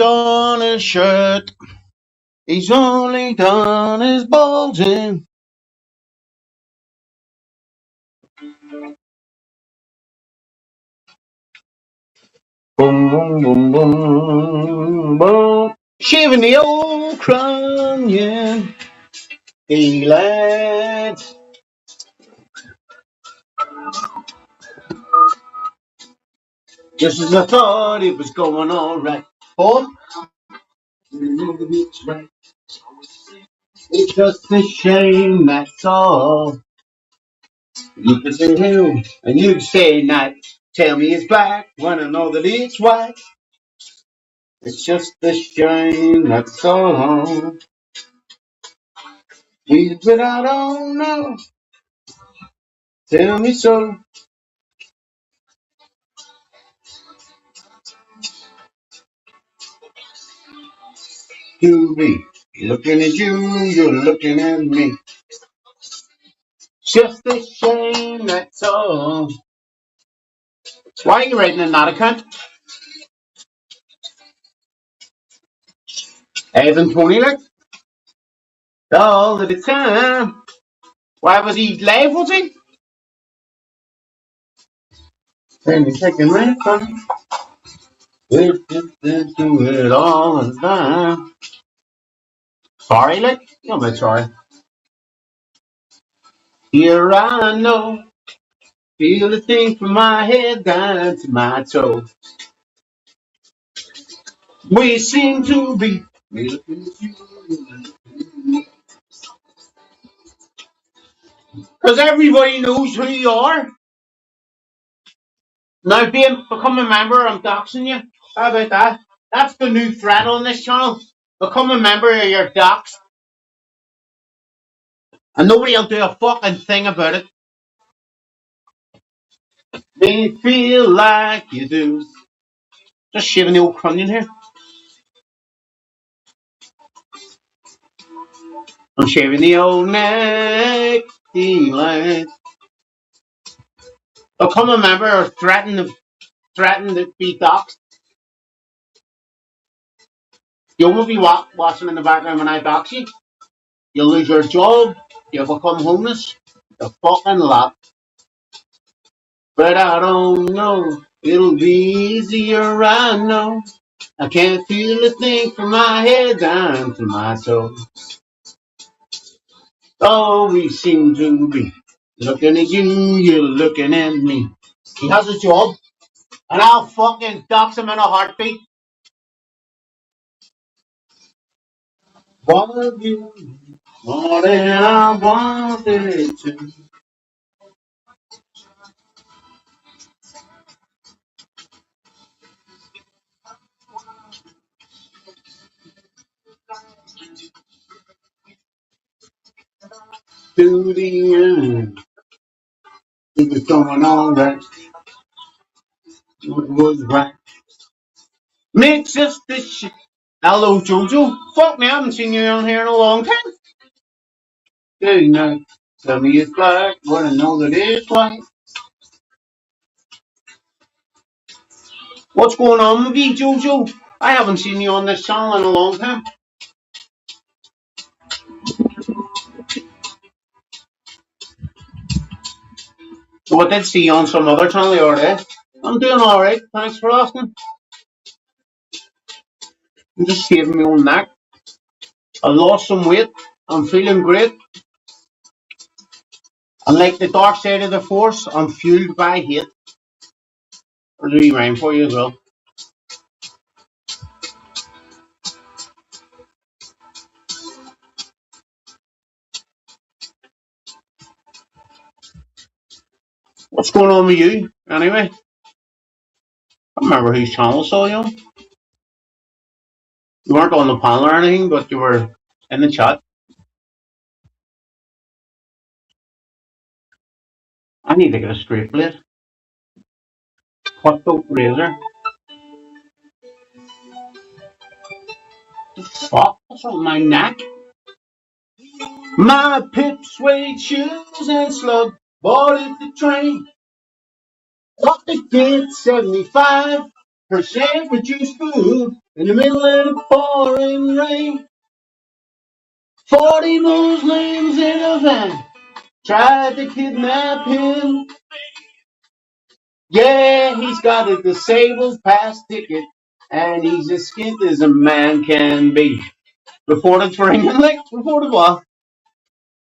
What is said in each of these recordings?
He's on his shirt. He's only done his bulging. Boom, boom, boom, boom, boom. Shaving the old crunion. Hey, lads. Just as I thought it was going all right. Oh, it's right. It's just a shame, that's all. You can say hell, and you can say night. Tell me it's black when I know that it's white. It's just a shame, that's all. But I don't know. Tell me so. To be looking at you, you're looking at me. Just a shame, that's all. Why are you writing in that account? Evan Tony, like, all of the time. Why was he live, was he? And he's taking my fun. We're just into it all the time. Sorry, like, you're a bit sorry. Here I know, feel the thing from my head down to my toe. We seem to be. Because everybody knows who you are. Now, become a member, I'm doxing you. How about that? That's the new threat on this channel. Become a member of your docs. And nobody will do a fucking thing about it. They feel like you do. Just shaving the old crunion here. I'm shaving the old neck. Light. Become a member or threaten to be doxed. You won't be watching in the background when I dox you. You'll lose your job. You'll become homeless. The fucking lot. But I don't know. It'll be easier, I know. I can't feel a thing from my head down to my toes. Oh, we seem to be looking at you, you're looking at me. He has a job, and I'll fucking dox him in a heartbeat. Want you more than I wanted to. To the end, it was going all right. It was right. Makes us this shit. Hello, Jojo. Fuck me, I haven't seen you on here in a long time. Good night. Tell me it's black, but I know that it's white. What's going on with you, Jojo? I haven't seen you on this channel in a long time. So I did see you on some other channel the other day. I'm doing alright, thanks for asking. I'm just shaving my own neck. I lost some weight. I'm feeling great. And like the dark side of the force, I'm fueled by hate. I'll do rhyme for you as well. What's going on with you, anyway? I remember whose channel saw you on. You weren't on the panel or anything, but you were in the chat. I need to get a straight blade. Cutthroat razor. Fuck, that's on my neck. My pip suede shoes and slug boarded the train. What they get 75% reduced food. In the middle of the pouring rain, 40 Muslims in a van tried to kidnap him. Yeah, he's got a disabled pass ticket, and he's as skint as a man can be. Reported for England, like, reported what?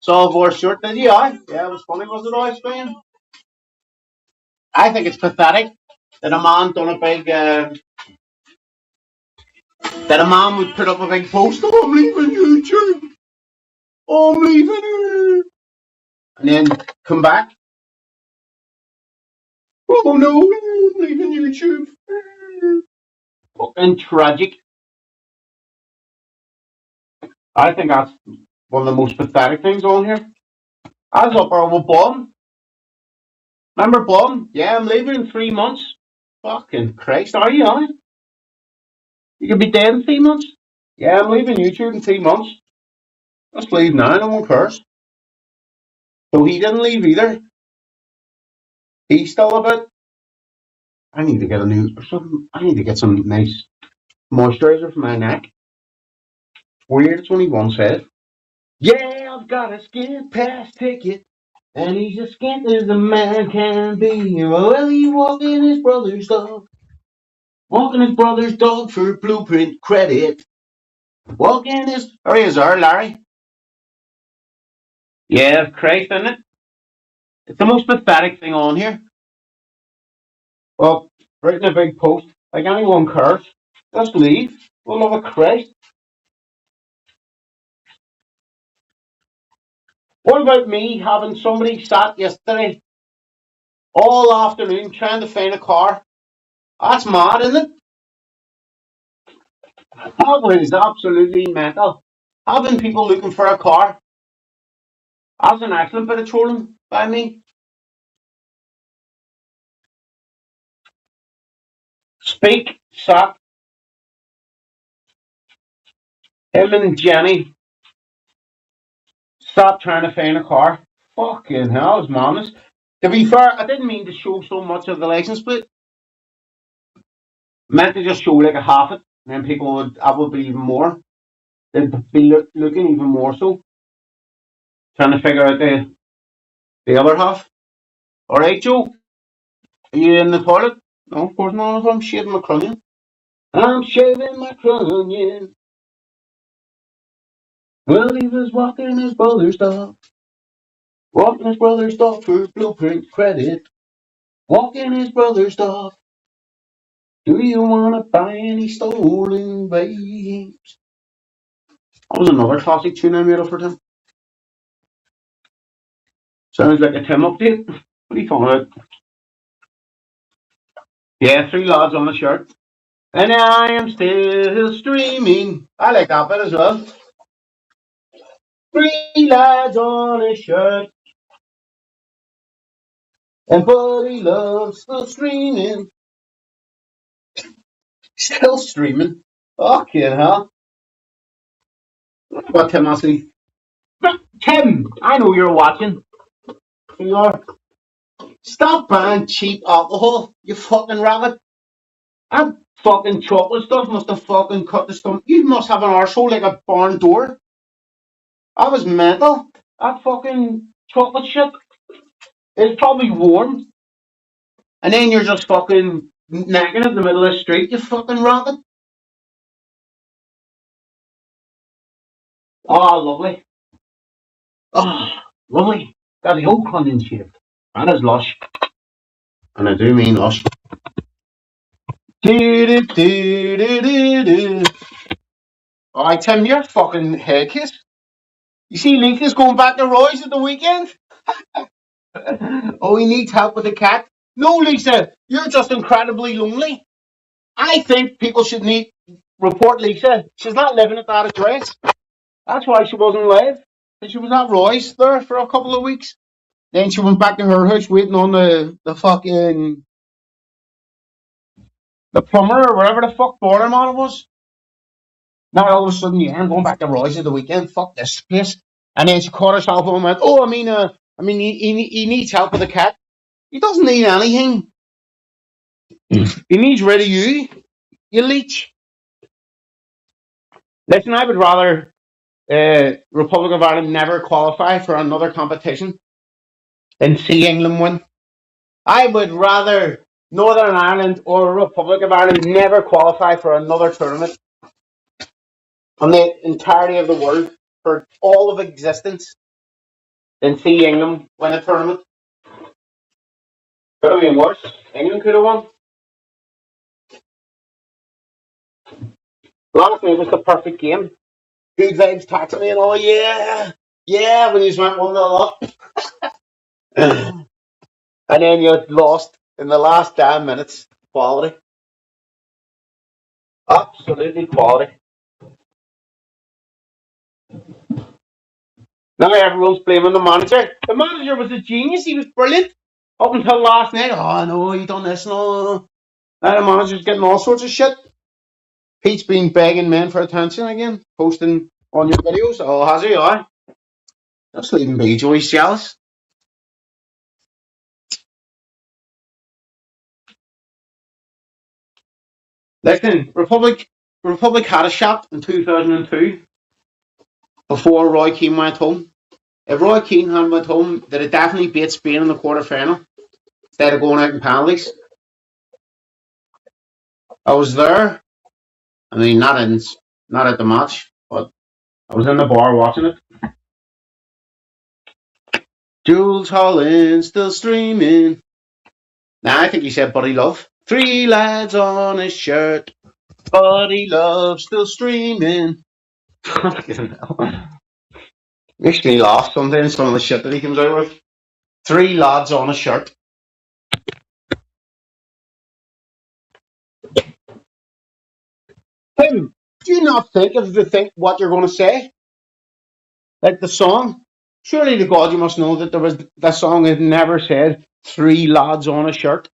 Saw wore shirt, did you? Yeah, it was funny, was it, I explained? I think it's pathetic that a man done a big, that a man would put up a big post, oh, I'm leaving YouTube, oh, I'm leaving it, and then come back, oh no, I'm leaving YouTube. Fucking tragic. I think that's one of the most pathetic things on here. I was up there with Blum. Remember Blum? Yeah, I'm leaving in 3 months. Fucking Christ, are you on it? You could be dead in 3 months. Yeah, I'm leaving YouTube in 3 months. Let's leave now, no one cares. So he didn't leave either. He's still a bit. I need to get a new or something. I need to get some nice moisturizer for my neck. Weird, it's only one set. Yeah, I've got a skin pass ticket. And he's as skint as a man can be. Well, he walking his brother's dog. Walking his brother's dog for blueprint credit. Walking his. Oh, he is there, Larry. Yeah, Christ, isn't it? It's the most pathetic thing on here. Well, writing a big post. Like anyone cares. Just leave. For love of Christ. What about me having somebody sat yesterday all afternoon trying to find a car? That's mad, isn't it? That was absolutely mental. Having people looking for a car. That's an excellent bit of trolling by me. Speak, suck. Him and Jenny. Stop trying to find a car. Fucking hell, it's madness. To be fair, I didn't mean to show so much of the license plate. I meant to just show like a half it, and then people would, I would be even more. They'd be looking even more so. Trying to figure out the other half. Alright, Joe. Are you in the toilet? No, of course not. I'm shaving my crunion. I'm shaving my crunion. Well, he was walking his brother's dog. Walking his brother's dog for blueprint credit. Walking his brother's dog. Do you want to buy any stolen babes? That was another classic tune I made up for Tim. Sounds like a Tim update. What are you talking about? Yeah, 3 lads on a shirt. And I am still streaming. I like that bit as well. 3 lads on a shirt. And Buddy loves still streaming. Still streaming. Fucking hell. What, Tim Ashley? Tim, I know you're watching. You are. Stop buying cheap alcohol, you fucking rabbit. That fucking chocolate stuff must have fucking cut the stomach. You must have an arsehole like a barn door. That was mental. That fucking chocolate shit is probably warm. And then you're just fucking necking it in the middle of the street, you fucking rabbit. Oh, lovely. Oh, lovely. Got the old condom shaved. That is lush. And I do mean lush. Alright, Tim, you're fucking head kiss. You see Lisa's going back to Roy's at the weekend? Oh, he needs help with the cat. No, Lisa, you're just incredibly lonely. I think people should report Lisa. She's not living at that address. That's why she wasn't live. And she was at Roy's there for a couple of weeks. Then she went back to her house waiting on the fucking the plumber or whatever the fuck border man it was. Now all of a sudden, yeah, I'm going back to Roy's at the weekend. Fuck this place. And then she caught herself and went, "Oh, he needs help with the cat. He doesn't need anything. He needs rid of you, you leech." Listen, I would rather Republic of Ireland never qualify for another competition than see England win. I would rather Northern Ireland or Republic of Ireland never qualify for another tournament on the entirety of the world for all of existence than see England win a tournament. Could have been worse. England could have won. Last night was the perfect game. Good vibes taxing me and all, yeah. Yeah, when you just went 1-0 up. And then you lost in the last 10 minutes. Quality. Absolutely quality. Now everyone's blaming the manager. The manager was a genius. He was brilliant. Up until last night. Oh, no, you done this. No. Now the manager's getting all sorts of shit. Pete's been begging men for attention again. Posting on your videos. Oh, has he? Aye. Just leave him be, Joe. He's jealous. Listen, Republic had a shot in 2002 before Roy Keane went home. If Roy Keane had went home, they'd have definitely beat Spain in the quarter final instead of going out in penalties. I was there. I mean, not at the match, but I was in the bar watching it. Jules Holland still streaming. Nah, I think he said Buddy Love. 3 lads on his shirt. Buddy Love still streaming. Makes me laugh sometimes, some of the shit that he comes out with. 3 lads on a shirt. Tim, do you not think if you think what you're going to say? Like the song? Surely to God you must know that that song had never said 3 lads on a shirt.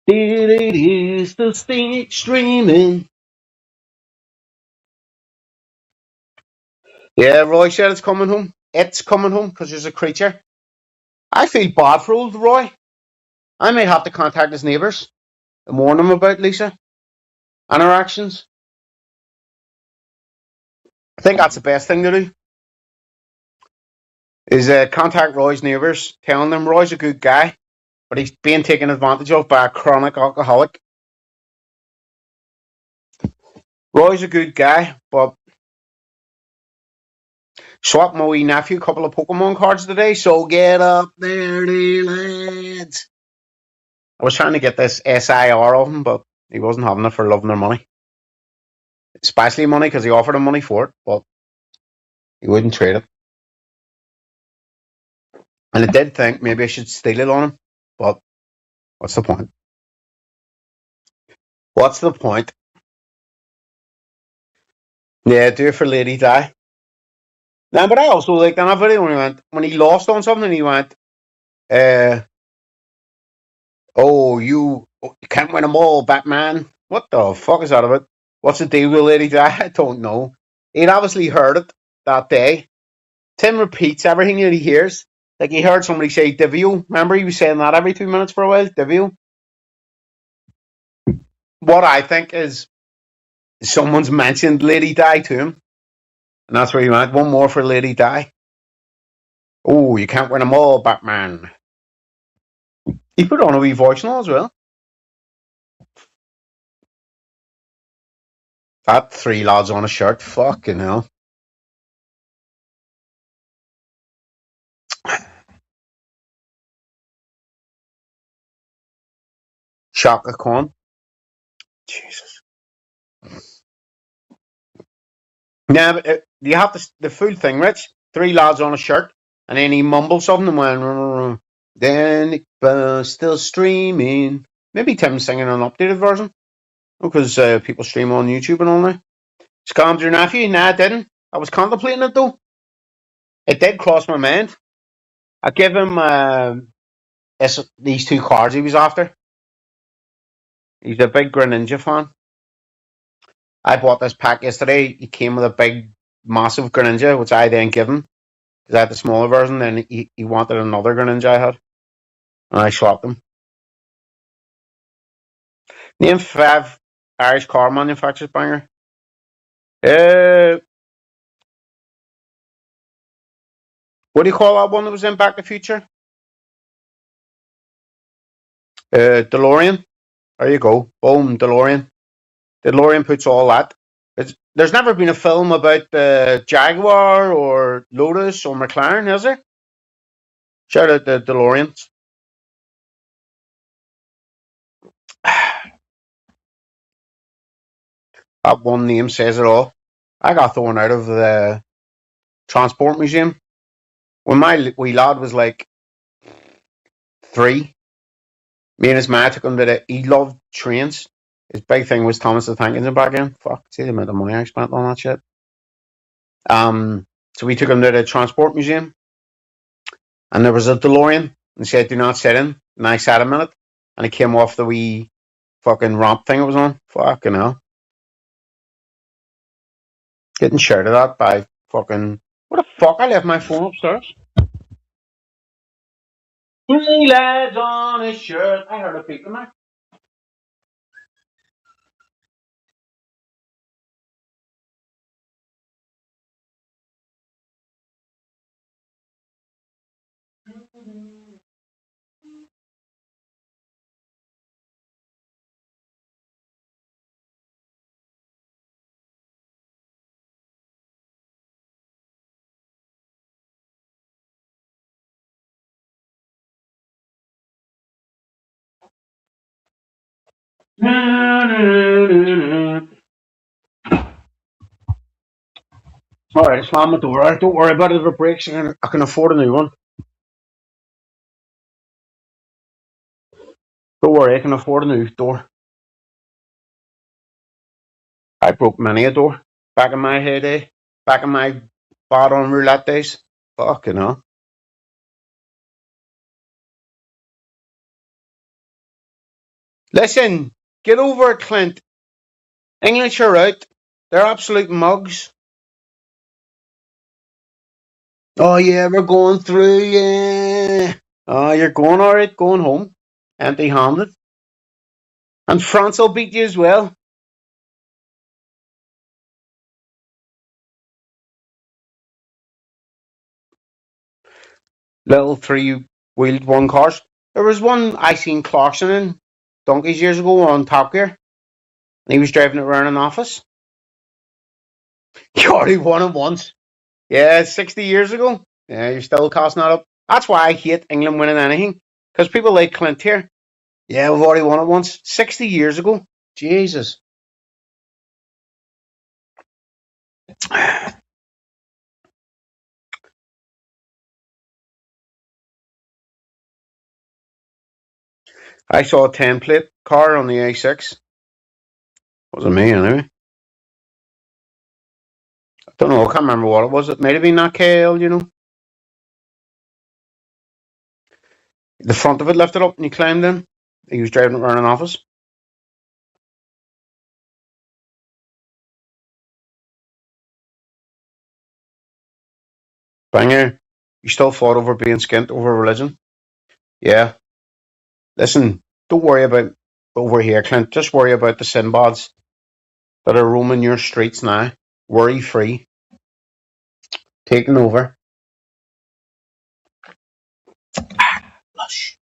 It is the stage streaming. Yeah, Roy said it's coming home. It's coming home because there's a creature. I feel bad for old Roy. I may have to contact his neighbours and warn them about Lisa and her actions. I think that's the best thing to do. Is contact Roy's neighbours, telling them Roy's a good guy, but he's being taken advantage of by a chronic alcoholic. Roy's a good guy, but swapped my wee nephew a couple of Pokemon cards today, so get up there, lads. I was trying to get this SIR of him, but he wasn't having it for loving their money. Especially money, because he offered him money for it, but he wouldn't trade it. And I did think maybe I should steal it on him, but what's the point? What's the point? Yeah, do it for Lady Di. Nah, but I also like that video when he lost on something, he went, oh, you can't win them all, Batman. What the fuck is that about? What's the deal with Lady Di? I don't know. He'd obviously heard it that day. Tim repeats everything that he hears. Like he heard somebody say Divio. Remember he was saying that every 2 minutes for a while? Divio. What I think is someone's mentioned Lady Di to him. And that's where he went. One more for Lady Di. Oh, you can't win them all, Batman. He put on a wee voicemail as well. That 3 lads on a shirt. Fucking hell. Shaka Khan. Jesus. Yeah, but you have the full thing, Rich. 3 lads on a shirt, and then he mumbles something and went, then still streaming. Maybe Tim's singing an updated version because people stream on YouTube and all that. Scammed your nephew? Nah, I didn't. I was contemplating it though. It did cross my mind. I give him these 2 cards he was after. He's a big Greninja fan. I bought this pack yesterday. He came with a big, massive Greninja, which I then give him. Because I had the smaller version, then he wanted another Greninja I had. And I swapped them. Name 5 Irish car manufacturers, banger. Uh, what do you call that one that was in Back to the Future? DeLorean. There you go. Boom, DeLorean. DeLorean puts all that. There's never been a film about Jaguar or Lotus or McLaren, has there? Shout out the DeLoreans. That one name says it all. I got thrown out of the transport museum when my wee lad was like 3. Me and his ma took him to he loved trains. His big thing was Thomas the Tank Engine back in. Fuck, see the amount of money I spent on that shit. So we took him to the transport museum, and there was a DeLorean, and he said, "Do not sit in." And I sat a minute, and he came off the wee fucking ramp thing it was on. Fucking hell, getting shouted at by fucking what the fuck? I left my phone upstairs. 3 lads on his shirt. I heard a people there. All right, slam the door. Right, don't worry about it if it breaks. I can afford a new one. Don't worry, I can afford a new door. I broke many a door back in my heyday, back in my bad on roulette days. Fucking hell. Listen, get over it, Clint. English are out. They're absolute mugs. Oh, yeah, we're going through, yeah. Oh, you're going all right, going home. Empty handed. And France will beat you as well. Little 3-wheeled one cars. There was one I seen Clarkson in donkeys years ago on Top Gear. And he was driving it around an office. He already won it once. Yeah, 60 years ago. Yeah, you're still casting that up. That's why I hate England winning anything. Because people like Clint here. Yeah, we've already won it once. 60 years ago. Jesus. I saw a 10 plate car on the A6. Wasn't me, anyway. I don't know. I can't remember what it was. It might have been that KL, you know. The front of it lifted up and he climbed in. He was driving it around an office. Banger. You still fought over being skint over religion? Yeah. Listen, don't worry about over here, Clint. Just worry about the Sinbads that are roaming your streets now. Worry free. Taking over. Lush.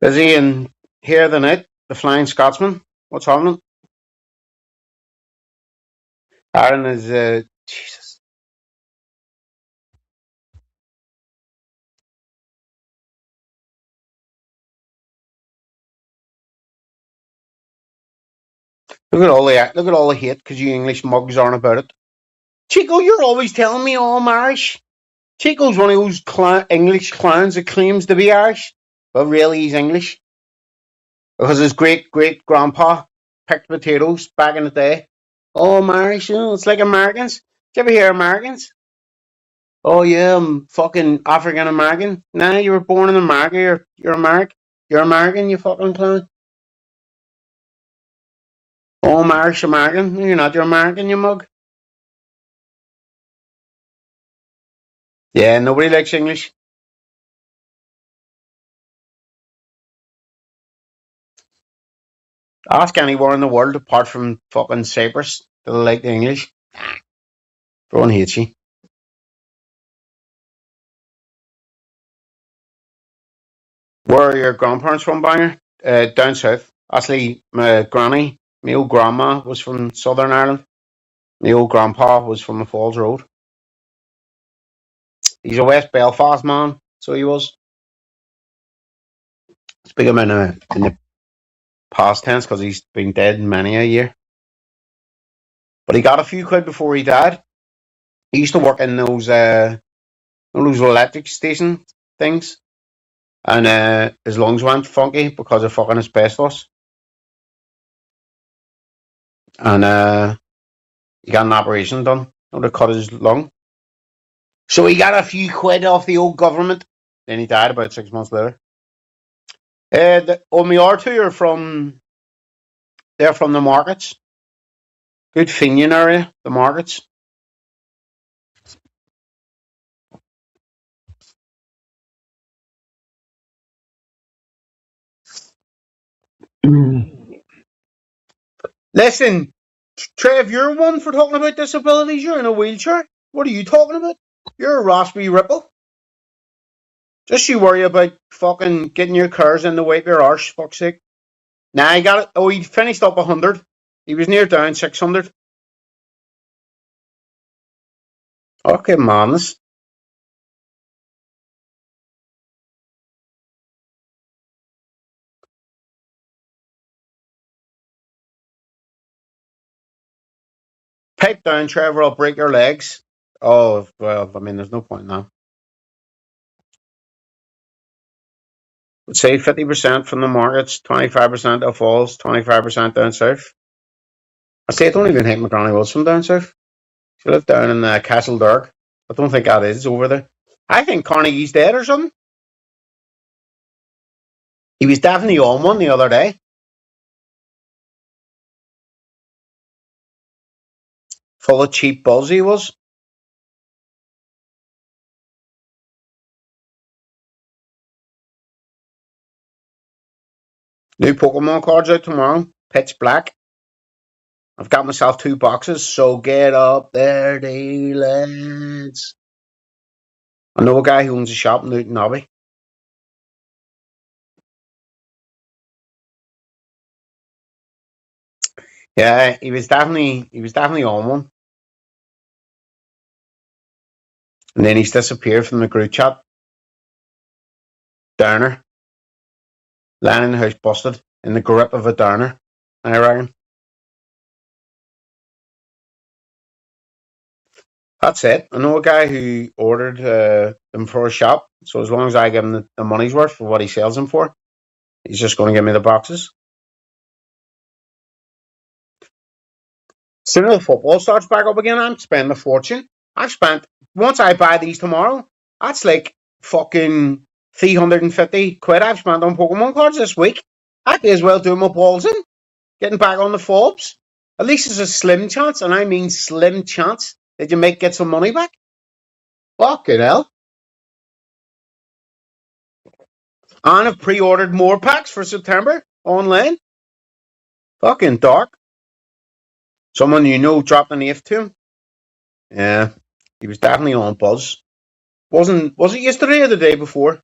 Busy in here the night, the Flying Scotsman. What's happening? Aaron is Jesus. Look at all the hate because you English mugs aren't about it. Chico, you're always telling me I'm Irish. Chico's one of those English clowns that claims to be Irish, but really he's English because his great great grandpa picked potatoes back in the day. Oh, I'm Irish, it's like Americans. Did you ever hear Americans? Oh yeah, I'm fucking African American. Nah, you were born in America. You're American. You're American. You fucking clown. Oh, I'm Irish American. No, you're not. You're American. You mug. Yeah, nobody likes English. Ask anywhere in the world apart from fucking Cyprus that they like the English. Everyone hates you. Where are your grandparents from, Banger? Down south. Actually, my granny, my old grandma was from Southern Ireland. My old grandpa was from the Falls Road. He's a West Belfast man, so he was. Speaking of in the past tense because he's been dead many a year. But he got a few quid before he died. He used to work in those electric station things, and his lungs went funky because of fucking asbestos, and he got an operation done to cut his lung. So he got a few quid off the old government. Then he died about 6 months later. My R2 are from they're from the markets. Good Finian area, the markets. Listen, Trev, you're one for talking about disabilities. You're in a wheelchair. What are you talking about? You're a raspberry ripple. Just you worry about fucking getting your cars in the way of your arse, fuck's sake. Nah, he got it. Oh, he finished up 100. He was near down 600. Okay, madness. Pipe down, Trevor. I'll break your legs. Oh, well, I mean, there's no point now. Let's say 50% from the markets, 25% of falls, 25% down south. I say I don't even think McGranny was from down south. She lived down in Castle Dark. I don't think that is over there. I think Carnegie's dead or something. He was definitely on one the other day. Full of cheap buzz he was. New Pokemon cards out tomorrow. Pitch Black. I've got myself 2 boxes, so get up there, lads. I know a guy who owns a shop in Newton Abbey. Yeah, he was definitely on one. And then he's disappeared from the group chat. Downer. Lying in the house busted in the grip of a downer, I reckon. That's it. I know a guy who ordered them for a shop, so as long as I give him the money's worth for what he sells them for, he's just going to give me the boxes. Soon as the football starts back up again, I'm spending a fortune. I've spent, once I buy these tomorrow, that's like fucking 350 quid I've spent on Pokemon cards this week. I may as well do my balls in, getting back on the Forbes. At least there's a slim chance, and I mean slim chance, that you might get some money back. Fucking hell. And I've pre-ordered more packs for September online. Fucking dark. Someone you know dropped an eighth to him. Yeah, he was definitely on buzz. Was it yesterday or the day before?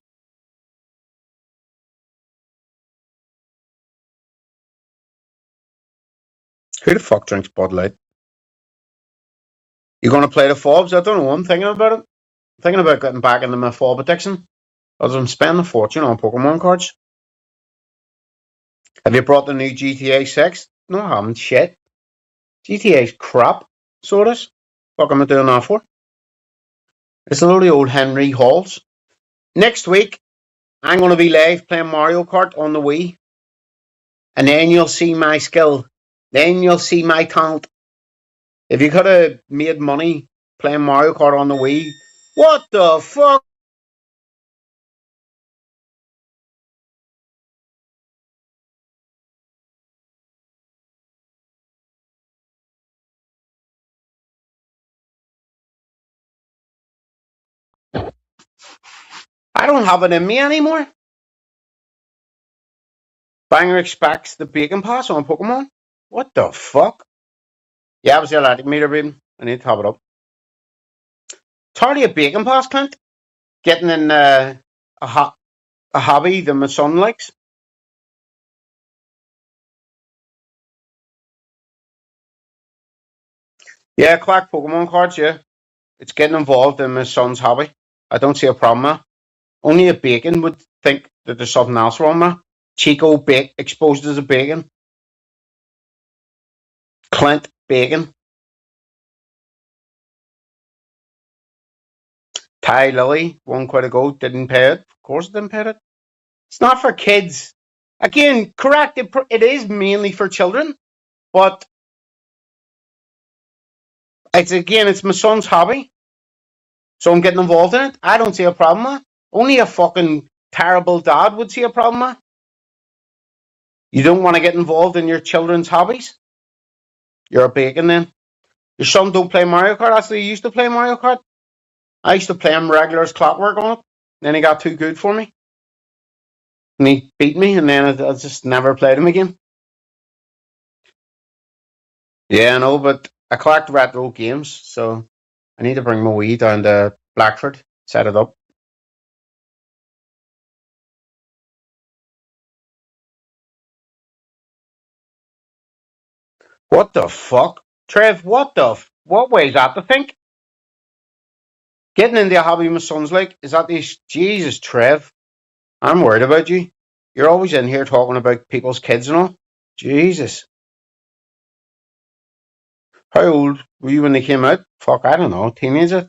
Who the fuck drinks Bud Light? You going to play the fobs? I don't know. I'm thinking about it. I'm thinking about getting back into my fob addiction. Because I'm spending a fortune on Pokemon cards. Have you brought the new GTA 6? No, I haven't. Shit. GTA's crap. So it is. Fuck am I doing that for? It's a load of old Henry Halls. Next week, I'm going to be live playing Mario Kart on the Wii. And then you'll see my skill. Then you'll see my talent. If you could have made money playing Mario Kart on the Wii, what the fuck? I don't have it in me anymore. Banger expects the Bacon Pass on Pokemon. What the fuck? Yeah, I was the Atlantic meter reading. I need to have it up. It's hardly a Bacon Pass, Clint. Getting in a hobby that my son likes. Yeah, collect Pokemon cards, yeah. It's getting involved in my son's hobby. I don't see a problem with it. Only a bacon would think that there's something else wrong with it. Chico exposed as a bacon. Clint Bacon. Ty Lily won quite a go, didn't pay it. Of course it didn't pay it. It's not for kids. Again, correct, it is mainly for children, but it's my son's hobby. So I'm getting involved in it. I don't see a problem with it. Only a fucking terrible dad would see a problem with it. You don't want to get involved in your children's hobbies? You're a bacon then. Your son don't play Mario Kart? Actually, he used to play Mario Kart. I used to play him regular as clockwork on it. Then he got too good for me. And he beat me, and then I just never played him again. Yeah, I know, but I collect retro games, so I need to bring my Wii down to Blackford, set it up. What the fuck? Trev, what way is that to think? Getting into a hobby my son's like, is that the Jesus, Trev? I'm worried about you. You're always in here talking about people's kids and all. Jesus. How old were you when they came out? Fuck, I don't know. Teenager?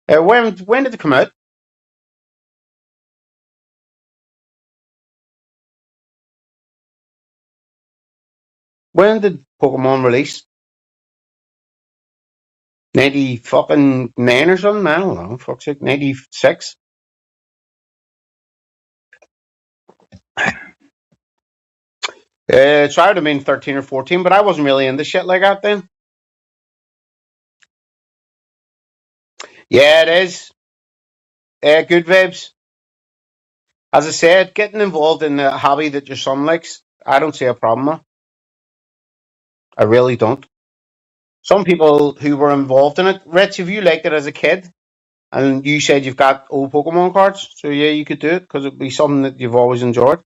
When did they come out? When did Pokemon release? 90 fucking 9 or something? I don't know. Fuck's sake. 96? It's either been 13 or 14, but I wasn't really into shit like that then. Yeah, it is. Good vibes. As I said, getting involved in a hobby that your son likes, I don't see a problem with. I really don't. Some people who were involved in it, Rich, if you liked it as a kid, and you said you've got old Pokemon cards, so yeah, you could do it because it'd be something that you've always enjoyed.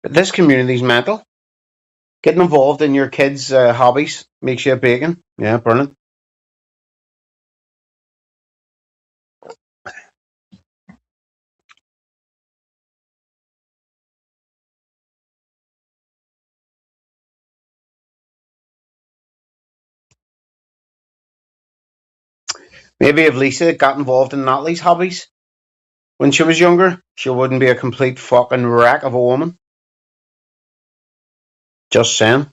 But this community's mental. Getting involved in your kids' hobbies makes you a bacon. Yeah, brilliant. Maybe if Lisa got involved in Natalie's hobbies when she was younger, she wouldn't be a complete fucking wreck of a woman. Just saying.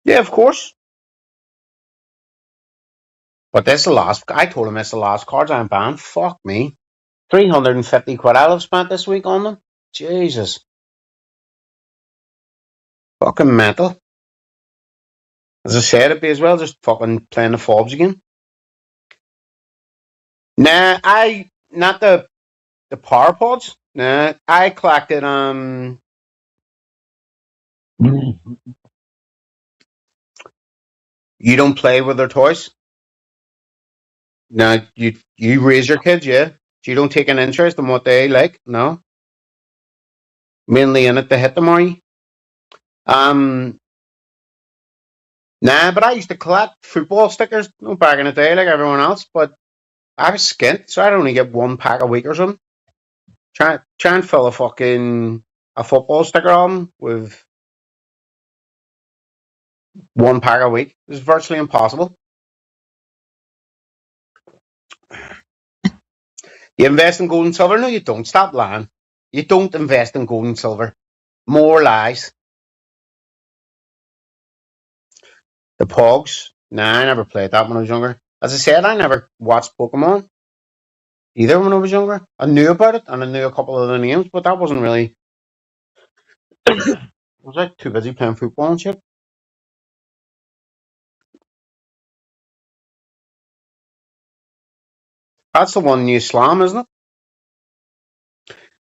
Yeah, of course. But that's the last. I told him it's the last cards I'm banned. Fuck me. 350 quid I'll have spent this week on them. Jesus. Fucking mental. As I said, it'd be as well just fucking playing the fobs again. Nah, not the power pods. Nah, I collected You don't play with their toys? No, you raise your kids, yeah. You don't take an interest in what they like, no. mainly in it to hit them, are you? Nah, but I used to collect football stickers back in the day like everyone else, but I was skint, so I'd only get one pack a week or something. Try and fill a football sticker album with one pack a week is virtually impossible. You invest in gold and silver? No, you don't. Stop lying. You don't invest in gold and silver. More lies. The Pogs? Nah, I never played that when I was younger. As I said, I never watched Pokemon either when I was younger. I knew about it and I knew a couple of the names, but that wasn't really. I was like too busy playing football and shit. That's the one New Slam, isn't it?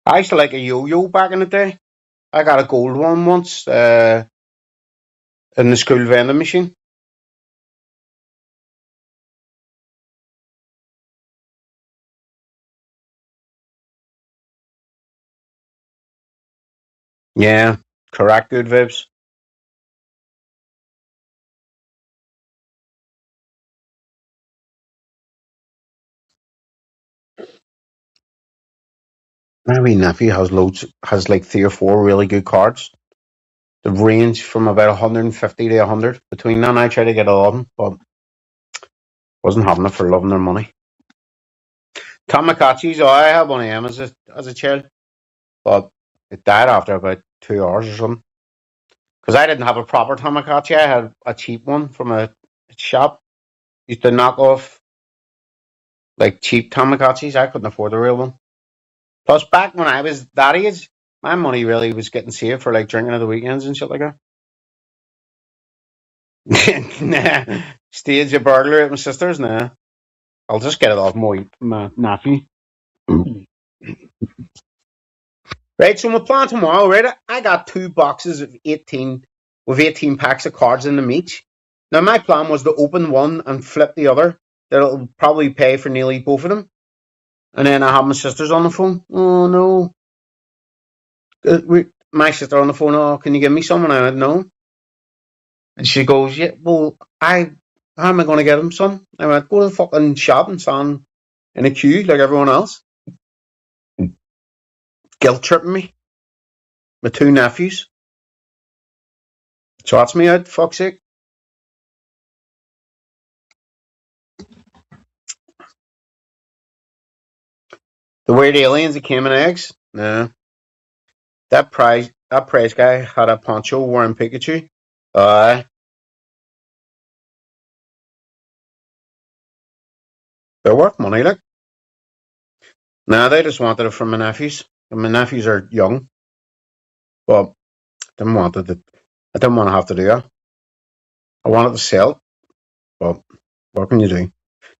I used to like a yo-yo back in the day. I got a gold one once in the school vending machine. Yeah, correct. Good vibes. My wee nephew has like 3 or 4 really good cards. The range from about 150 to 100 between them. I tried to get a lot of them, but wasn't having it for loving their money. Tamagotchis, oh, I had one of them as a child, but it died after about 2 hours or something. Because I didn't have a proper Tamagotchi, I had a cheap one from a shop. Used to knock off like cheap Tamagotchis. I couldn't afford the real one. Plus, back when I was that age, my money really was getting saved for like drinking at the weekends and shit like that. Nah, stage a burglar at my sister's. Nah, I'll just get it off my nephew. Right, so my plan tomorrow, right? I got 2 boxes of 18 with 18 packs of cards in them each. Now my plan was to open one and flip the other. That'll probably pay for nearly both of them. And then I have my sisters on the phone. Oh no, my sister on the phone. Oh, can you give me some? And I went no. And she goes, yeah. Well, how am I going to get them some? I went go to the fucking shop and stand in a queue like everyone else. Guilt tripping me. My 2 nephews. So that's me out. Fuck's sake. The weird aliens that came in eggs? Nah. That prize guy had a poncho wearing Pikachu. They're worth money, like. Nah, they just wanted it from my nephews. And my nephews are young. But I didn't want to have to do that. I wanted to sell it. But what can you do?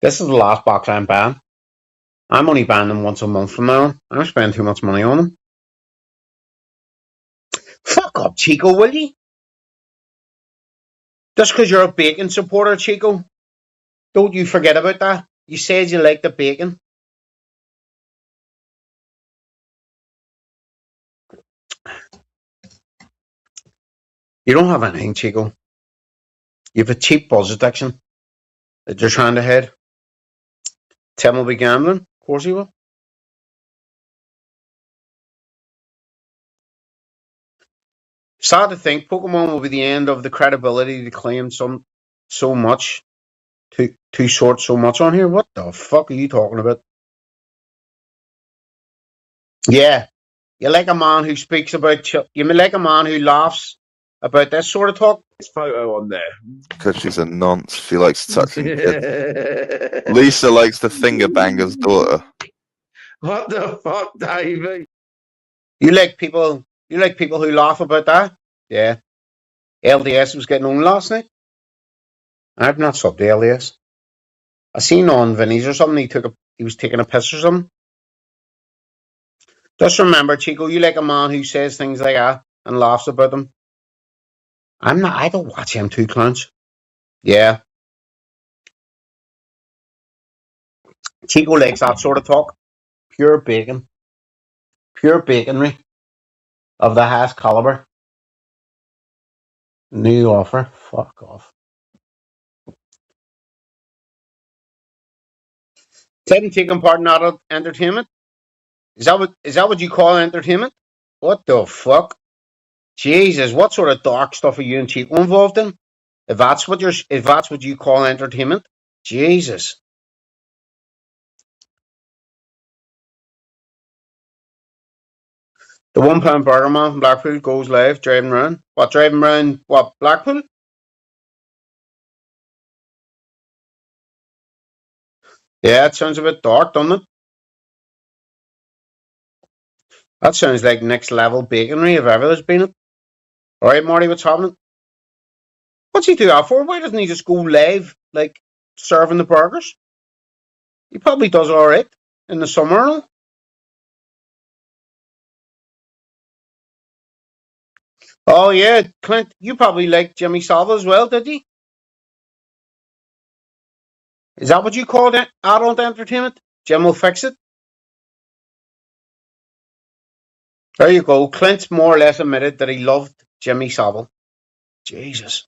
This is the last box I'm buying. I'm only buying them once a month from now on. I'm spending too much money on them. Fuck up, Chico, will you? Just because you're a bacon supporter, Chico, don't you forget about that. You said you like the bacon. You don't have anything, Chico. You have a cheap buzz addiction that you're trying to hide. Tim will be gambling. Of course he will. Sad to think Pokemon will be the end of the credibility to claim so much too short so much on here. What the fuck are you talking about? Yeah, you like a man who speaks about you like a man who laughs about this sort of talk. Photo on there because she's a nonce. She likes touching kids. Lisa likes to finger banger's daughter. What the fuck, Davey? You like people who laugh about that? Yeah. LDS was getting on last night. I've not subbed to LDS. I seen on Vinny's or something he was taking a piss or something. Just remember, Chico, you like a man who says things like that and laughs about them. I don't watch him too, clowns. Yeah. Chico likes that sort of talk. Pure bacon. Pure baconry. of the highest caliber. New offer. Fuck off. Didn't taking part in adult entertainment. Is that what you call entertainment? What the fuck? Jesus, what sort of dark stuff are you and Chico involved in? If that's what you call entertainment, Jesus. The £1 burger man from Blackpool goes live driving around. What, driving around what, Blackpool? Yeah, it sounds a bit dark, doesn't it? That sounds like next level baconry if ever there's been it. Alright, Marty, what's happening? What's he do that for? Why doesn't he just go live, like, serving the burgers? He probably does alright in the summer and all. Oh yeah, Clint, you probably liked Jimmy Savile as well, did you? Is that what you call adult entertainment? Jim will fix it. There you go. Clint's more or less admitted that he loved Jimmy Savile. Jesus.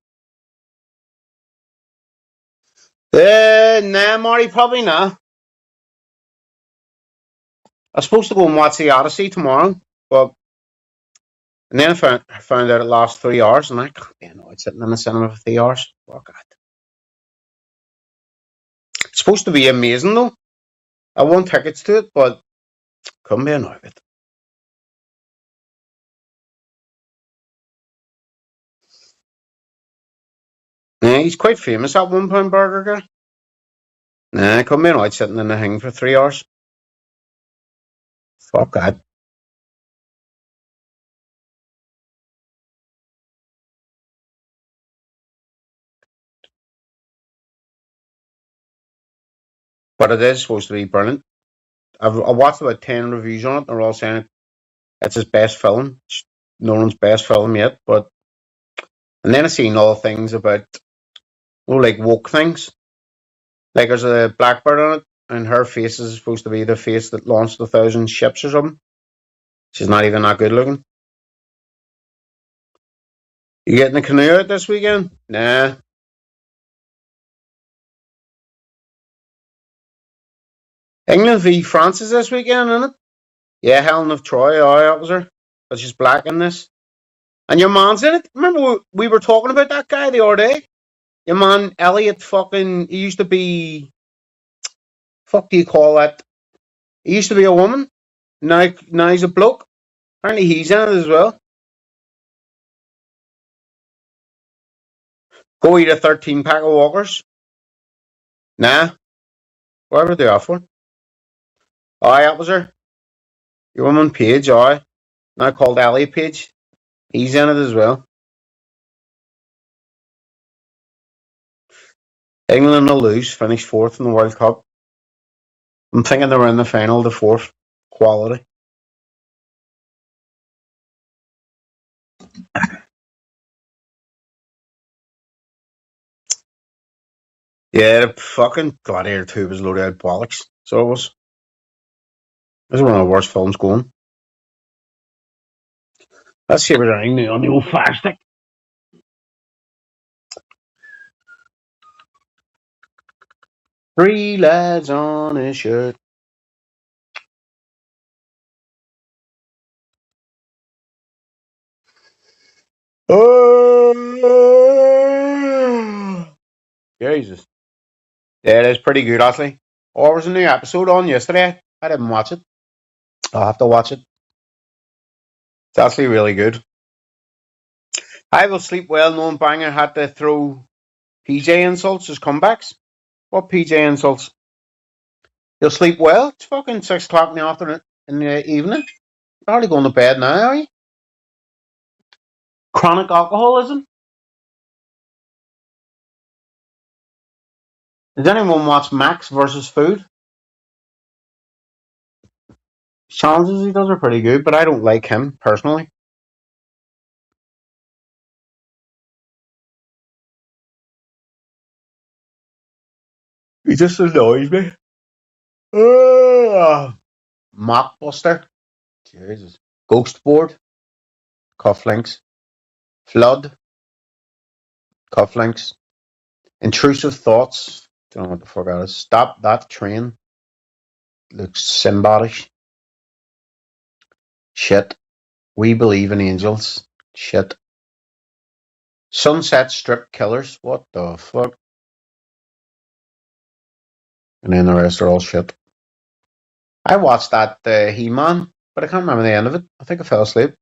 Nah, Marty, probably not. I was supposed to go and watch the Odyssey tomorrow, but and then I found out it lasts 3 hours, and I can't be annoyed sitting in the cinema for 3 hours. Fuck it. It's supposed to be amazing though. I won tickets to it, but couldn't be annoyed with it. Yeah, he's quite famous, that £1 burger guy. Nah, I couldn't be annoyed sitting in the thing for 3 hours. Fuck that. But it is supposed to be brilliant. I watched about 10 reviews on it, and they're all saying it's his best film. It's Nolan's best film yet, but and then I seen all things about like woke things. Like there's a blackbird on it, and her face is supposed to be the face that launched 1,000 ships or something. She's not even that good looking. You getting a canoe out this weekend? Nah. England v France is this weekend, isn't it? Yeah, Helen of Troy. Oh, that was her. But she's black in this. And your man's in it. Remember we were talking about that guy the other day? Your man Elliot fucking he used to be fuck do you call that? He used to be a woman. Now he's a bloke. Apparently he's in it as well. Go eat a 13-pack of Walkers. Nah. Whatever they offer. Aye, that was her. Your woman Paige, aye. Now called Elliot Page. He's in it as well. England will lose, finish 4th in the World Cup. I'm thinking they're in the final, the 4th quality. Yeah, the fucking Gladiator 2 was loaded out bollocks. So it was. This is one of the worst films going. Let's see if there's anything new on the old Fire Stick. Three lads on a shirt. Oh, Jesus. Yeah, it is pretty good, actually. Oh, there was a new episode on yesterday. I didn't watch it. I'll have to watch it. It's actually really good. I will sleep well knowing Banger had to throw PJ insults as comebacks. What PJ insults? You'll sleep well? It's fucking 6 o'clock in the afternoon, in the evening. You're hardly going to bed now, are you? Chronic alcoholism? Does anyone watch Max versus Food? Challenges he does are pretty good, but I don't like him personally. He just annoys me. Mockbuster. Jesus. Ghost board. Cufflinks. Flood. Cufflinks. Intrusive thoughts. Don't know what the fuck that is. Stop that train. Looks symbolish. Shit. We believe in angels. Shit. Sunset Strip Killers. What the fuck? And then the rest are all shit. I watched that He-Man, but I can't remember the end of it. I think I fell asleep.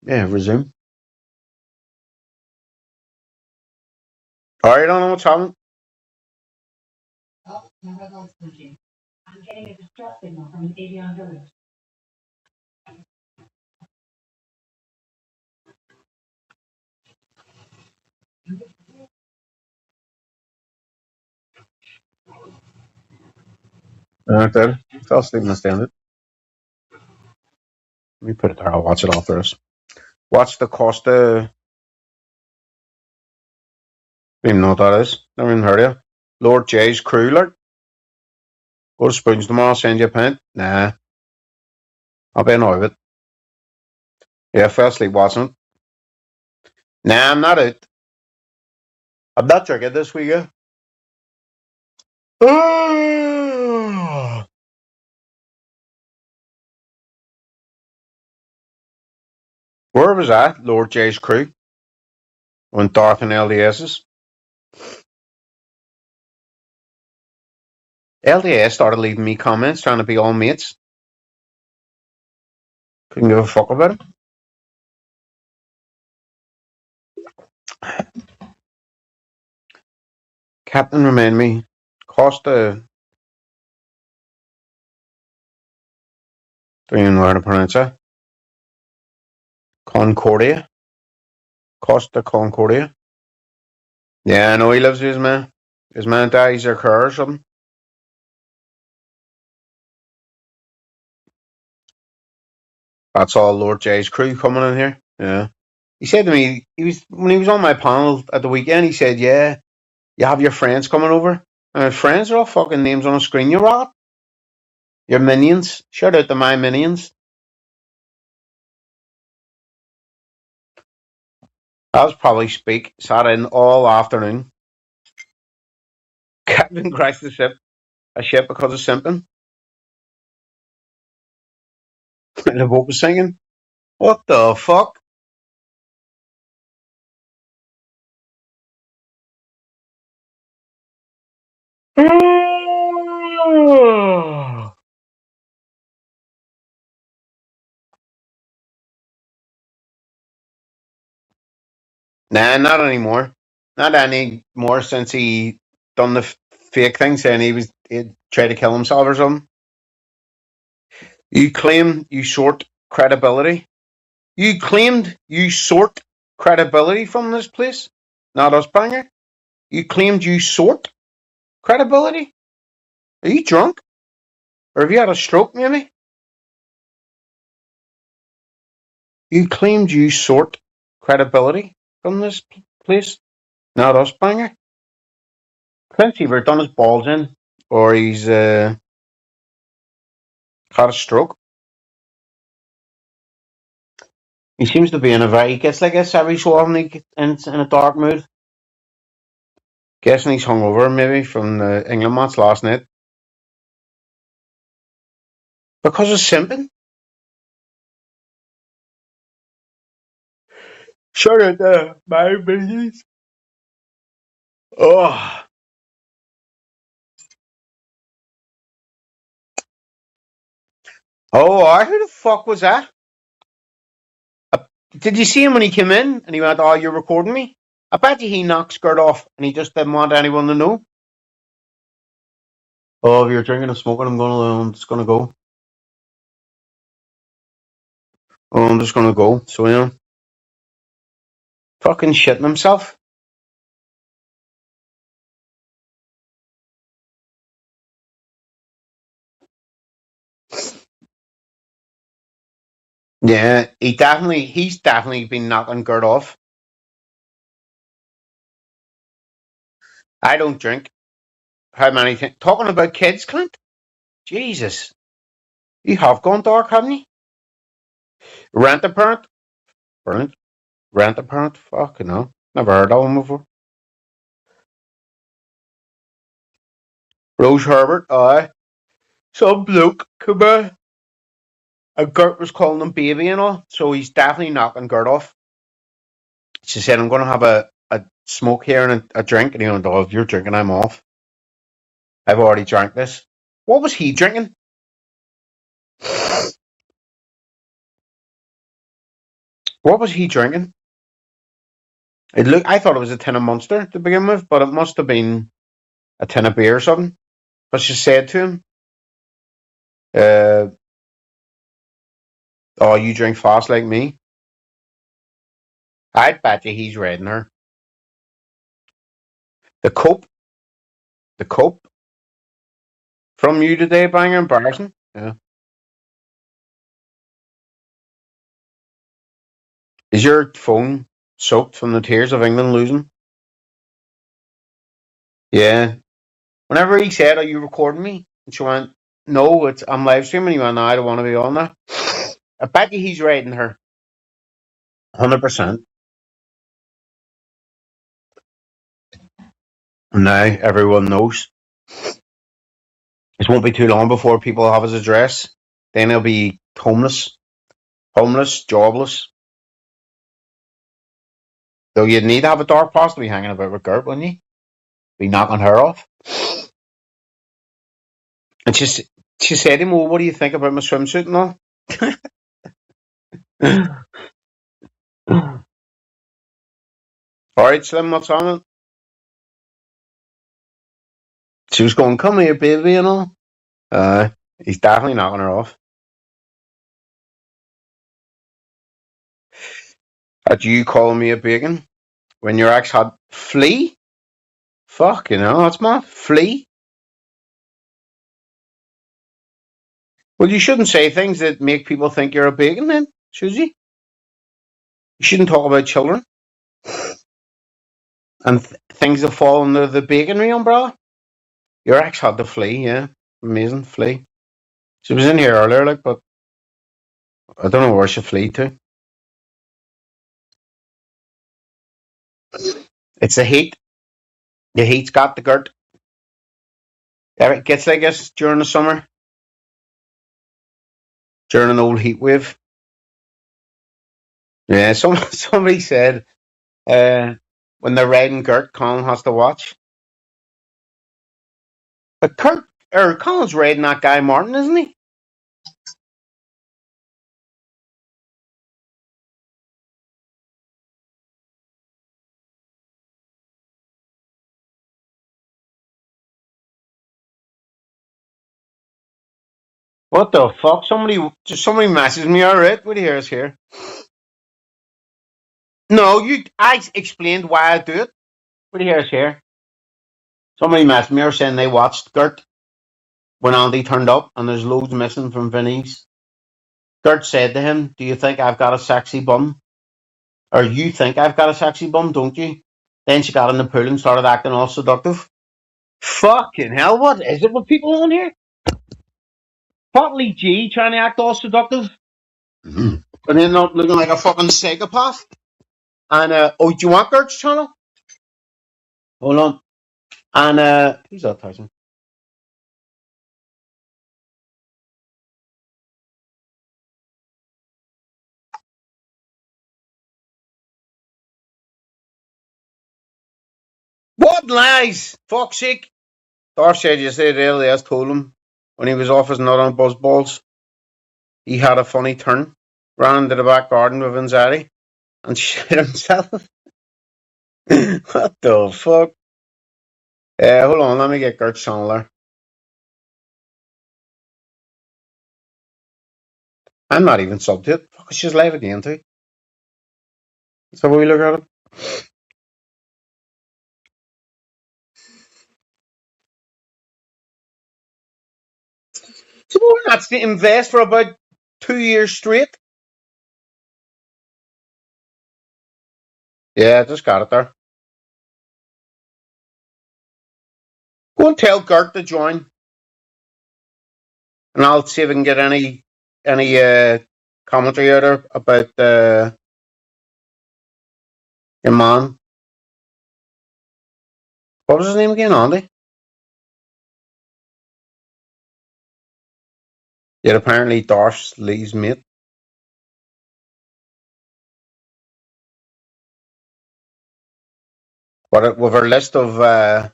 Yeah, resume. Alright, I don't know what's happening. Oh, my results pushing. I'm getting a distress signal from an avion village. I did. Fell asleep and I stand it. Let me put it there. I'll watch it after this. Watch the Costa. I don't even know what that is. Never even heard of it. Lord J's Crew alert. Go to Spoons tomorrow, send you a pint. Nah. I'll be annoyed with it. Yeah, fell asleep watching it. Nah, I'm not out. I'm not drinking this weekend. Where was I? Lord J's Crew. On Darth and LDS's. LDS started leaving me comments trying to be all mates. Couldn't give a fuck about it. Captain, remind me. Costa. Don't even know how to pronounce it. Concordia. Costa Concordia. Yeah, I know he lives with his man. His man dies or car or something. That's all Lord J's Crew coming in here. Yeah. He said to me, when he was on my panel at the weekend, he said, yeah, you have your friends coming over. And friends are all fucking names on a screen, you rat. Your minions. Shout out to my minions. I was probably sat in all afternoon. Captain crashed a ship because of simping. And the boat was singing. What the fuck? Nah, not anymore. Not anymore since he done the fake thing saying he'd try to kill himself or something. You claim you sort credibility. You claimed you sort credibility from this place, not us, banger. You claimed you sort credibility. Are you drunk? Or have you had a stroke, maybe? You claimed you sort credibility from this place, not us, banger. Clint's either done his balls in, or he's had a stroke. He seems to be in a very, he gets like this every so often in a dark mood. Guessing he's hungover maybe from the England match last night. Because of simping. Shout out to my minions. Oh. Oh, who the fuck was that? Did you see him when he came in and he went, oh, you're recording me? I bet you he knocked skirt off and he just didn't want anyone to know. Oh, if you're drinking and smoking, I'm just gonna go. Oh, I'm just gonna go. So, yeah. Fucking shitting himself. Yeah, he's definitely been knocking Gert off. I don't drink. How many things? Talking about kids, Clint? Jesus. You have gone dark, haven't you? Rent a Parent? Brilliant. Rent a Parent? Fucking hell. Never heard of him before. Rose Herbert, aye. Some bloke come out. And Gert was calling him baby and all, so he's definitely knocking Gert off. She said, I'm going to have a smoke here and a drink. And he went, oh, if you're drinking, I'm off. I've already drank this. What was he drinking? What was he drinking? I thought it was a tin of Munster to begin with, but it must have been a tin of beer or something. But she said to him, oh, you drink fast like me? I bet you he's reading her. The cope from you today, Banger, embarrassing. Yeah. Is your phone soaked from the tears of England losing? Yeah. Whenever he said, are you recording me? And she went, no, I'm live streaming. He went, no, I don't want to be on that. I bet you he's reading her. 100%. Now everyone knows. It won't be too long before people have his address. Then he'll be homeless, jobless. Though you'd need to have a dark past to be hanging about with Gert, wouldn't you? Be knocking her off. And she said to him, well, what do you think about my swimsuit and all? All right, Slim, what's on it? She was going, come here, baby, and all. He's definitely knocking her off. Had you calling me a bacon when your ex had flea? Fuck, that's my flea. Well, you shouldn't say things that make people think you're a bacon then, should you? You shouldn't talk about children and things that fall under the baconry umbrella. Your ex had the flea, yeah. Amazing flea. She was in here earlier, but I don't know where she flee to. It's the heat. The heat's got the Gert. It gets like this during the summer. During an old heat wave. Yeah, somebody said when they're riding Gert, Colin has to watch. But Colin's riding that guy Martin, isn't he? What the fuck? Somebody messaged me. All right, what do you hear us here? No, I explained why I do it. What do you hear us here? Somebody messaged me or saying they watched Gert when Andy turned up, and there's loads missing from Vinny's. Gert said to him, do you think I've got a sexy bum? Or you think I've got a sexy bum, don't you? Then she got in the pool and started acting all seductive. Fucking hell, what is it with people on here? Potley G trying to act all seductive. Mm-hmm. And then not looking like a fucking psychopath. And, do you want Gert's channel? Hold on. And, who's that person? What lies? Fuck's sake. Darth said yesterday Elias told him when he was off his nut on buzzballs, he had a funny turn, ran into the back garden with anxiety, and shit himself. What the fuck? Hold on, let me get Gert Chandler. I'm not even subbed to it. Fuck, she's live again too. So we look at it. So we're not to invest for about 2 years straight. Yeah, just got it there. Go and tell Gert to join. And I'll see if I can get any commentary out of about your man. What was his name again, Andy? Yet apparently Darth Lee's mate. But with our list of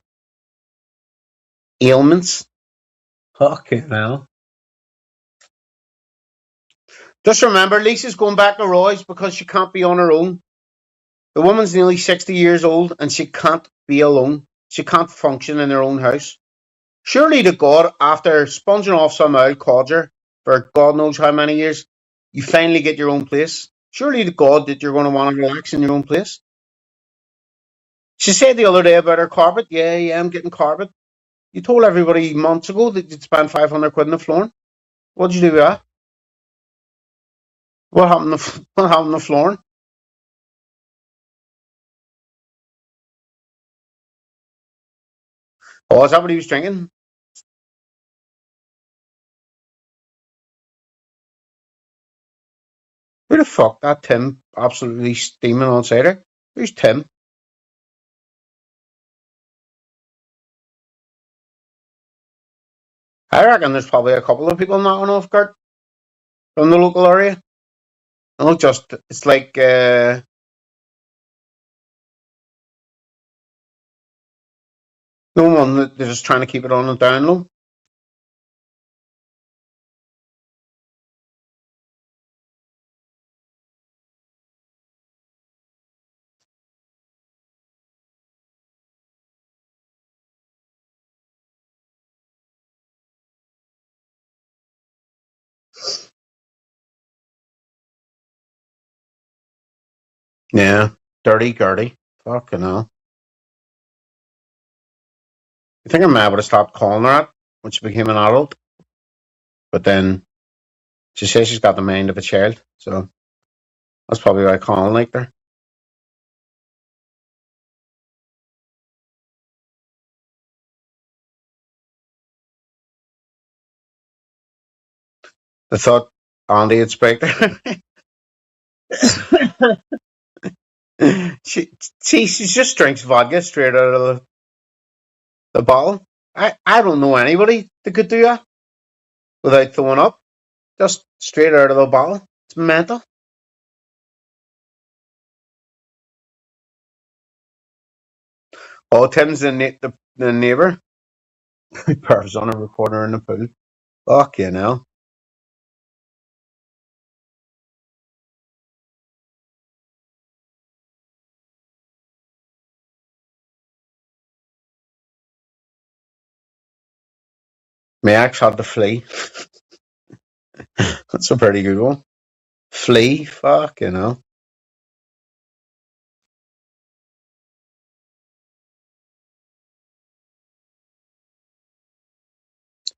ailments. Fucking hell. Just remember, Lisa's going back to Roy's because she can't be on her own. The woman's nearly 60 years old and she can't be alone. She can't function in her own house. Surely to God, after sponging off some old codger for God knows how many years, you finally get your own place. Surely to God that you're going to want to relax in your own place. She said the other day about her carpet. Yeah, I'm getting carpet. You told everybody months ago that you'd spend 500 quid on the flooring. What'd you do with that? What happened to the flooring? Oh, is that what he was drinking? Who the fuck? That Tim absolutely steaming on cider. Who's Tim? I reckon there's probably a couple of people knocking off Gert from the local area. No, just it's like no one. They're just trying to keep it on the down low. Yeah, dirty Gertie. Fucking hell. I think her mad would have stopped calling her that when she became an adult. But then she says she's got the mind of a child, so that's probably why Colin liked her. They thought Andy had spiked her. she just drinks vodka straight out of the bottle. I don't know anybody that could do that without throwing up. Just straight out of the bottle. It's mental. Oh, Tim's the neighbour. Perv's on a recorder in the pool. Fuck you know. My ex had to flee. That's a pretty good one. Flee, fuck you know.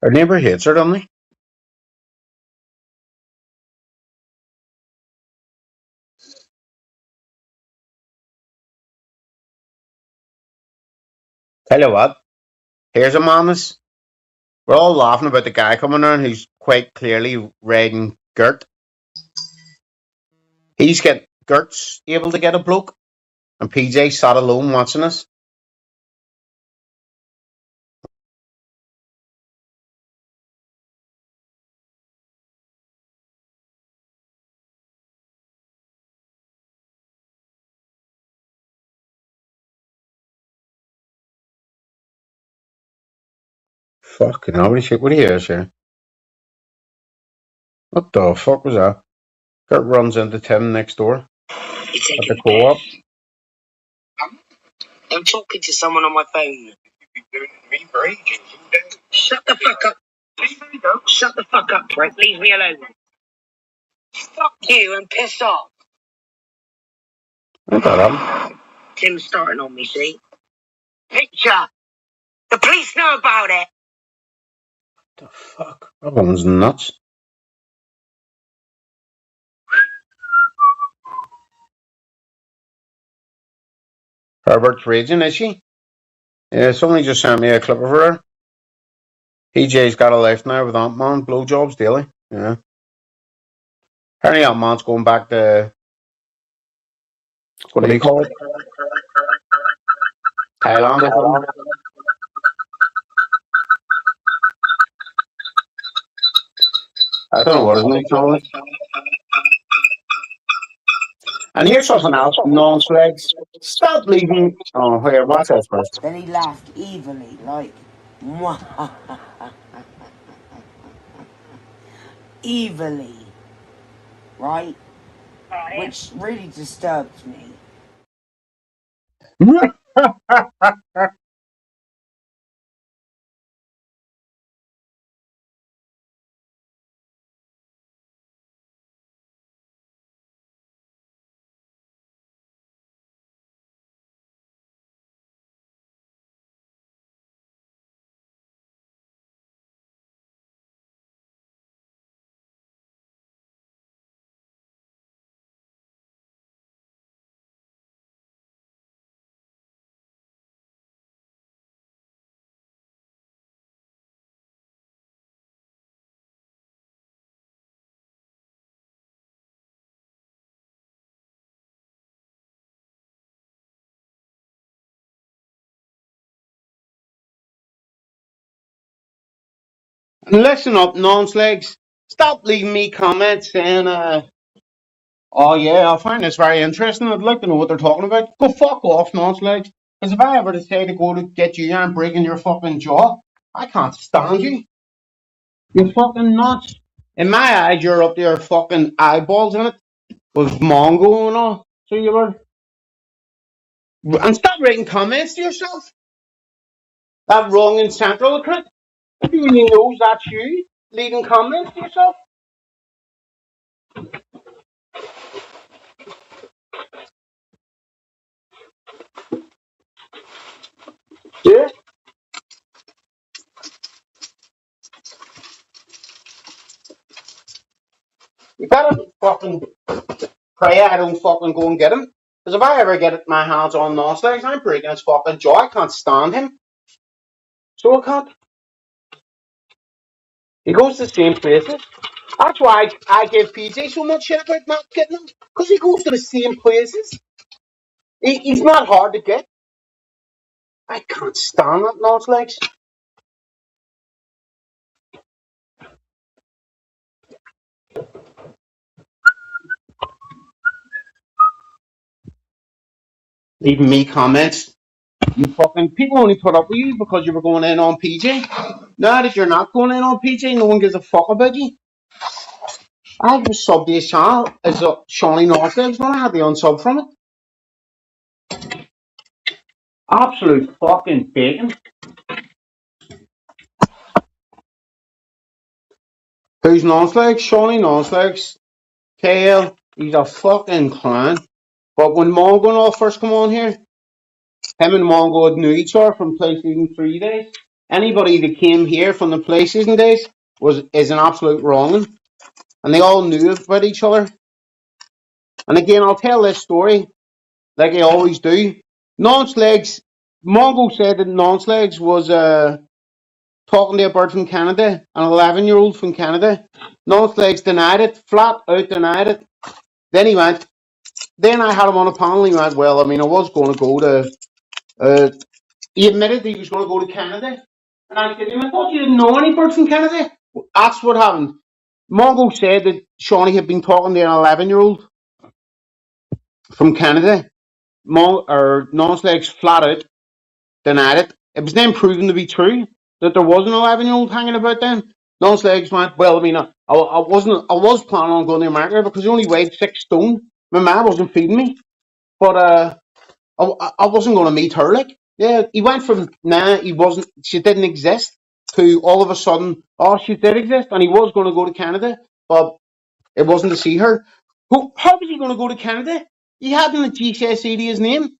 Our neighbour hates her, doesn't he? Tell you what, here's a madness. We're all laughing about the guy coming around who's quite clearly riding Gert. Gert's able to get a bloke, and PJ sat alone watching us. Fucking hell, what do you hear, sir? What the fuck was that? Gert runs into Tim next door at the co-op. I'm talking to someone on my phone. You've been doing it to me for ages. Shut the fuck up. Shut the fuck up, Brett. Leave me alone. Fuck you and piss off. What the Tim's starting on me, see? Picture. The police know about it. The fuck? That woman's nuts. Herbert's raging, is she? Yeah, somebody just sent me a clip of her. PJ's got a life now with Ant-Man, blowjobs daily. Yeah. Apparently Ant-Man's going back to, what do you call it? Thailand or something. I don't know what his name is. And here's something else, non-flex. Stop leaving. Oh, here, watch this first. Then he laughed evilly, like, mwah, evilly, right? Which really disturbed me. Listen up, non-flex. Stop leaving me comments saying, oh yeah, I find this very interesting. I'd like to know what they're talking about. Go fuck off, non-flex. Because if I ever decide to go to get you and breaking your fucking jaw, I can't stand you. You're fucking nuts. In my eyes, you're up there fucking eyeballs in it with Mongo and all. So you were. And stop writing comments to yourself. That wrong in central recruit. Who really knows that's you leaving comments to yourself? Yeah. You better fucking pray I don't fucking go and get him. Because if I ever get my hands on Noslegs, I'm breaking his fucking jaw. I can't stand him. So I can't. He goes to the same places. That's why I give PJ so much shit about not getting him. Because he goes to the same places. He's not hard to get. I can't stand that Noslegs. Leaving me comments. You fucking people only put up with you because you were going in on PJ. Now that you're not going in on PJ, no one gives a fuck about you. I was subbed to his channel as a Shawnee Northlegs when I had the unsub from it. Absolute fucking bacon. Who's Northlegs? Shawnee Northlegs. KL. He's a fucking clown. But when Mongo and all first come on here, him and Mongo had knew each other from PlayStation 3 days. Anybody that came here from the PlayStation days is an absolute wrong'un. And they all knew about each other. And again, I'll tell this story like I always do. Nonslegs, Mongo said that Nonslegs was talking to a bird from Canada, an 11-year-old from Canada. Nonslegs denied it, flat out denied it. Then he went, then I had him on a panel. He went, well, I mean, I was going to go to, he admitted that he was going to go to Canada. And I said, I thought you didn't know any birds from Canada. That's what happened. Mongo said that Shawnee had been talking to an 11-year-old from Canada. Nonslegs flat out denied it. It was then proven to be true that there was an 11-year-old hanging about then. Nonslegs went, well, I mean, I was planning on going to America because he only weighed 6 stone. My mum wasn't feeding me. But I wasn't going to meet her, like. Yeah, he went from, she didn't exist, to all of a sudden, oh, she did exist, and he was going to go to Canada, but it wasn't to see her. How was he going to go to Canada? He hadn't a GCSE to his name.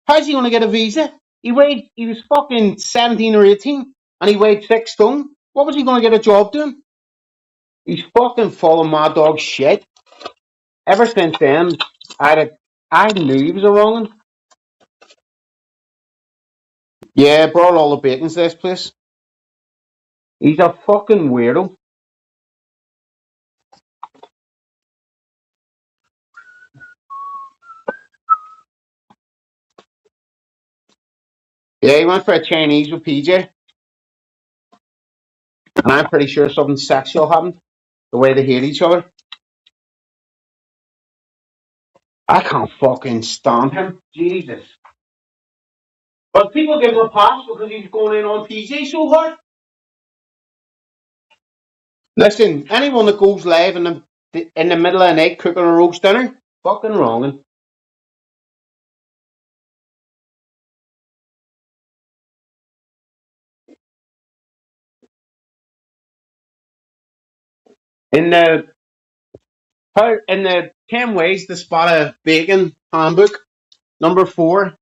How's he going to get a visa? He was fucking 17 or 18, and he weighed 6 stone. What was he going to get a job doing? He's fucking full of mad dog shit. Ever since then, I knew he was a wrong'un. Yeah, brought all the bacon to this place. He's a fucking weirdo. Yeah, he went for a Chinese with PJ, and I'm pretty sure something sexual happened. The way they hate each other. I can't fucking stand him. Jesus. But people give him a pass because he's going in on PJ so hard. Listen, anyone that goes live in the middle of the night cooking a roast dinner, fucking wrong. In the 10 ways to spot a bacon handbook, number four,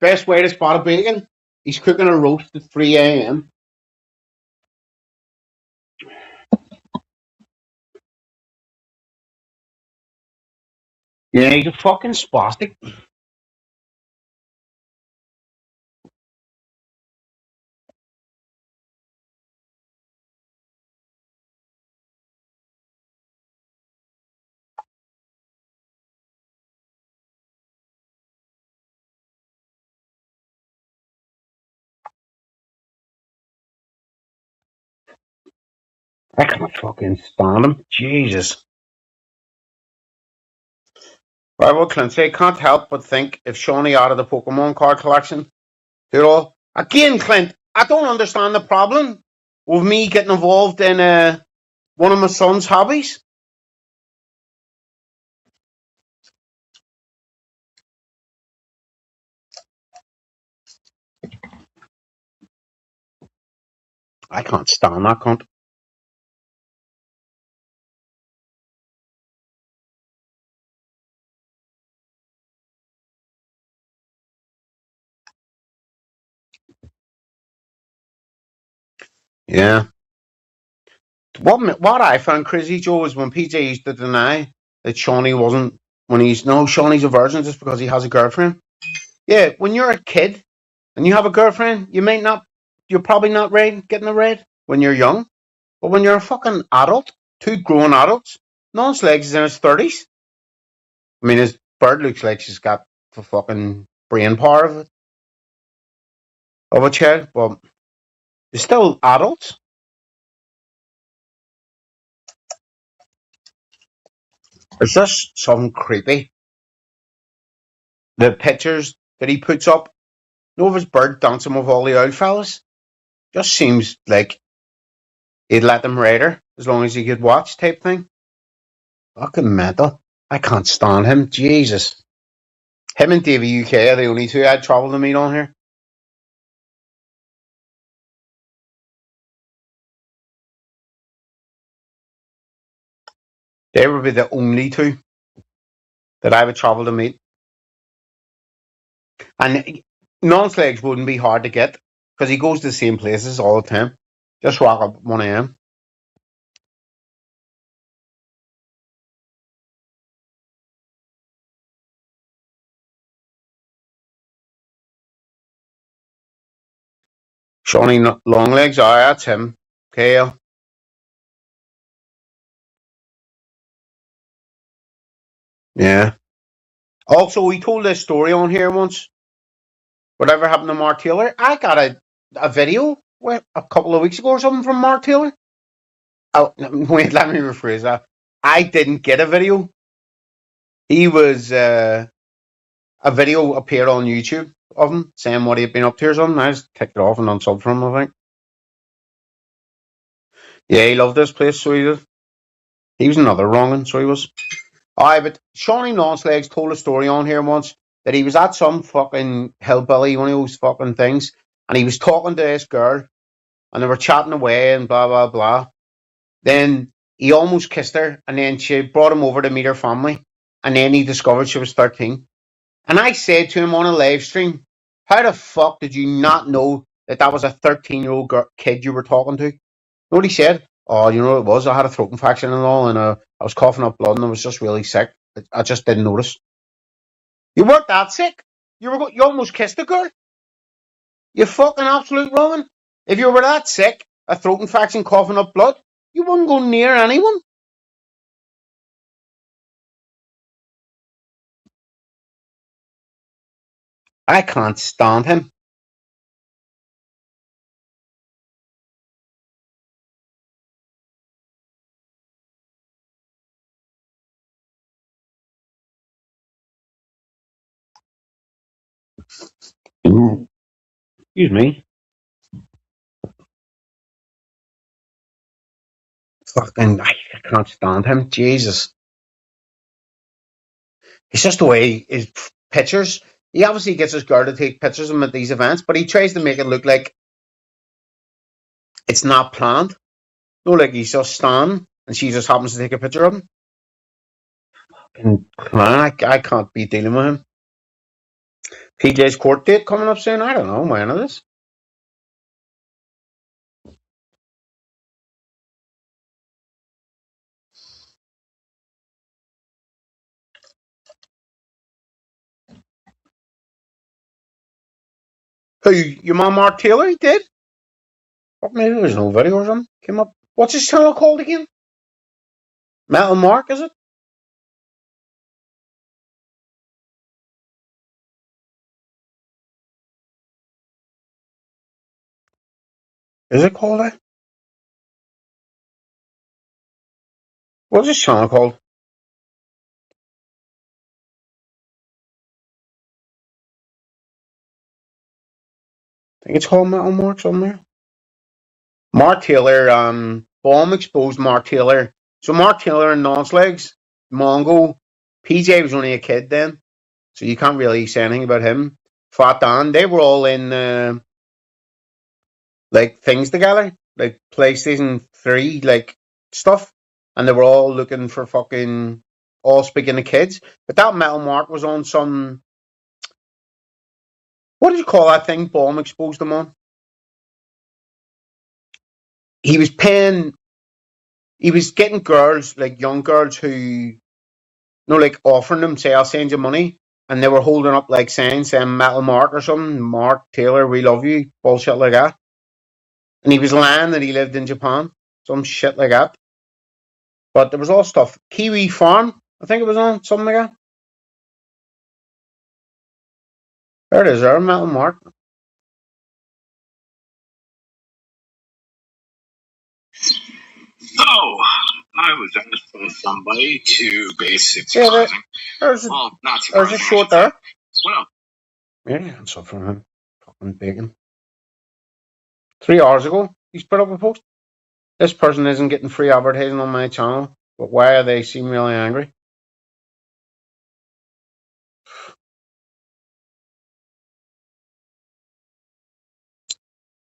best way to spot a bacon. He's cooking a roast at 3 a.m. Yeah, he's a fucking spastic. I can't fucking stand him. Jesus. Right, well, Clint, say, can't help but think if Shawnee out of the Pokemon card collection, you know, again, Clint, I don't understand the problem with me getting involved in one of my son's hobbies. I can't stand that cunt. Yeah. What I found crazy, Joe, is when PJ used to deny that Shawnee wasn't, Shawnee's a virgin just because he has a girlfriend. Yeah, when you're a kid and you have a girlfriend, you're probably not getting a red when you're young. But when you're a fucking adult, two grown adults, Non-Slags is in his 30s. I mean, his bird looks like she's got the fucking brain power of a child, but they're still adults. It's just something creepy. The pictures that he puts up, of his bird dancing with all the old fellas, just seems like he'd let them ride her as long as he could watch type thing. Fucking mental. I can't stand him. Jesus. Him and Davey UK are the only two I'd travel to meet on here. They would be the only two that I would travel to meet. And Non-Slags wouldn't be hard to get because he goes to the same places all the time. Just rock up at 1 a.m. Shawnee Longlegs, oh, that's him. Kale. Yeah. Also, we told this story on here once. Whatever happened to Mark Taylor? I got a video a couple of weeks ago or something from Mark Taylor. Oh, wait, let me rephrase that. I didn't get a video. He was a video appeared on YouTube of him saying what he had been up to or something. I just ticked it off and unsubbed from him, I think. Yeah, he loved this place, so he did. He was another wrong'un, so he was. Aye, but Shawnee Non-Slags told a story on here once that he was at some fucking hillbilly, one of those fucking things, and he was talking to this girl, and they were chatting away and blah, blah, blah. Then he almost kissed her, and then she brought him over to meet her family, and then he discovered she was 13. And I said to him on a live stream, how the fuck did you not know that was a 13-year-old kid you were talking to? You know what he said? Oh, you know what it was? I had a throat infection and all, and I was coughing up blood, and I was just really sick. I just didn't notice. You weren't that sick. You almost kissed a girl. You fucking absolute wrong'un. If you were that sick, a throat infection, coughing up blood, you wouldn't go near anyone. I can't stand him. Excuse me. Fucking, I can't stand him. Jesus. It's just the way his pictures. He obviously gets his girl to take pictures of him at these events, but he tries to make it look like it's not planned. No, like he's just standing and she just happens to take a picture of him. And man, I can't be dealing with him. PJ's court date coming up soon. I don't know when it is. Who, your mom Mark Taylor? He did? What, maybe there's no video or something came up. What's his channel called again? Metal Mark, is it? Is it called that? What's his channel called? I think it's called Metal Mark somewhere. Mark Taylor, Bomb exposed Mark Taylor. So Mark Taylor and Nonslegs, Mongo, PJ was only a kid then, so you can't really say anything about him. Fat Dan, they were all in like things together, like PlayStation 3, like stuff, and they were all looking for fucking all speaking to kids. But that Metal Mark was on some, what did you call that thing? Bomb exposed him on. He was paying. He was getting girls, like young girls, who like offering them, say, I'll send you money. And they were holding up like signs saying Metal Mark or something, Mark Taylor, we love you, bullshit like that. And he was lying that he lived in Japan, some shit like that. But there was all stuff. Kiwi Farm, I think it was on, something like that. There it is, there, Metal Mark. Oh, I was asked by somebody to basic Yeah, surprising. there's a, Well, not there's a surprising. short there. Well, Yeah, that's up from him. Fucking bacon. 3 hours ago, he's put up a post. This person isn't getting free advertising on my channel, but why are they seem really angry?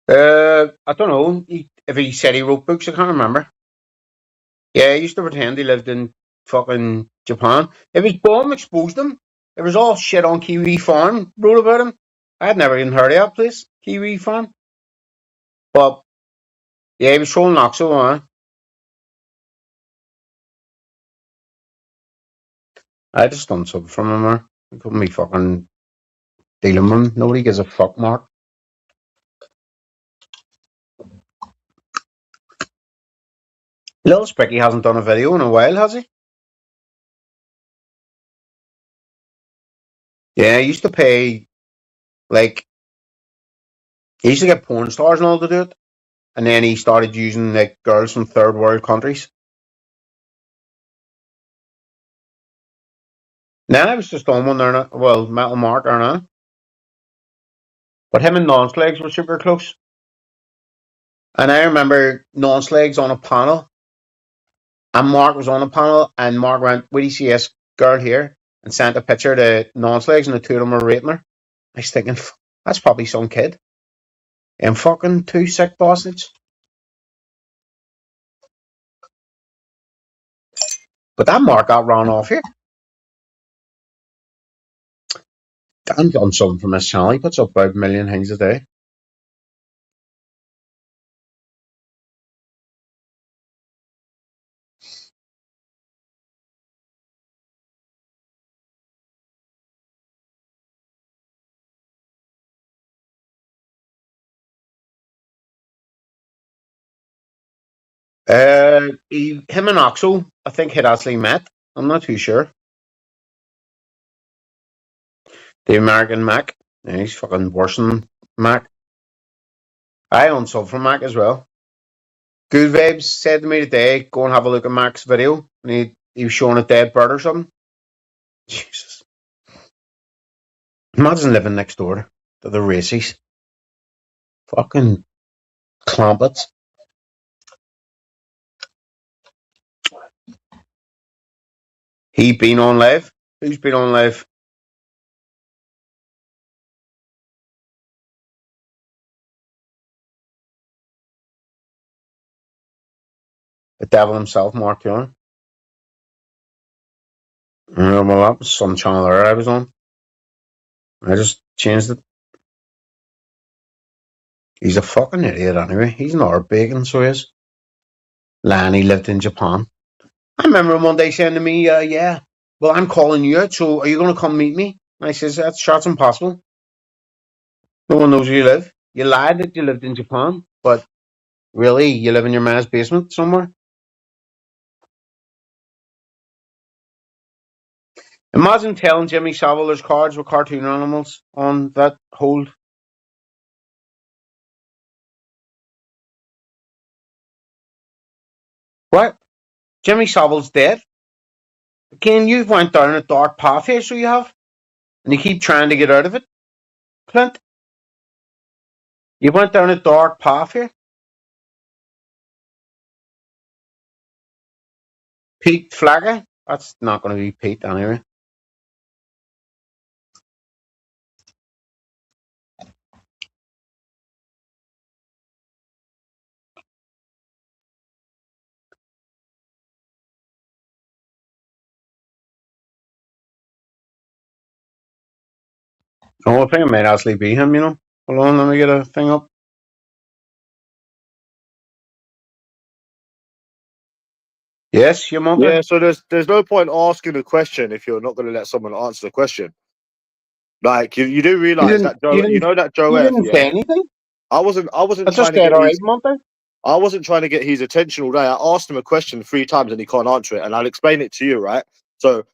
I don't know if he said he wrote books. I can't remember. Yeah, he used to pretend he lived in fucking Japan. It was Bomb exposed him. It was all shit on Kiwi Farm. Wrote about him. I had never even heard of that place, Kiwi Farm. But yeah, he was showing Knoxville, man. I just done something from him, man. I couldn't be fucking dealing with him. Nobody gives a fuck, Mark. Little Spicky hasn't done a video in a while, has he? Yeah, he used to pay, like, he used to get porn stars and all to do it. And then he started using, like, girls from third world countries. Now I was just on one there, well, Metal Mark or not. But him and Nonslegs were super close. And I remember Nonslegs on a panel, and Mark was on a panel, and Mark went, "Where do you see this girl here?" and sent a picture to Nonslegs, and the two of them were rating her. I was thinking, that's probably some kid. And fucking two sick bastards. But that Mark got run off here. Dan done something from his channel. He puts up about a million things a day. Him and Oxo, I think, had actually met. I'm not too sure. The American Mac. Yeah, he's fucking worse than Mac. I unsub from Mac as well. Good Vibes said to me today, go and have a look at Mac's video. And he was showing a dead bird or something. Jesus. Imagine living next door to the racies. Fucking clumpets. He been on live? Who's been on live? The devil himself, Mark Young. Well, that was some channel there I was on. I just changed it. He's a fucking idiot anyway. He's not bacon, so he is. Lanny lived in Japan. I remember him one day saying to me, yeah, well, I'm calling you out, so are you going to come meet me? And I says, that's impossible. No one knows where you live. You lied that you lived in Japan, but really, you live in your man's basement somewhere? Imagine telling Jimmy Savile there's cards with cartoon animals on that hold. What? Jimmy Savile's dead? Again, you've went down a dark path here, so you have. And you keep trying to get out of it, Clint. You went down a dark path here. Pete Flagger? That's not going to be Pete anyway. Oh, I think it might actually be him, you know. Hold on, let me get a thing up. Yes, you want Yeah, so there's no point asking a question if you're not going to let someone answer the question. Like you do realize that Joe, you know that Joe You F. didn't Yeah, say anything. I wasn't I trying just to said, get all right, his, Monty. I wasn't trying to get his attention all day. I asked him a question 3 times and he can't answer it, and I'll explain it to you, right? So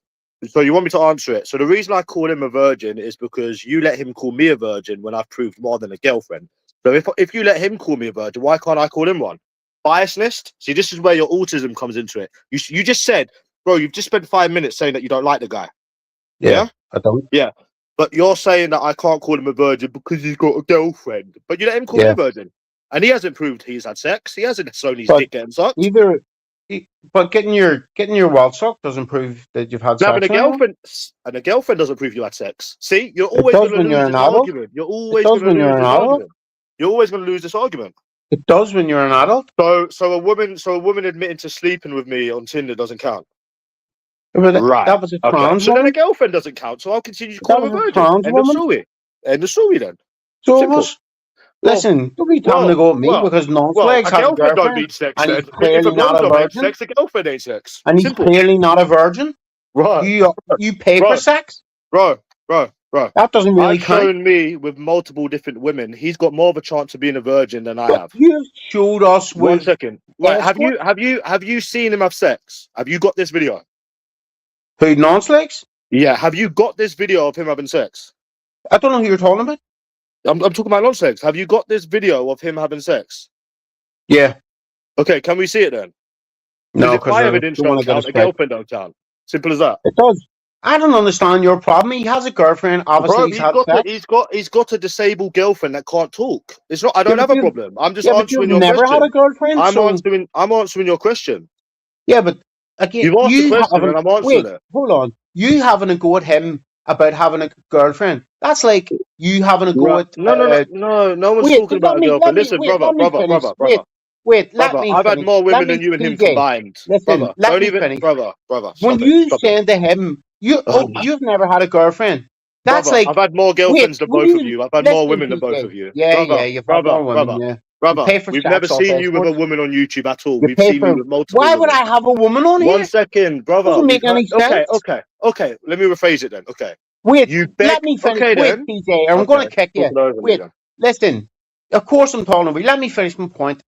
you want me to answer it? So the reason I call him a virgin is because you let him call me a virgin when I've proved more than a girlfriend. So if you let him call me a virgin, why can't I call him one? Biasness. See, this is where your autism comes into it. You just said, bro, you've just spent 5 minutes saying that you don't like the guy. Yeah? I don't. Yeah. But you're saying that I can't call him a virgin because he's got a girlfriend. But you let him call me a virgin. And he hasn't proved he's had sex. He hasn't shown his dick getting sucked. But getting your wall sucked doesn't prove that you've had sex. Having a girlfriend and a girlfriend doesn't prove you had sex. See, you're always going to lose this argument. You're always going to lose this argument. You're always going to lose this argument. It does when you're an adult. So a woman admitting to sleeping with me on Tinder doesn't count. Right. That was a trans So woman. then a girlfriend doesn't count. So I'll continue to call her a virgin. Trans woman. End of story then. So it was. Listen, don't be telling to go at me because non-flags have a girlfriend don't need sex, and then. he's clearly not a virgin. Sex, a girlfriend ain't sex. And he's clearly not a virgin. Right. You pay for sex? Bro. That doesn't really count. Shown me with multiple different women. He's got more of a chance of being a virgin than I have. You showed us with 1 second. Right, have you seen him have sex? Have you got this video? Who, non-flags? Yeah, have you got this video of him having sex? I don't know who you're talking about. I'm talking about non-sex. Have you got this video of him having sex? Yeah. Okay, can we see it then? No, because my evidence don't count, a girlfriend don't count. Simple as that. It does. I don't understand your problem. He has a girlfriend. Obviously, he's got a disabled girlfriend that can't talk. It's not. I don't have a problem. I'm just answering your question. You've never had a girlfriend. I'm answering your question. Yeah, but again, you've asked the question and I'm answering it. Hold on. You having a go at him about having a girlfriend? That's like you having a go at. No one's talking about a girlfriend. Listen, brother. Wait, let me. I've had more women than you and him combined. Listen, let me finish. Brother. When you saying to him, you've never had a girlfriend. That's like I've had more girlfriends than both of you. I've had more women than both of you. Yeah, you've had more women. Yeah. Brother, we've never seen you with a woman on YouTube at all. We've seen you with multiple. Why would I have a woman on here? 1 second, brother. Doesn't make any sense. Okay. Let me rephrase it then. Okay. Wait, let me finish. Okay, wait, PJ, I'm going to kick you. Wait, listen. Of course I'm talking over you. Let me finish my point.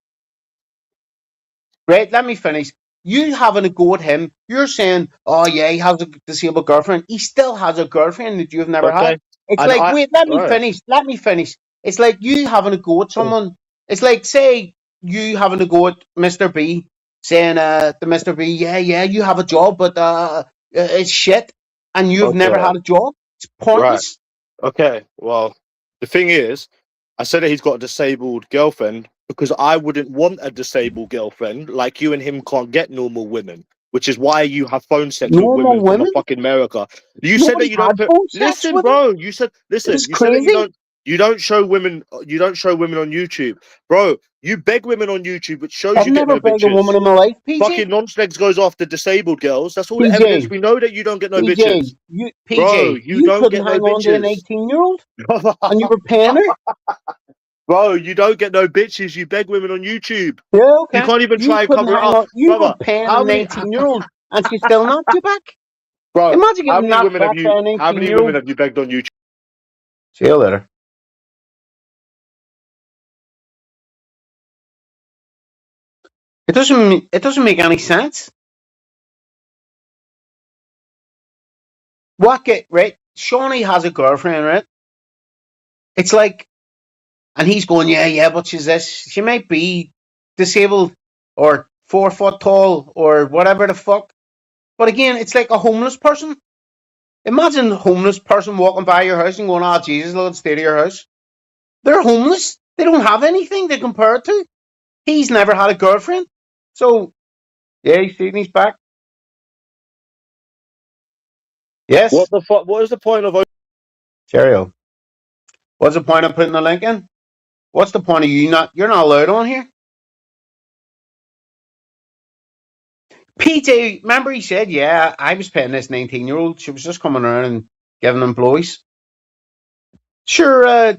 Right, let me finish. You having a go at him, you're saying, oh yeah, he has a disabled girlfriend. He still has a girlfriend that you've never had. Okay. It's And like, I, wait, let me right. finish. Let me finish. It's like you having a go at someone. It's like, say, you having a go at Mr. B, saying to Mr. B, yeah, you have a job, but it's shit, and you've never Okay. had a job. It's Right. pointless. Okay. Well, the thing is, I said that he's got a disabled girlfriend because I wouldn't want a disabled girlfriend. Like you and him can't get normal women, which is why you have phone sex with Normal women from women. fucking America. You said Nobody that you don't had put. phone sex Listen, with him. bro. You said listen. It's You said that crazy. you don't show women. You don't show women on YouTube, bro. You beg women on YouTube, which shows I've you get never no begged a woman bitches. in my life, PJ. Fucking nonsense goes after disabled girls. That's all the PJ. evidence. We know that you don't get no bitches, bro. PJ, You you don't couldn't get no hang on to an bitches. 18-year-old and you were paying her? Bro, you don't get no bitches. You beg women on YouTube. Yeah, You okay. can't even You try and couldn't cover it hang up, on. You were brother. paying How an many, 18-year-old and she still knocked you back? bro? Imagine How getting many knocked women have back by you? an How many women 18-year-old. have you begged on YouTube? See you later. It doesn't make any sense. What get right? Shawnee has a girlfriend, right? It's like, and he's going, yeah, but she's this. She might be disabled or 4 foot tall or whatever the fuck. But again, it's like a homeless person. Imagine a homeless person walking by your house and going, oh, Jesus, look at the state of your house. They're homeless. They don't have anything to compare it to. He's never had a girlfriend. So, yeah, he's Sydney's back. Yes, What the fuck? What is the point of? Cheerio. What's the point of putting the link in? What's the point of you're not allowed on here? PJ, remember he said, yeah, I was paying this 19-year-old. She was just coming around and giving him blows. Sure,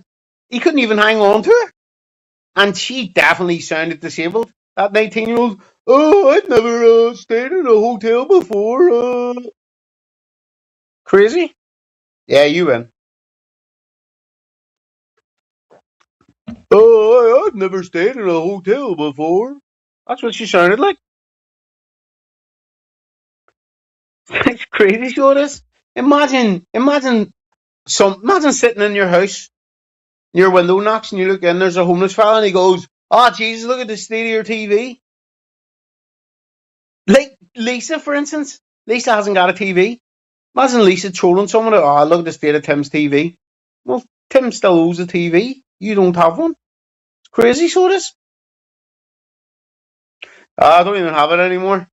he couldn't even hang on to her. And she definitely sounded disabled. That 19-year-old, oh, I'd never stayed in a hotel before. Crazy? Yeah, you win. Oh, I've never stayed in a hotel before. That's what she sounded like. It's crazy, so it is. Imagine sitting in your house, your window knocks, and you look in. There's a homeless fella, and he goes, "Oh, Jesus, look at the state of your TV." Like Lisa, for instance, Lisa hasn't got a TV. Imagine Lisa trolling someone. Oh, look at the state of Tim's TV. Well, Tim still owns a TV. You don't have one. It's crazy, so it is. I don't even have it anymore.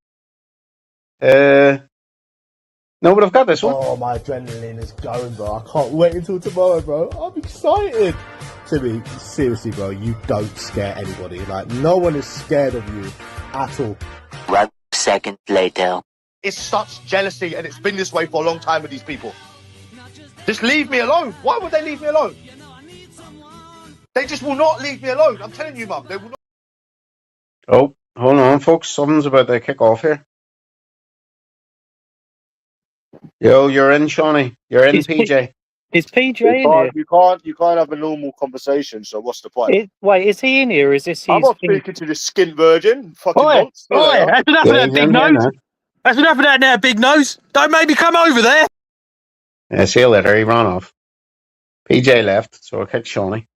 No, but I've got this one. Oh, my adrenaline is going, bro. I can't wait until tomorrow, bro. I'm excited. Timmy, seriously, bro, you don't scare anybody. Like, no one is scared of you at all. 1 second later. It's such jealousy, and it's been this way for a long time with these people. Just leave me alone. Why would they leave me alone? They just will not leave me alone. I'm telling you, Mum. They will not. Oh, hold on, folks. Something's about to kick off here. Yo, you're in, Shawnee. You're in, PJ. Is PJ in here? You can't have a normal conversation. So what's the point? Wait, is he in here? Or is this his I'm not thing? speaking to the skint virgin. Fucking Oi, nonce. See you later. that's enough of Yeah, that he's big in here nose. now. That's enough of that now, big nose. Don't make me come over there. Yeah, see you later. He ran off. PJ left, so I kicked Shawnee.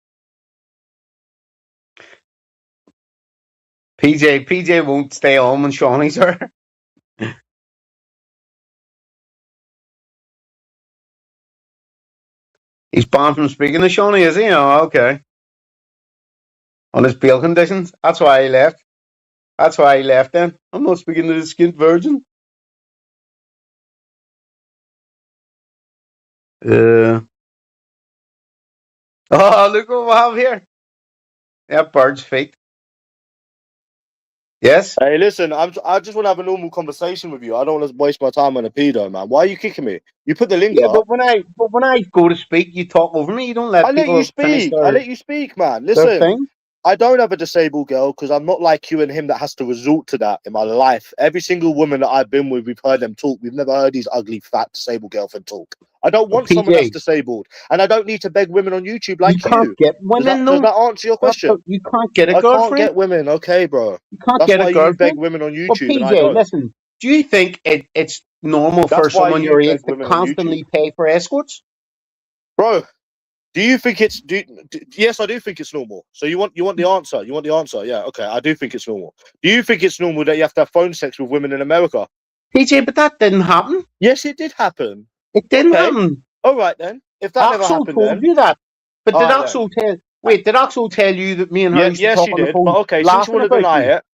PJ won't stay on when Shawnee's here. He's banned from speaking to Shawnee, is he? Oh, okay. On his bail conditions. That's why he left. That's why he left then. I'm not speaking to the skint virgin. Oh, look what we have here. Yeah, bird's feet. Yes? Hey, listen, I just want to have a normal conversation with you. I don't want to waste my time on a pedo, man. Why are you kicking me? You put the link Yeah, up. but when I go to speak, you talk over me. You don't let I let people you finish speak. I let you speak, man. their Listen, thing. I don't have a disabled girl because I'm not like you and him that has to resort to that in my life. Every single woman that I've been with, we've heard them talk. We've never heard these ugly, fat, disabled girlfriend talk. I don't want someone that's PJ, disabled, and I don't need to beg women on YouTube like you can't you. get Does women does though. that answer your question? You can't get a I can't girlfriend. get women, okay, bro. You can't That's get why a you beg girlfriend. women on But YouTube and I PJ, don't. listen, do you think it's normal for That's why someone you your beg age to women on YouTube. constantly pay for escorts? Bro, do you think it's yes, I do think it's normal. So you want the answer. You want the answer. Yeah, okay. I do think it's normal. Do you think it's normal that you have to have phone sex with women in America? PJ, but that didn't happen. Yes, it did happen. It didn't Okay. happen. All right then. If that never Axel happened told then. you that. But did All right, Axel tell did Axel tell you that me and her used to yes, talk you on the did. phone But okay, since you laughing want to about deny you? it,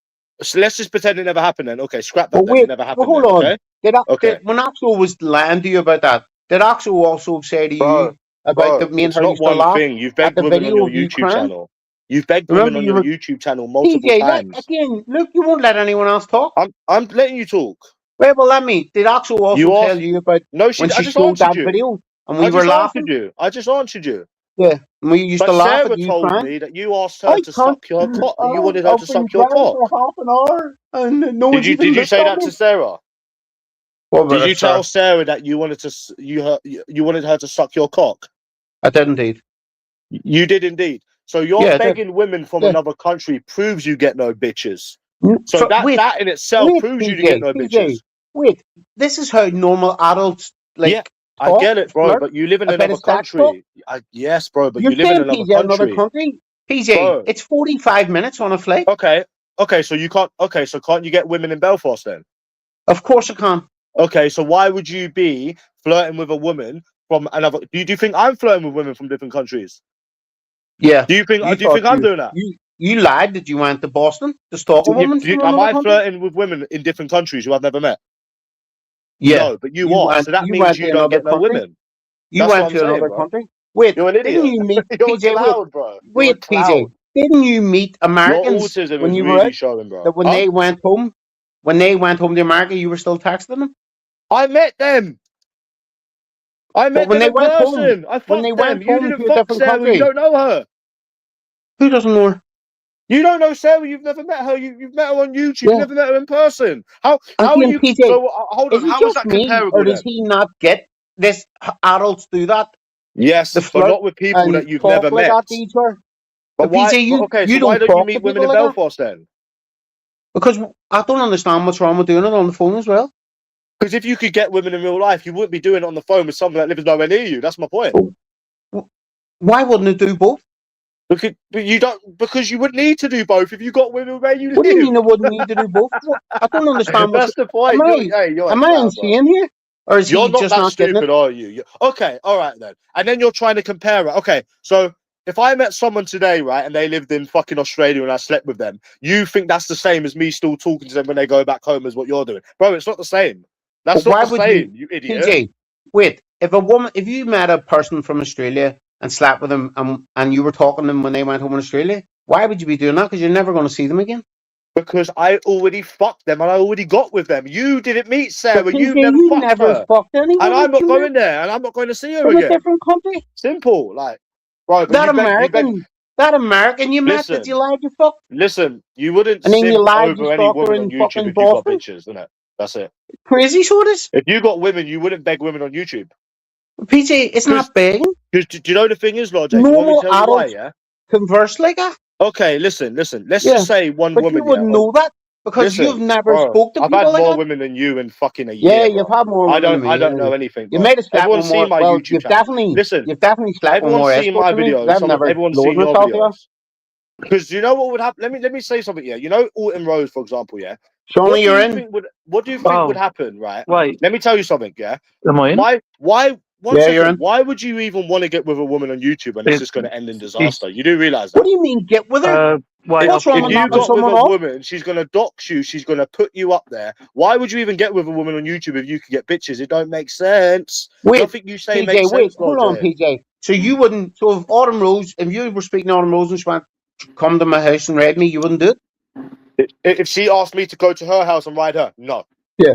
so let's just pretend it never happened then. Okay, scrap that But then. wait, It never but happened hold then, on. okay? Did when Axel was lying to you about that, did Axel also say to you about that me and It's her not used to one laugh thing. You've at begged the women on video your of you YouTube crying? channel. You've begged Remember women on you your were YouTube channel multiple PJ, times. again, look, you won't let anyone else talk. I'm letting you talk. Right, well, let me. Did Axel also You tell asked. you about No, when I she just showed answered that you. video and I we were just laughing? answered you. I just answered you. Yeah, and we used But to laugh Sarah at you told crying. me that you asked I her to can't. suck your cock. You wanted her I've to been suck your crying cock. for half an hour and no one's even Did you looked say at that me. to Sarah? What about Did you it, sir? tell Sarah that you wanted to you wanted her to suck your cock? I did indeed. You did indeed. So you're Yeah, I did. begging women from Yeah. another country proves you get no bitches. Mm, So so wait, that in itself wait, proves you to PJ, get no PJ, bitches. wait. This is how normal adults Yeah, I talk, get it, bro. flirt, But you live in a bit another of sex talk. country. Yes, bro. But You're you live in saying another PJ another country, country? PJ, bro. it's 45 minutes on a flight. Okay. So you can't. Okay, so can't you get women in Belfast then? Of course I can. Okay, so why would you be flirting with a woman from another? Do you think I'm flirting with women from different countries? Yeah. Do you think I'm doing that? You lied that you went to Boston to stalk a woman from Am another I country? flirting with women in different countries who I've never met? Yeah. No, but you are. So that means went you to don't another get no country. women. You That's what went I'm to saying, another bro. country. Wait, You're an didn't idiot. you meet You're PJ? cloud, bro. You're Wait, a cloud. PJ, didn't you meet Your Americans autism when is you were really out? showing, bro. That when they went home to America, you were still texting them? I met them. I met when them they in went home, person. I when they fucked went them. You home didn't to a fuck different Sarah. You country, don't know her. who doesn't know her? You don't know Sarah. You've never met her. You've met her on YouTube. Yeah. You've never met her in person. How are Again, you? PJ, So hold is on. it How is just that me, comparable or does then? he not get this? Adults do that. Yes, The but flirt not with people and that you've talk never like met. that to each other. But But why? PJ, Okay, so you why don't don't you talk to meet women people in like that Belfast then? because I don't understand what's wrong with doing it on the phone as well. Because if you could get women in real life, you wouldn't be doing it on the phone with someone that lives nowhere near you. That's my point. Why wouldn't it do both? But you don't, because you would need to do both if you got women where you What do you live. mean I wouldn't need to do both? I don't understand. That's the point. You're Am I insane here, or is You're he not just that not getting stupid, it? are you? Okay, all right then. And then you're trying to compare it. Okay, so if I met someone today, right, and they lived in fucking Australia and I slept with them, you think that's the same as me still talking to them when they go back home as what you're doing? Bro, it's not the same. That's But why not the would same, you idiot. PJ, wait. If you met a person from Australia and slept with them, and you were talking to them when they went home in Australia, why would you be doing that? Because you're never going to see them again. Because I already fucked them and I already got with them. You didn't meet Sarah. But You PJ, never you fucked never her. fucked anyone. And I'm that not you going met there, and I'm not going to see her from a again. different country. Simple, like, bro. But That American you met that you lied you fucked, Listen, you wouldn't and then you simp lied you over any stalked her woman on in YouTube fucking if you got Boston. bitches, isn't it? That's it. Crazy sort of. If you got women, you wouldn't beg women on YouTube. PJ, it's not begging. Because do you know the thing is, Lord Jake? You want me Normal to tell you why? adults Yeah. converse like that. Okay, listen. Let's Yeah, just say one but woman. you wouldn't know that because you've never spoke to I've people had like more that. women than you in fucking a Yeah, year, bro. you've had more women than me. I don't know anything, You bro. might have slept Everyone's with more. seen my Well, YouTube channel. Listen, you've definitely slept with everyone's more seen my escorts than me. videos. I've never Everyone's loaded seen your myself here. videos. Because you know what would happen? Let me say something. Yeah, you know Alton Rose, for example. Yeah. Shawnee, you're in. What do you think would happen? Right. Wait, Let me tell you something. Yeah. am I in? Why? One Yeah, second. you're in. Why would you even want to get with a woman on YouTube and it's just going to end in disaster? You do realize that? What do you mean get with her? Wait, What's wrong If with you knocking got with someone a off? woman, she's going to dox you. She's going to put you up there. Why would you even get with a woman on YouTube if you could get bitches? It don't make sense. Wait, Nothing you say PJ, makes sense, hold on, PJ. So you wouldn't. So if Autumn Rose, if you were speaking to Autumn Rose and she went, "Come to my house and raid me," you wouldn't do it. If she asked me to go to her house and ride her, no. Yeah.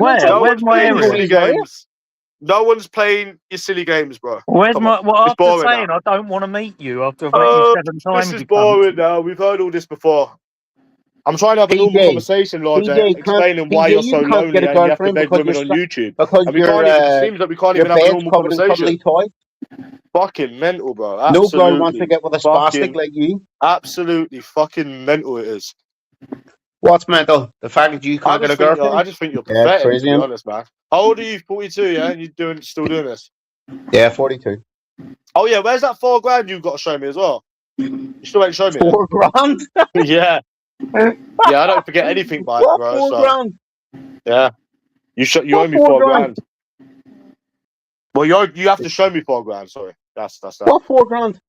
Where? No Where's one's my playing your area? silly games. No one's playing your silly games, bro. Where's Come my? on. Well, It's after boring saying now. I don't want to meet you after I've met you Oh, 7 this times, is you cunt. boring now. We've heard all this before. I'm trying to have a normal PJ, conversation, Lord, explaining why PJ, you're you so can't get lonely a and you have to girlfriend beg because women on YouTube. because And we can't even, it seems like we can't your even have a bed's normal covered in conversation. cuddly toys. Fucking mental, bro. No girl wants to Absolutely. get with a spastic like you. Absolutely fucking mental it is. What's mental? The fact that you I can't get a just think girlfriend? I just think you're Yeah, it's pathetic, crazy. to be honest, man. How old are you? 42, yeah? And you still doing this? Yeah, 42. Oh yeah, where's that $4,000 you've got to show me as well? You still ain't shown me. $4 grand? Yeah. Yeah, I don't forget anything, Mike, What bro. 4 So grand? yeah. You owe me 4 $4,000. Well, you have to show me $4,000, sorry. That's that. What 4 grand?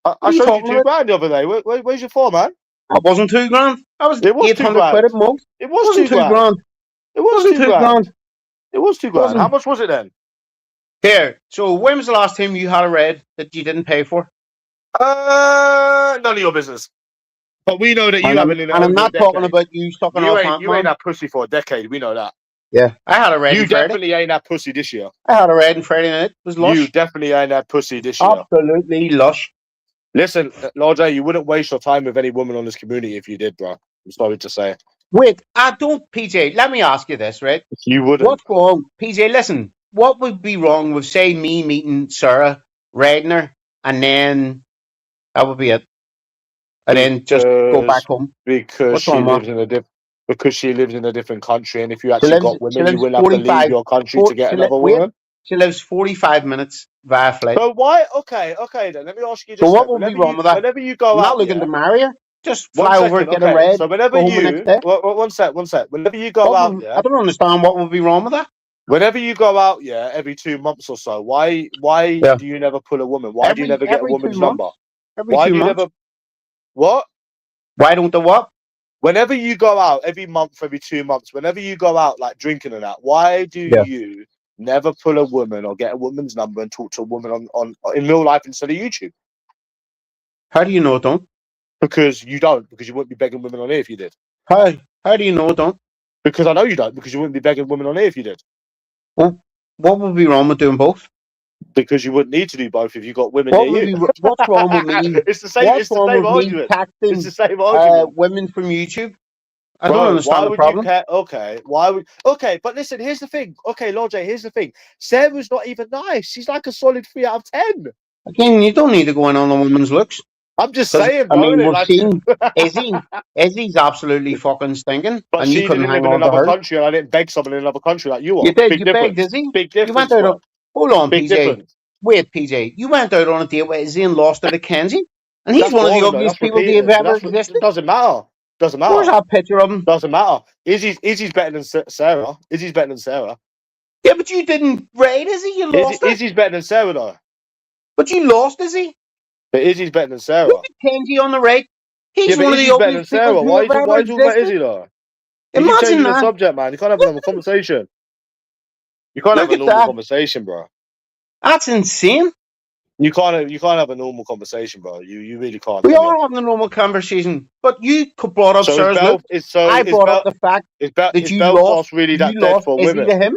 I are you showed you talking $2,000 about? the other day. Where's your 4, man? That wasn't 2 grand. That was It was 800 $2,000. quid a month. It was Wasn't 2 $2,000. grand. It was Wasn't 2 $2,000. grand. It was $2,000. Wasn't. How much was it then? Here, so when was the last time you had a red that you didn't pay for? None of your business. But we know that you haven't in And I'm over not a talking decade. about you sucking You off ain't Ant-Man. that pussy for a decade. We know that. Yeah, I had a red You on Friday. definitely ain't that pussy this year. I had a red on Friday night. It was lush. You definitely ain't that pussy this year. Absolutely lush. Listen, Lord J, you wouldn't waste your time with any woman on this community if you did, bro. I'm sorry to say. Wait, I don't, PJ, let me ask you this, right? You wouldn't. What's wrong? PJ, listen, what would be wrong with, say, me meeting Sarah Redner and then that would be it? And then just go back home? Because What's she wrong, lives in a different country, and if you She actually lives, got she women, you lives wouldn't have to leave 45, your country to get another wait, woman. she lives 45 minutes via flight. So why? Okay, then let me ask you this. So what then. would be wrong with that? Whenever you go I'm not out, looking yeah, to marry her. Just one fly over, second, get a okay. red, So whenever go home the next day. one sec. Whenever you go out, yeah, I don't understand what would be wrong with that. whenever you go out, yeah, every 2 months or so, why Yeah. do you never pull a woman? Why do you never get a every 2 woman's months? number? Every Why 2 do you months? never? What? Why don't the what? Whenever you go out, every month, every 2 months, whenever you go out like drinking and that, why do Yeah. you never pull a woman or get a woman's number and talk to a woman on in real life instead of YouTube? How do you know it don't? Because you don't, because you wouldn't be begging women on here if you did. How do you know it don't? Because I know you don't, because you wouldn't be begging women on here if you did. Well, what would be wrong with doing both? Because you wouldn't need to do both if you got women What near would you. be, what's wrong with me? It's the same. What's It's the wrong same with me argument. taxing It's the same argument. women from YouTube? I Bro, don't understand why the would problem. you care? Okay, why would? Okay, but listen. Here's the thing. Okay, Lord J, here's the thing. Sarah's not even nice. She's like a solid 3 out of 10. Again, you don't need to go in on a woman's looks. I'm just 'Cause, saying, I bro. mean, innit? we've Like, seen Izzy's absolutely fucking stinking, but and you she couldn't didn't hang live in on to another her. country, and I didn't beg someone in another country like you are. You did. Big You difference. begged Izzy. Big You difference. went out. Bro. Hold on, Big PJ. difference. Wait, PJ. You went out on a date with Izzy and lost it at Kenzie, and he's That's one of the boring, though. ugliest That's people to repeating. have ever It existed. doesn't matter. Doesn't Where's matter. that picture of him? Doesn't matter. Izzy's better than Sarah. Izzy's better than Sarah. Yeah, but you didn't rate Izzy. You lost it. Izzy's better than Sarah, though. But you lost Izzy. But Izzy's better than Sarah. Look at Kenzie on the right. He's Yeah, but one of the Izzy's better than ugliest people Sarah. to Why have ever are you talking about existed. Izzy, though? You keep Imagine changing the that. subject, man. You can't have a normal conversation. You can't have Look a at normal that. conversation, bro. That's insane. You can't have a normal conversation, bro. You really can't. We can you? are having a normal conversation, but you brought up So Sarah's look. I is brought up the fact is that you Belfast lost. really You that dead lost for Izzy women? to him,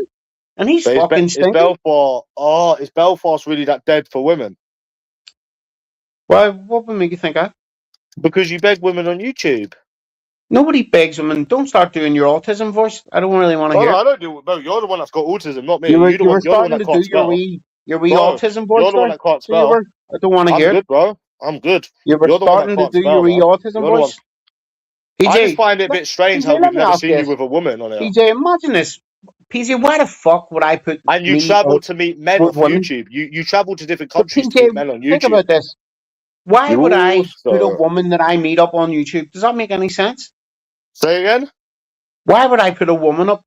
and he's But fucking is stinking. Belfast really that dead for women? Why? What would make you think that? Because you beg women on YouTube. Nobody begs women. Don't start doing your autism voice. I don't really want to Oh, hear. no, I don't do. No, you're the one that's got autism, not me. You were You're the one starting to that do can't spell. your wee Bro, autism voice. You're the one there. that can't So you spell. were. I don't want to I'm hear. good, bro. I'm good. You were You're the one that starting to can't do spell, your wee bro. autism You're the one. voice. PJ, I just find it a bit strange how PJ, let we've me never ask seen you this. with a woman on it. PJ, imagine this. PJ, why the fuck would I put And you me travel out to meet men with off women? YouTube. You travel to different But countries to PJ, meet men on think YouTube. about this. Why would I put a Sir. woman that I meet up on YouTube? Does that make any sense? Say again? Why would I put a woman up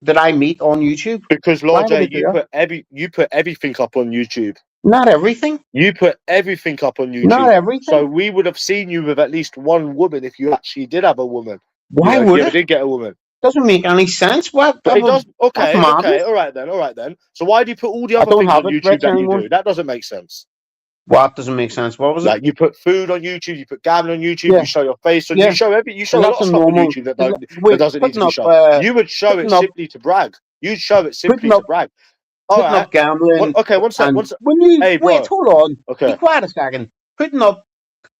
that I meet on YouTube? Because Why Lord would I J, do that? you put everything up on YouTube. Not everything. You put everything up on YouTube. Not everything. So we would have seen you with at least one woman if you actually did have a woman. Why if would you ever it? did get a woman. Doesn't make any sense. What? But it does. Okay, that's madness. all right then. So why do you put all the I other don't things have on it YouTube rich that you anymore. do? That doesn't make sense. What doesn't make sense? What was it? Like you put food on YouTube, you put gambling on YouTube, Yeah. you show your face, and Yeah. you show a lot And of that's stuff a on normal. YouTube that Wait, doesn't need to putting be up. shown. You would show it putting up- simply to brag. You'd show it simply putting to up- brag. All Putting right. up gambling. Okay, one sec. When you Hey, bro. wait, hold on. Okay. Be quiet a second. Putting up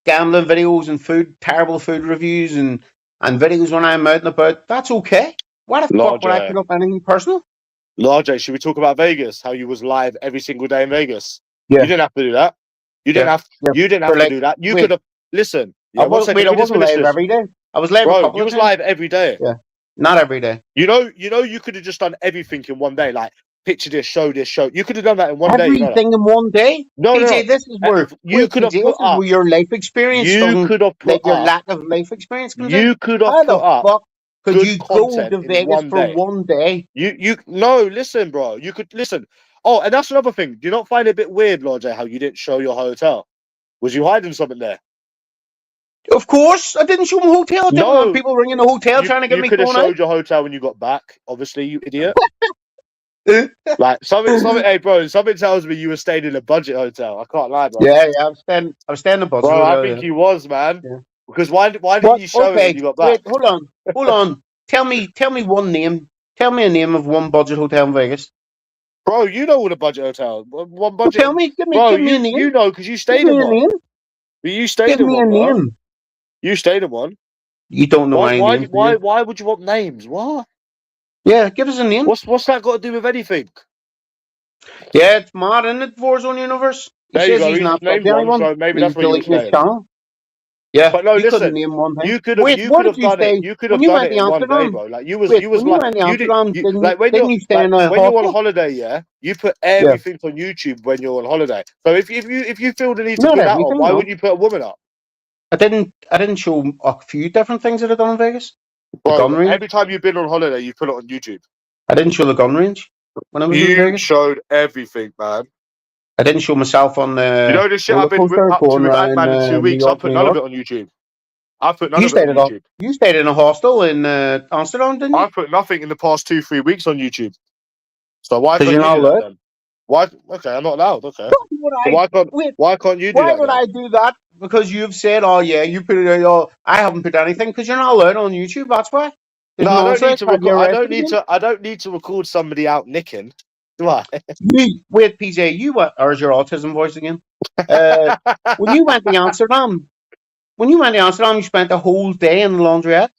gambling videos and terrible food reviews and videos when I'm out and about. That's okay. Why the fuck would I put up anything personal? Large, should we talk about Vegas? How you was live every single day in Vegas? Yeah. You didn't have to do that. You didn't Yeah. have. Yeah. You didn't For have like- to do that. You wait. could have. Listen. I Yeah, one wasn't, second. wait, I Let me just wasn't finish live this. every day. I was live a Bro, couple you of was times. live every day. Yeah. Not every day. You know, you could have just done everything in one day. Like picture this, show this, show. You could have done that in one day. You know that? Everything in one day? No, PJ, no. this is where You could have PJ, put this is up. where your life experience You doesn't, could have like put your up. lack of life experience comes in. You could have How the put up fuck could good you go content to in Vegas one for day. one day? You no, listen, bro. You could listen. Oh, and that's another thing. Do you not find it a bit weird, Lord J, how you didn't show your hotel? Was you hiding something there? Of course, I didn't show my hotel. I didn't No. want people ringing the hotel trying to get You me could have phone out. showed your hotel when you got back. Obviously, you idiot. Like something. Hey, bro. Something tells me you were staying in a budget hotel. I can't lie, bro. Yeah, I was staying in the bus. Bro, I think you was, man. Yeah. Because why didn't What? you show it Okay, when you got back? wait, hold on. Tell me one name. Tell me a name of one budget hotel in Vegas. Bro, you know all the budget hotels. One Well, budget. tell me, give me Bro, a name. you know because you Give stayed me in a one. name. But you stayed Give in me one, a bro. name. You stayed in one. You don't know any names. do you? Why would you want names? What? Yeah, give us a name. What's that got to do with anything? Yeah, it's mad, isn't it? Warzone Universe. He There you says go. he's He not just named fucking one, anyone. so maybe He's that's where you were deleting his staying. channel. Yeah, But no, you listen. couldn't name one thing. You could have. Wait, You what could have did you done say it. You could when have you done went it to in one day, Amsterdam? bro. Like you Wait, was when you like went to you did. Amsterdam, You, like when didn't you stay in a when you're on hostel? holiday, yeah, you put everything on YouTube when you're on holiday. So if you feel the need to Not put that everything, on, why no. wouldn't you put a woman up? I didn't show a few different things that I've done in Vegas. The gun Bro, range. every time you've been on holiday, you put it on YouTube. I didn't show the gun range when I was in You Vegas. showed everything, man. I didn't show myself on the You know the shit I've been roller coaster up to going with around Ant-Man in 2 New weeks. York, I put New none of York. it on YouTube. I put none You of it on stayed YouTube. You stayed in a hostel in Amsterdam, didn't you? I put nothing in the past 2-3 weeks on YouTube. So why 'Cause can't you're you not do that allowed? then? Why? Okay, I'm not allowed. Okay. Would So I? why can't you do Why that would then? I do that? Because you've said, "Oh yeah, you put it." Oh, I haven't put anything because you're not allowed on YouTube. That's why. No, I don't need to Have you record. arrested I don't need to record somebody out nicking. Do I? Wait, PJ, you went, or is your autism voice again? When you went to Amsterdam, you spent the whole day in the laundrette.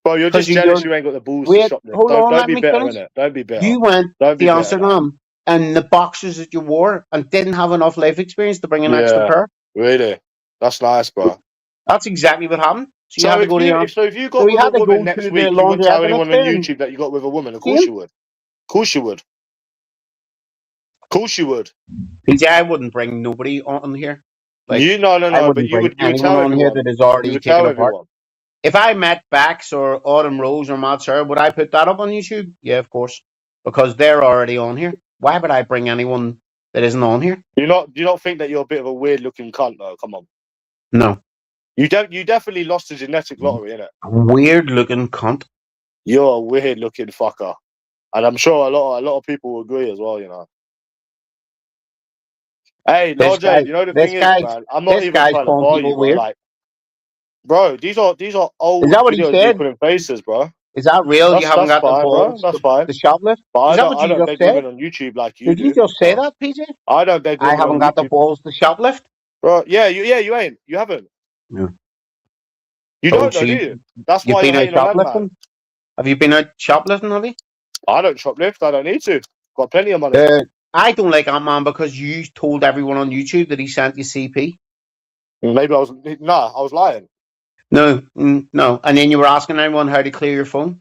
Bro, you're 'Cause just jealous you're- you ain't got the balls Wait, to shop hold on, Don't let be me bitter, finish. innit? Don't be bitter. You went Don't be to bitter. Amsterdam and the boxers that you wore and didn't have enough life experience to bring an extra Yeah. pair. Really? That's nice, bro. That's exactly what happened. So you So had to if go to you, the if, so if you got so you with a had to woman go next to week, the you wouldn't tell laundrette the anyone next on day. YouTube that you got with a woman. Of course you would. Of course you would. Of course you would. PJ, I wouldn't bring nobody on here. Like, No, I but wouldn't you bring would anyone tell on here everyone. that is You already would taken tell apart. everyone. If I met Bax or Autumn Rose or Matt Sir, would I put that up on YouTube? Yeah, of course. Because they're already on here. Why would I bring anyone that isn't on here? Do you not think that you're a bit of a weird looking cunt though? Come on. No. You definitely lost the genetic lottery, innit? Weird looking cunt. You're a weird looking fucker. And I'm sure a lot of people will agree as well, you know. Hey, This Lord guy- J, you know the this thing guy- is, man, I'm not this even guy's trying to calling bar people you, bro. weird. Like, bro, these are old Is that what he videos said? you put in faces, bro. Is that real? You haven't That's got the fine, bro. balls, That's fine. the shoplift? But Is that what I you don't just beg said? women on YouTube like you Did you do. just say bro. that, PJ? I don't beg I women haven't on got the YouTube. balls to shoplift? Bro, yeah, you ain't. You haven't. No. You Oh, don't so know, do you- you? That's You've why been you're out hating on Ant-Man. shoplifting? Have you been out shoplifting, have you? I don't shoplift. I don't need to. Got plenty of money. I don't like Ant-Man because you told everyone on YouTube that he sent you CP. Maybe I was lying. No. And then you were asking everyone how to clear your phone.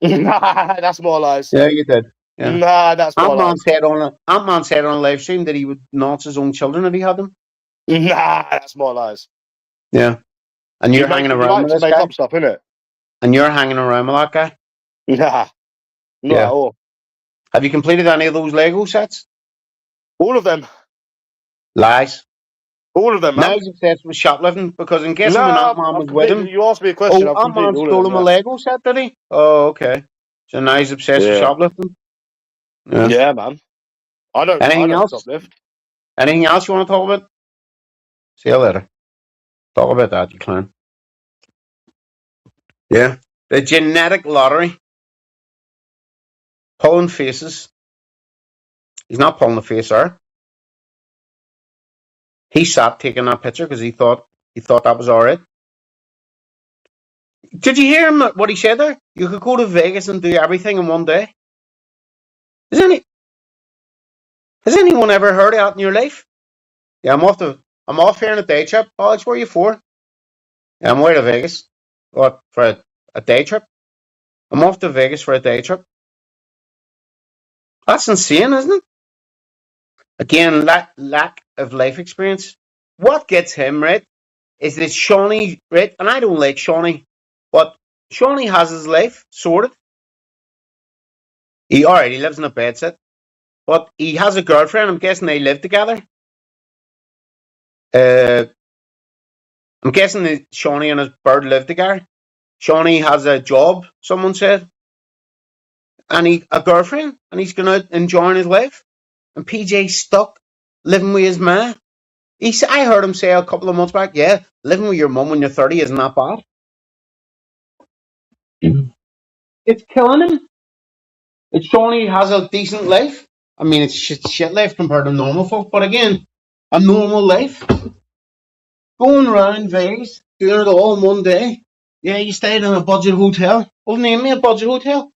Nah, that's more lies. Yeah, you did. Yeah. Nah, that's more Ant-Man lies. said on a live stream that he would nonce his own children if he had them. Nah, that's more lies. Yeah. And you're hanging You around like with to this make guy. up stuff, innit? And you're hanging around with that guy. Nah, not Yeah. at all. Have you completed any of those Lego sets? All of them. Lies. All of them, Now man. he's obsessed with shoplifting because I'm guessing when Ant-Man was with him. You asked me a question. I've Ant-Man completed all stole of him them. a Lego set, did he? Oh, okay. So now he's obsessed with Yeah. shoplifting. Yeah. Yeah, man. I don't shoplift. Anything else you want to talk about? See you later. Talk about that, you clown. Yeah. The genetic lottery. Pulling faces. He's not pulling the face there. He sat taking that picture because he thought that was alright. Did you hear him? What he said there? You could go to Vegas and do everything in one day. Isn't it? Has anyone ever heard of that in your life? Yeah, I'm off here on a day trip. Alex, where are you for? Yeah, I'm away to Vegas. What, for a day trip? I'm off to Vegas for a day trip. That's insane, isn't it? Again, lack of life experience. What gets him, right, is that Shawnee, right, and I don't like Shawnee, but Shawnee has his life sorted. He lives in a bedsit, but he has a girlfriend. I'm guessing they live together. I'm guessing that Shawnee and his bird live together. Shawnee has a job, someone said, and a girlfriend, and he's going out enjoying his life. And PJ's stuck living with his ma. I heard him say a couple of months back, yeah, living with your mum when you're 30 isn't that bad. It's killing him. It's Shawnee has a decent life. I mean, it's shit life compared to normal folk, but again, a normal life. Going around Vegas, doing it all in one day. Yeah, you stayed in a budget hotel. Well, name me a budget hotel.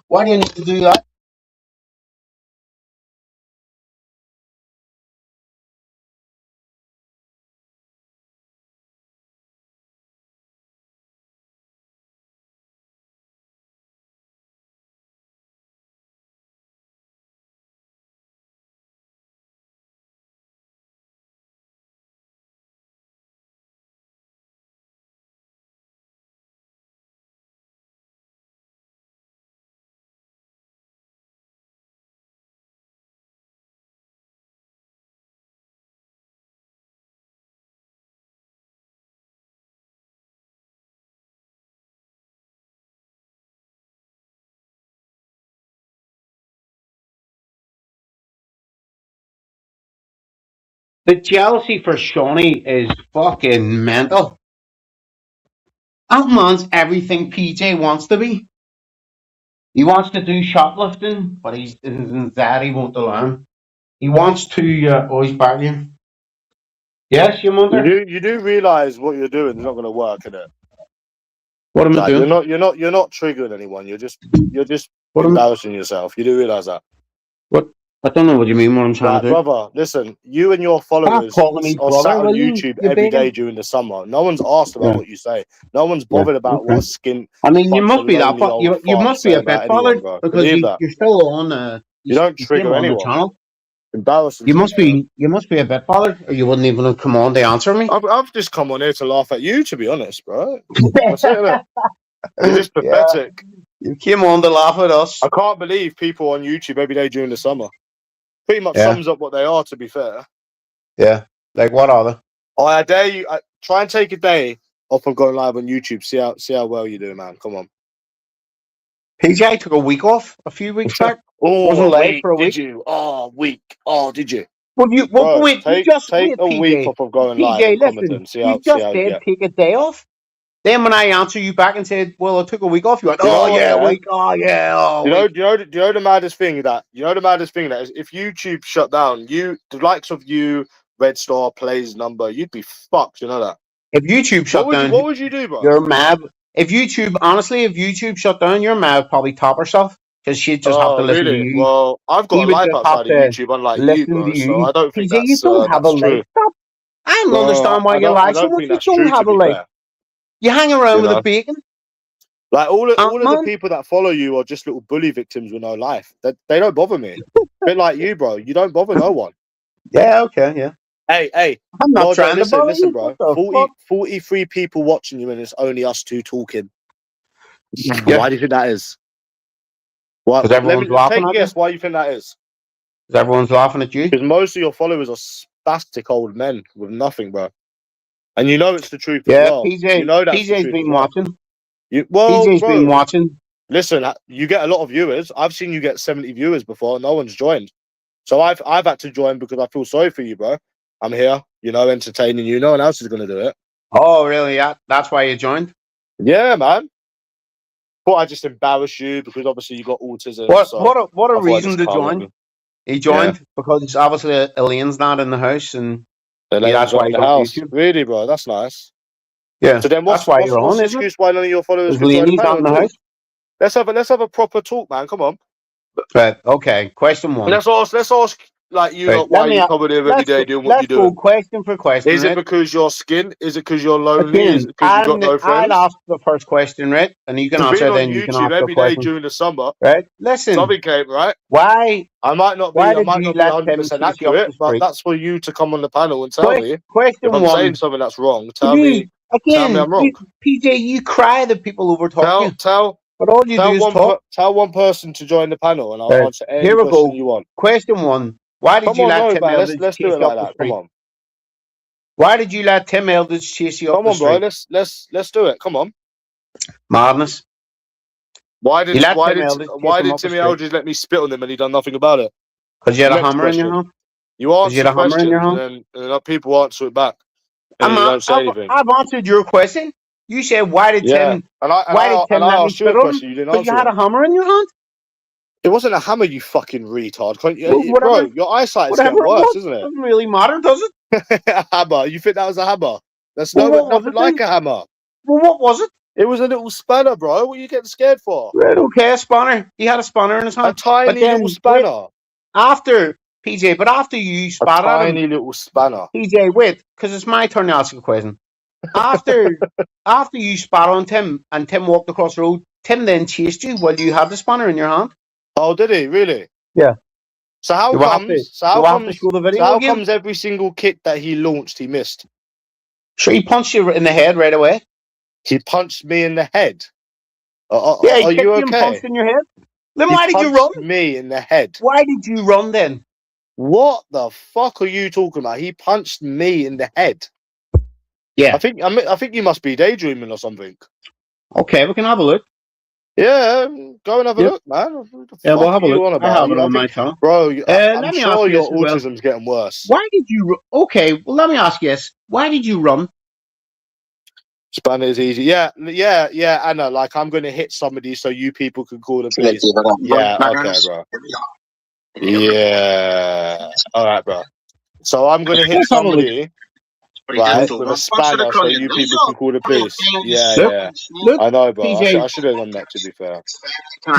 Why do you need to do that? The jealousy for Shawnee is fucking mental. That man's everything PJ wants to be. He wants to do shoplifting, but his anxiety won't allow him. He wants to always bargain. Yes, you wonder. You do realize what you're doing is not going to work, innit? What am I doing? You're not triggering anyone. You're just What am embarrassing yourself. You do realize that. What? I don't know what you mean. What I'm trying to do. Brother, listen. You and your followers calling me are brother, sat on will you? YouTube You every bacon? day during the summer. No one's asked about Yeah. what you say. No one's bothered about Okay. what a skin. I mean, you bunch must of be that. lonely old You farts must be say a about bit bothered anyone, bro. because Believe that. you're still on. You don't came trigger on the anyone. channel. Embarrassing. You must be a bit bothered, or you wouldn't even have come on to answer me. I've just come on here to laugh at you, to be honest, bro. That's it, innit? You're just pathetic. You came on to laugh at us. I can't believe people on YouTube every day during the summer. Pretty much Yeah. sums up what they are, to be fair. Yeah. Like what are they? I dare you. Try and take a day off of going live on YouTube. See how well you do, man. Come on. PJ took a week off a few weeks back. Oh, Wasn't live for a week. Did you? Oh, week. Oh, did you? Well, Bro, wait. take Wait, a week off of going live PJ, and listen. commenting. See You how just you did get. take a day off. Then when I answer you back and said, "Well, I took a week off," you went, You know "Oh what, yeah, yeah? week. Oh yeah, oh You know, week." do you know the maddest thing that is if YouTube shut down, the likes of you, Red Star, Plays Number, you'd be fucked. You know that. If YouTube shut down, What would you do, bro? you're mad. If YouTube shut down, your ma would probably top herself because she'd just have to listen to you. Well, I've got He a would life just outside have of to YouTube, unlike you, listen bro. to you. So I don't think PJ, you don't have a that's true. life. Stop. I don't No, understand why I you don't- lie I so don't much. think You that's don't true, have to a be life. fair. You hang around You with know? a bacon. Like all of the Man. people that follow you are just little bully victims with no life. They don't bother me. Bit like you, bro. You don't bother no one. Yeah, okay, yeah. Hey, I'm not Nojo, trying to bother listen, you. bro. What the fuck? 43 people watching you, and it's only us two talking. Yeah. Why do you think that is? Why? 'Cause everyone's laughing Take a at guess. you? Why you think that is? Because everyone's laughing at you. Because most of your followers are spastic old men with nothing, bro. And you know it's the truth as Yeah, well. PJ. You know that's the PJ's truth been as well. watching. Well, PJ's bro, been watching. listen, you get a lot of viewers. I've seen you get 70 viewers before. No one's joined. So I've had to join because I feel sorry for you, bro. I'm here, entertaining you. No one else is going to do it. Oh, really? Yeah, that's why you joined? Yeah, man. Thought I'd just embarrass you because obviously you got autism. What so a I thought I'd reason just to comment. join. He joined because obviously Elaine's not in the house, and that's why he's the on house. YouTube. Really, bro? That's nice. Yeah, So then that's why you're what's on, the isn't it? excuse why none of your followers Because can join the Elaine's not panel in at the all? house. Let's have a proper talk, man. Come on. Right. Okay. Question one. Let's ask like you Right, lot, why let me- you coming here every Let's, day doing what let's you go do. question for question. Is it right? because you're skin? Is it because you're lonely? Again, Is it because you got no friends? I'll ask the first question, right? And you can I've answer been it, on then you can YouTube ask the every day question. during the summer. Right? Listen, Something came, right? why I might not be did you 100% let Tim chase you up accurate, the but street? that's for you to come on the panel and tell me Question if I'm one. saying something that's wrong. Tell me Again, I'm wrong. PJ, you cry that people over talk you, Tell but all you do is talk. tell one person to join the panel, and I'll Right. answer any Here we question go. you want. Question one. Why did Come you on, let no, Tim man. Eldridge Let's do chase it you like up the that. street? Come on, Why did you let Tim Eldridge chase you up come the on, bro. street? Let's do it. Come on. Madness. Why You let Tim did Eldridge chase why him did up the Timmy street? Eldridge let me spit on him and he done nothing about it? Because you had a Next hammer in your question. hand. You you answer had a hammer in your questions hand? and then people answer it back, and you don't say anything. I've answered your question. You said, why did Yeah, Tim and I let me asked you spit a on him? question. You didn't Because you answer had it. a hammer in your hand? It wasn't a hammer, you fucking retard. Well, whatever. Bro, your eyesight's Whatever getting it worse, was, isn't it? doesn't really matter, does it? A hammer. You think that was a hammer? That's Well, what was nothing it like then? a hammer. Well, what was it? It was a little spanner, bro. What are you getting scared for? Right, okay, a spanner. He had a spanner in his A hand. tiny then, little spanner. After, PJ, but after you A spat at him, tiny little spanner. PJ, wait, because it's my turn to ask you a question. After you spat on Tim and Tim walked across the road, Tim then chased you while you had the spanner in your hand. Oh, did he really? Yeah. So how You will have to show the video again? comes every single kick that he launched he missed? Sure, he punched you in the head right away. He punched me in the head. Yeah, Are he you kicked you and okay? punched in your head. Then He why did you punched run? me in the head. Why did you run then? What the fuck are you talking about? He punched me in the head. Yeah. I think you must be daydreaming or something. Okay, we can have a look. Yeah, go and have a Yep. look, man. What the Yeah, fuck we'll have are a you look. on I about? have it on my channel. Bro, I'm let me sure ask you your this as well. autism's getting worse. Why did you? Okay, well, let me ask you this. Why did you run? Spanner is easy. Yeah, Anna, like I'm going to hit somebody so you people can call the police. Yeah, okay, bro. Yeah. All right, bro. So I'm going to hit Let's have a look. somebody, right, with a spanner so you people can call the police. Yeah, Look, yeah. look, I know, bro. PJ. I should have done that, to be fair.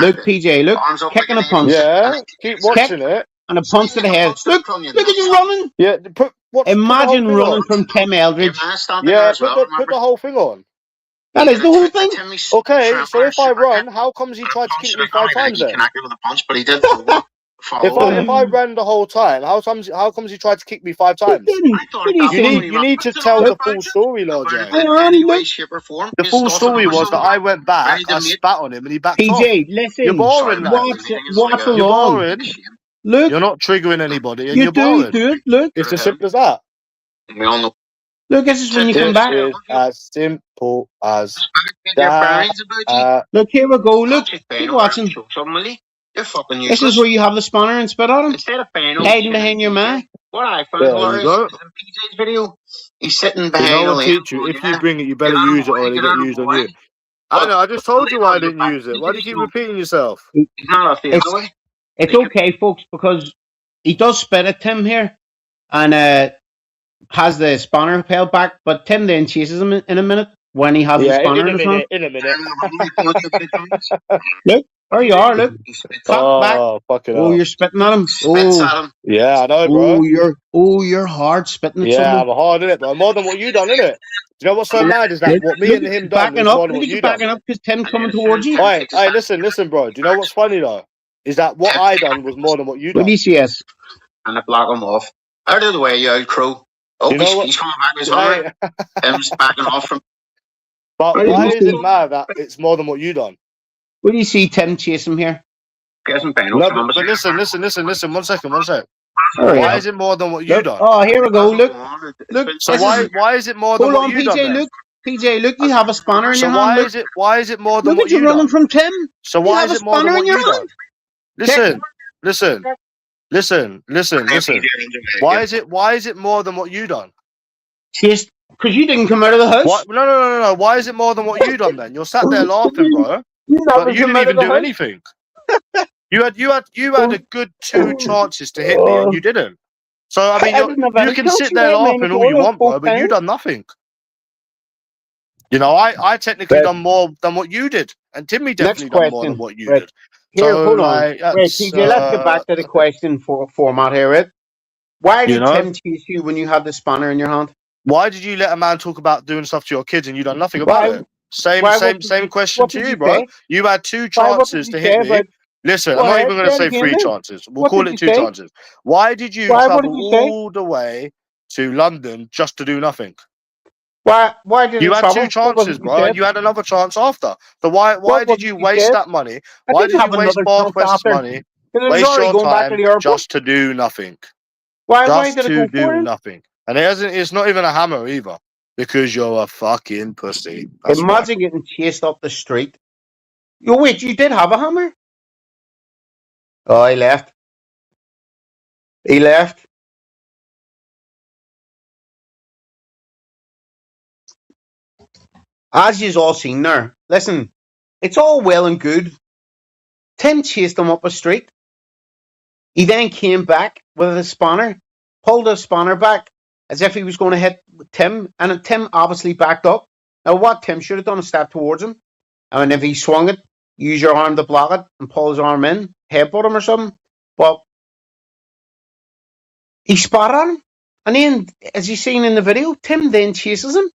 Look, PJ, look, kicking a punch. Yeah, keep watching it. And a punch to the head. Look at you running. Yeah, Imagine put the whole thing running on. from Tim Eldridge. Yeah, put the whole thing on. That is the whole thing. Okay, so if I run, how comes he tried to kick me 5 times then? If I ran the whole time, how comes he tried to kick me 5 times? You need to tell the full story, Lord J. The full story was that I went back, I spat on him, and he backed off. PJ, listen. You're boring, man. Watch You're along. boring. Look. You're not triggering anybody, and You you're boring. do it. Look. It's as simple as that. Look, this is when you come back. It is as simple as that. Look, here we go. Look, keep watching. This is where you have the spanner and spit on him. Hiding behind your man. There you go. He's sitting You behind know what, teach you? If you bring it, you better use it or it'll get used on you. I know, I just told you why I didn't use it. Why do you keep repeating yourself? It's okay, folks, because he does spit at Tim here and has the spanner held back, but Tim then chases him in a minute when he has the spanner in his hand. In a minute. Look, there you are, look. Back. Fucking Oh, hell. you're spitting at him. Oh, Yeah, I know, bro. you're hard spitting at Yeah, someone. I'm hard in it, bro. More than what you done, innit? Do you know what's so mad is that what me and him done was more than what you done. Backing up because Tim's coming towards you. Hey, listen, bro. Do you know what's funny though? Is that what I done was more than what you What done. do you see us? And I block him off. Out of the way, you old crow. Oh, You know he's coming back with his hammer. Tim's backing off from. But why is it mad that it's more than what you done? What do you see Tim chase him here? No, but listen. 1 second. Why is it more than what you done? Oh, here we go. Look. So why is it more than Hold what on, you done? PJ. Look, PJ. Look, you have a spanner in So your hand. why is it more than Look what at you you running done? from Tim. So You why have is a it more than spanner what in your you done? hand. Listen. Why is it more than what you done? Chase, because you didn't come out of the house. What? No. Why is it more than what you done then? You're sat there laughing, bro. But you didn't even do anything. You had a good 2 chances to hit me and you didn't. So I mean, you can sit there laughing all you want, bro, but you done nothing. You know, I technically done more than what you did, and Timmy definitely done more than what you did. Here, So hold on. like Right, that's PJ, let's get back to the question for format here, right? Why you did know. Tim chase you when you had the spanner in your hand? Why did you let a man talk about doing stuff to your kids and you done nothing about Why? it? Same Why? What question what to did you, you bro. say? You had 2 Why? What did chances you to say hit me. about? Listen, Go I'm not ahead, even gonna say it say again 3 then. chances. We'll What call did it you 2 say? chances. Why did you Why? What travel did you say? all the way to London just to do nothing? Why? Why did You it had 2 travel? What was it chances, you bro, and said? you had another chance after. So why What was did it you you waste said? that money? I Why didn't did you have waste another Bar chance Quest's after. money? Because I was Waste already your going back to time the airport. just to do nothing. Why Just did I to go for do it? nothing. And it's not even a hammer either. Because you're a fucking pussy. That's why. Imagine getting chased up the street. Oh wait, you did have a hammer? Oh, he left. He left. As you've all seen there, listen, it's all well and good. Tim chased him up a street. He then came back with a spanner, pulled a spanner back as if he was going to hit Tim, and Tim obviously backed up. Now, what Tim should have done is step towards him, and if he swung it, use your arm to block it and pull his arm in, headbutt him or something. But he spat on him, and then, as you've seen in the video, Tim then chases him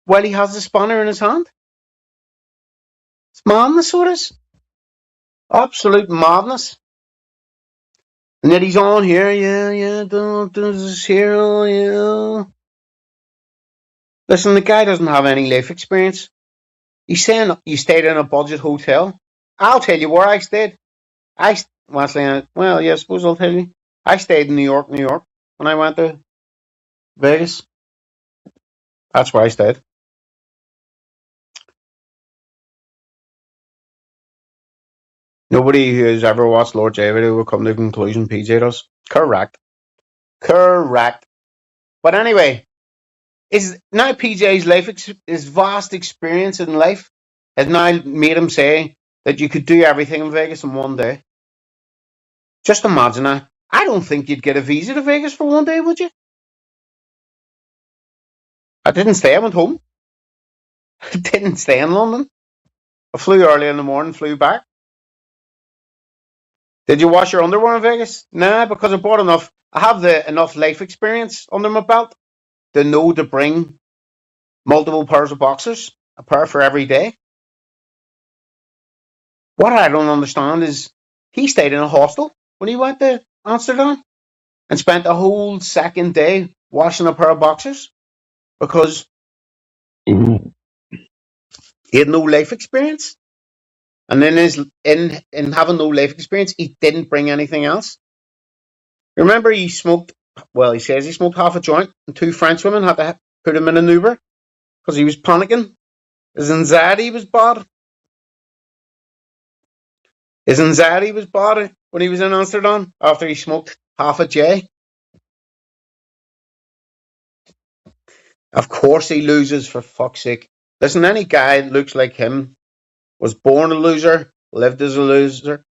while he has the spanner in his hand. It's madness, what is? Absolute madness. And yet he's on here, don't do this hero, yeah. Listen, the guy doesn't have any life experience. He's saying you stayed in a budget hotel. I'll tell you where I stayed. I suppose I'll tell you. I stayed in New York, when I went to Vegas. That's where I stayed. Nobody who has ever watched Lord J video will come to the conclusion PJ does. Correct. But anyway, is now PJ's his vast experience in life has now made him say that you could do everything in Vegas in one day. Just imagine that. I don't think you'd get a visa to Vegas for one day, would you? I didn't stay. I went home. I didn't stay in London. I flew early in the morning, flew back. Did you wash your underwear in Vegas? Nah, because I bought enough. I have enough life experience under my belt to know to bring multiple pairs of boxers, a pair for every day. What I don't understand is he stayed in a hostel when he went to Amsterdam and spent a whole second day washing a pair of boxers because he had no life experience. And in having no life experience, he didn't bring anything else. Remember, he smoked. Well, he says he smoked half a joint, and 2 French women had to put him in an Uber because he was panicking. His anxiety was bad. When he was in Amsterdam after he smoked half a J. Of course, he loses, for fuck's sake. Listen, any guy that looks like him was born a loser, lived as a loser,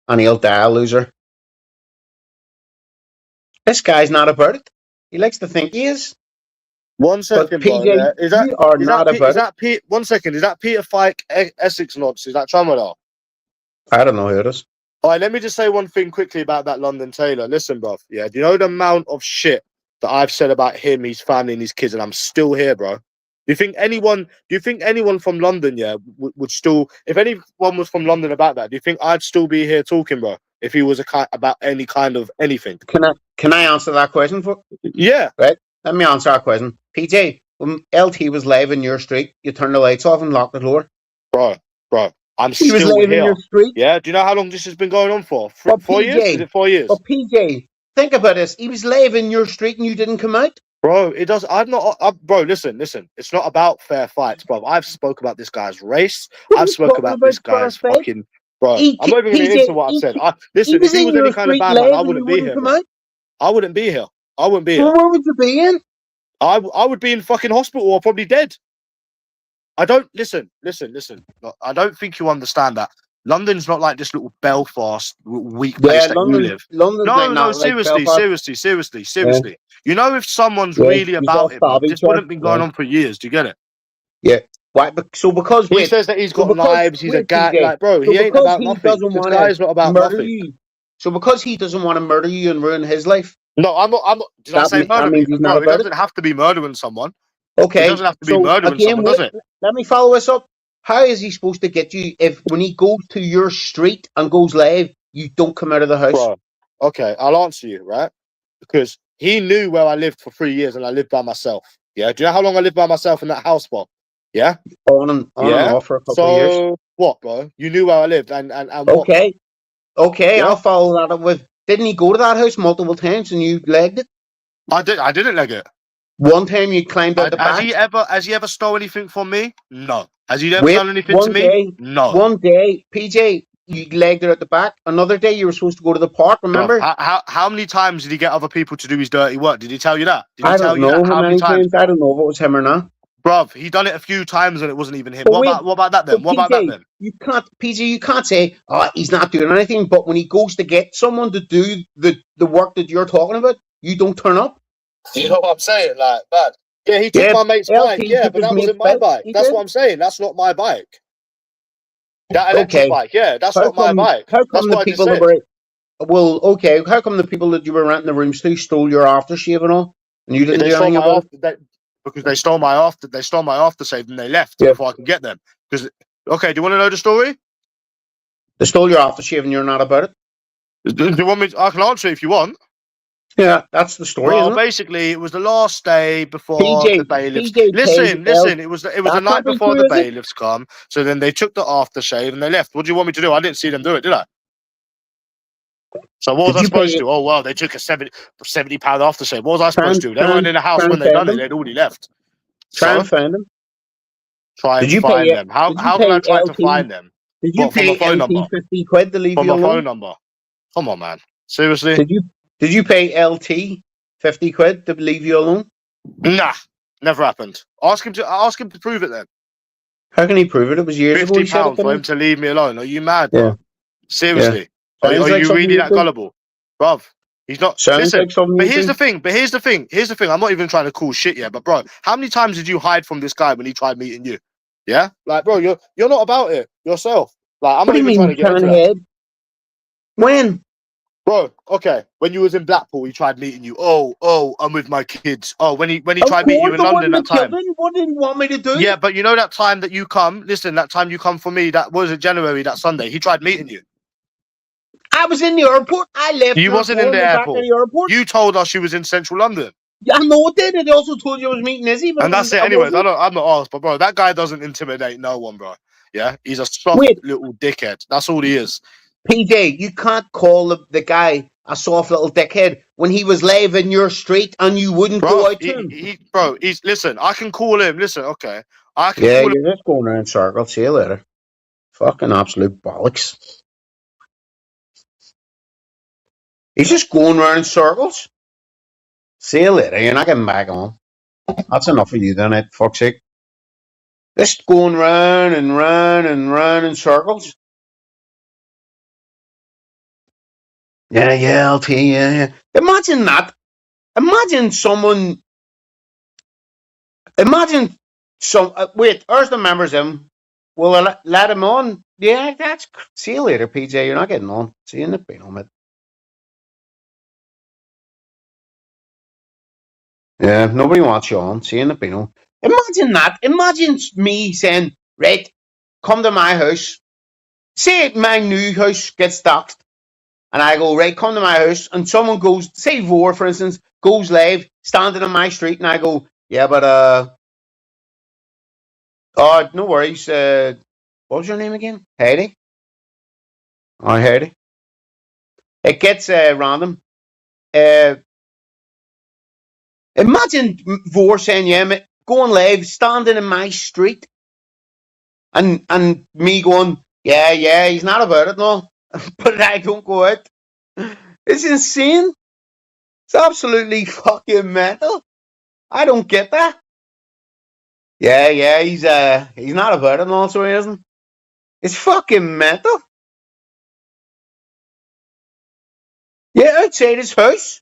and he'll die a loser. This guy's not about it. He likes to think he is. 1 second, bro. PJ, Yeah. you are not about it. Pete? 1 second. Is that Peter Fike, Essex nonce? Is that Tramadol? I don't know who it is. All right, let me just say one thing quickly about that London Taylor. Listen, bro. Yeah, do you know the amount of shit that I've said about him, his family, and his kids, and I'm still here, bro? Do you think anyone from London, yeah, would still, if anyone was from London about that, do you think I'd still be here talking, bro? If he was about any kind of anything? Can I answer that question for? Yeah. Right. Let me answer that question. PJ, when LT was live in your street, you turned the lights off and locked the door. Bro. I'm He was still live in here. your street. Yeah. Do you know how long this has been going on for? But 4 years? Is it 4 years? But PJ, think about this. He was live in your street and you didn't come out. Bro, it does. Bro, listen. It's not about fair fights, bro. I've spoke about this guy's race. I've spoke about this guy's fucking. Bro, I'm not even going to get into what I've said. Listen, if he was any kind of bad man, I wouldn't be here, bro. I wouldn't be here. Well, where would you be in? I would be in fucking hospital or probably dead. I don't listen. Look, I don't think you understand that. London's not like this little Belfast weak place that you live. No, seriously. Yeah. You know, if someone's really about it, bro, this wouldn't be going on for years. Do you get it? Yeah. Why? So because He wait, says that he's so got because knives. He's a wait, guy. PJ. Like, bro, So he ain't because about he nothing. doesn't This want guy to is not about murder nothing. you. So because he doesn't want to murder you and ruin his life. No, I'm not. Did I say That murder me, means he's not bro? It about it. doesn't have to be murdering someone. It Okay. doesn't have to be So murdering again, someone, does it? let me follow this up. How is he supposed to get you if when he goes to your street and goes live, you don't come out of the house? Bro, okay, I'll answer you, right? Because he knew where I lived for 3 years and I lived by myself. Yeah. Do you know how long I lived by myself in that house for? Yeah. On and off for a couple of years. So what, bro? You knew where I lived and what, bro? Okay. Okay, Yeah? I'll follow that up with. Didn't he go to that house multiple times and you legged it? I didn't leg it. One time you climbed out the Has back. he ever stole anything from me? No. Has he ever Wait, done anything to me? No. one day, PJ, you legged it at the back. Another day, you were supposed to go to the park. Remember? Bro, how many times did he get other people to do his dirty work? Did he tell you that? Did he I tell don't you know that? how How many many times? times. I don't know if it was him or not. Bruv, he done it a few times and it wasn't even him. But What wait, about that then? but What about that PJ, then? you can't say, oh, he's not doing anything. But when he goes to get someone to do the work that you're talking about, you don't turn up. You know what I'm saying? Like, bad. Yeah, he took Yeah, my mate's LT bike. Yeah, took but his that mate's wasn't my bike. bike. He That's did. what I'm saying. That's not my bike. That electric Okay. bike. Yeah, that's How not my come? bike. How That's come the what I just people that said. were well? Okay. How come the people that you were renting the rooms to stole your aftershave and all, and you didn't They do stole anything my about it? because they stole my aftershave and they left Yeah. before I could get them. Because okay, do you want to know the story? They stole your aftershave and you're not about it. Do you want me? I can answer it if you want. Yeah, that's the story, Well, isn't it? basically, it was the last day before the PJ bailiffs. paid Listen. It was the That night can't be before true, the is it? bailiffs come. So then they took the aftershave and they left. What do you want me to do? I didn't see them do it, did I? So what was Did I you supposed pay to do? Oh well, they took a £70 aftershave. What was I supposed to do? They try weren't in the house and when they find done it. them? They'd already left. Try So and find them. try Did and you pay find it? them. How Did you can I pay try to LT? find them? Did you What, from a pay phone number? LT 50 quid to leave From you a phone alone? number. Come on, man. Seriously? Did you pay LT 50 quid to leave you alone? Nah, never happened. Ask him to prove it then. How can he prove it? It was years ago. He said it £50 to for me. him to leave me alone. Are you mad, Yeah, bro? Seriously? Sounds Are like you something really you that do. gullible, bruv? He's not. Sounds Listen, like something but you here's do. the thing. Here's the thing. I'm not even trying to call shit yet, but bro, how many times did you hide from this guy when he tried meeting you? Yeah, like bro, you're not about it yourself. Like I'm What not do you even mean trying you to get can't into that, head? When? bro. Okay, when you was in Blackpool, he tried meeting you. Oh, I'm with my kids. Oh, when he Of tried meeting you course in I London wouldn't that have killed time. him. What did he want me to do? Yeah, but you know that time that you come. Listen, that time you come for me. That was it, January. That Sunday, he tried meeting you. I was in the airport. I left You your wasn't in call the and back in airport. the airport. You told us you was in central London. Yeah, I know it did. It also told you I was meeting Izzy, but And that's it. I Anyways, wasn't. I'm not asked, but bro, that guy doesn't intimidate no one, bro. Yeah, he's a soft Wait, little dickhead. That's all he is. PJ, you can't call the guy a soft little dickhead when he was live in your street and you wouldn't Bro, go out to him. he's listen, I can call him. Listen, okay. I can Yeah, call him. you're just going around in circles. See you later. Fucking absolute bollocks. He's just going around in circles. See you later. You're not getting back on. That's enough of you, then, it. Fuck's sake. Just going round and round and round in circles. Yeah, LT, yeah. Imagine that. Imagine someone. Imagine some. Wait, there's the members in. Will I let him on? Yeah, that's. See you later, PJ. You're not getting on. See you in the bin, mate. Yeah, nobody wants you on. See you in the bin. Imagine that. Imagine me saying, right, come to my house. Say my new house gets doxed. And I go, right, come to my house. And someone goes, say Vor, for instance, goes live, standing on my street. And I go, yeah, but, oh, no worries. What was your name again? Heidi? Oh, Heidi. It gets random. Imagine Vor saying, yeah, mate, going live, standing in my street. And me going, yeah, he's not about it, no. But I don't go out. It's insane. It's absolutely fucking mental. I don't get that. Yeah, he's not about it, no, so he isn't. It's fucking mental. Yeah, outside his house.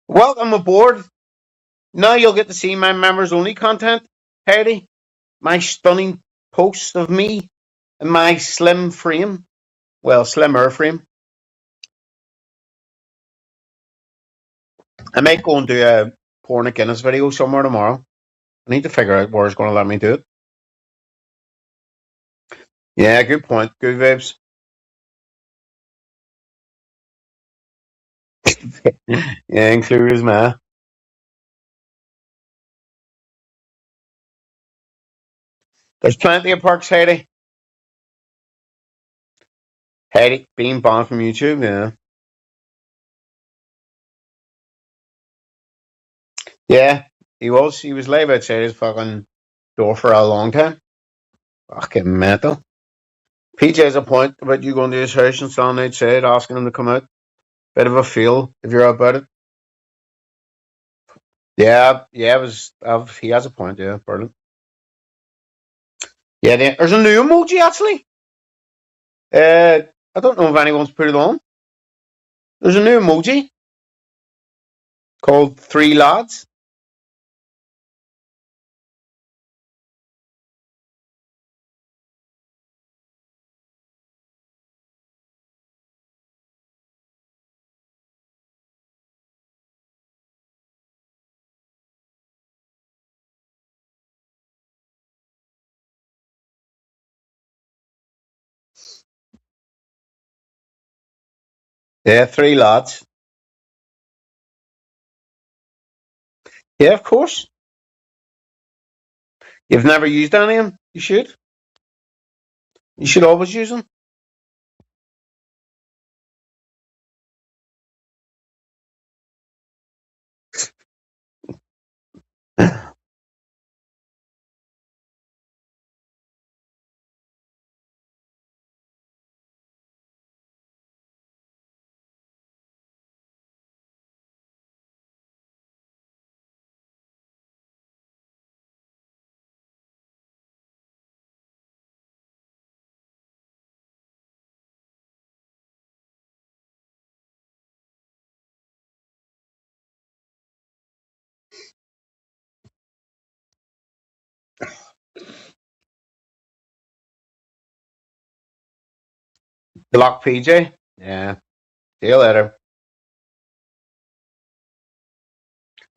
Welcome aboard. Now you'll get to see my members only content, Heidi. My stunning posts of me in my slim frame. Well, slimmer frame. I might go and do a Porn at Guinness video somewhere tomorrow. I need to figure out where it's going to let me do it. Yeah, good point. Good vibes. Yeah, include as ma. There's plenty of perks, Heidi. Heidi being banned from YouTube, yeah. Yeah, he was. He was live outside his fucking door for a long time. Fucking mental. PJ has a point about you going to his house and standing outside asking him to come out. Bit of a feel if you're about it. Yeah, it was. He has a point. Yeah, brilliant. Yeah, there's a new emoji actually. I don't know if anyone's put it on. There's a new emoji called Three Lads. Yeah, Three Lads. Yeah, of course. You've never used any of them. You should. You should always use them. Good luck, PJ. Yeah. See you later.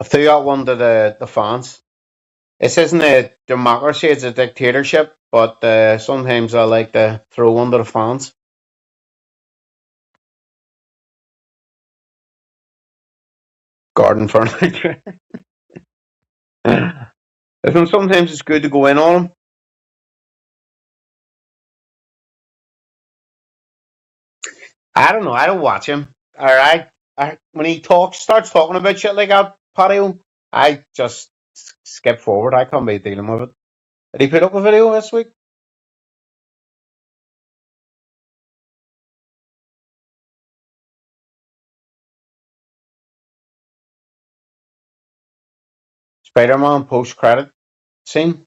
I threw out one to the fans. This isn't a democracy, it's a dictatorship, but sometimes I like to throw one to the fans. Garden furniture. Sometimes it's good to go in on them. I don't know. I don't watch him. All right. When he starts talking about shit like that, patio, I just skip forward. I can't be dealing with it. Did he put up a video this week? Spider-Man post-credit scene.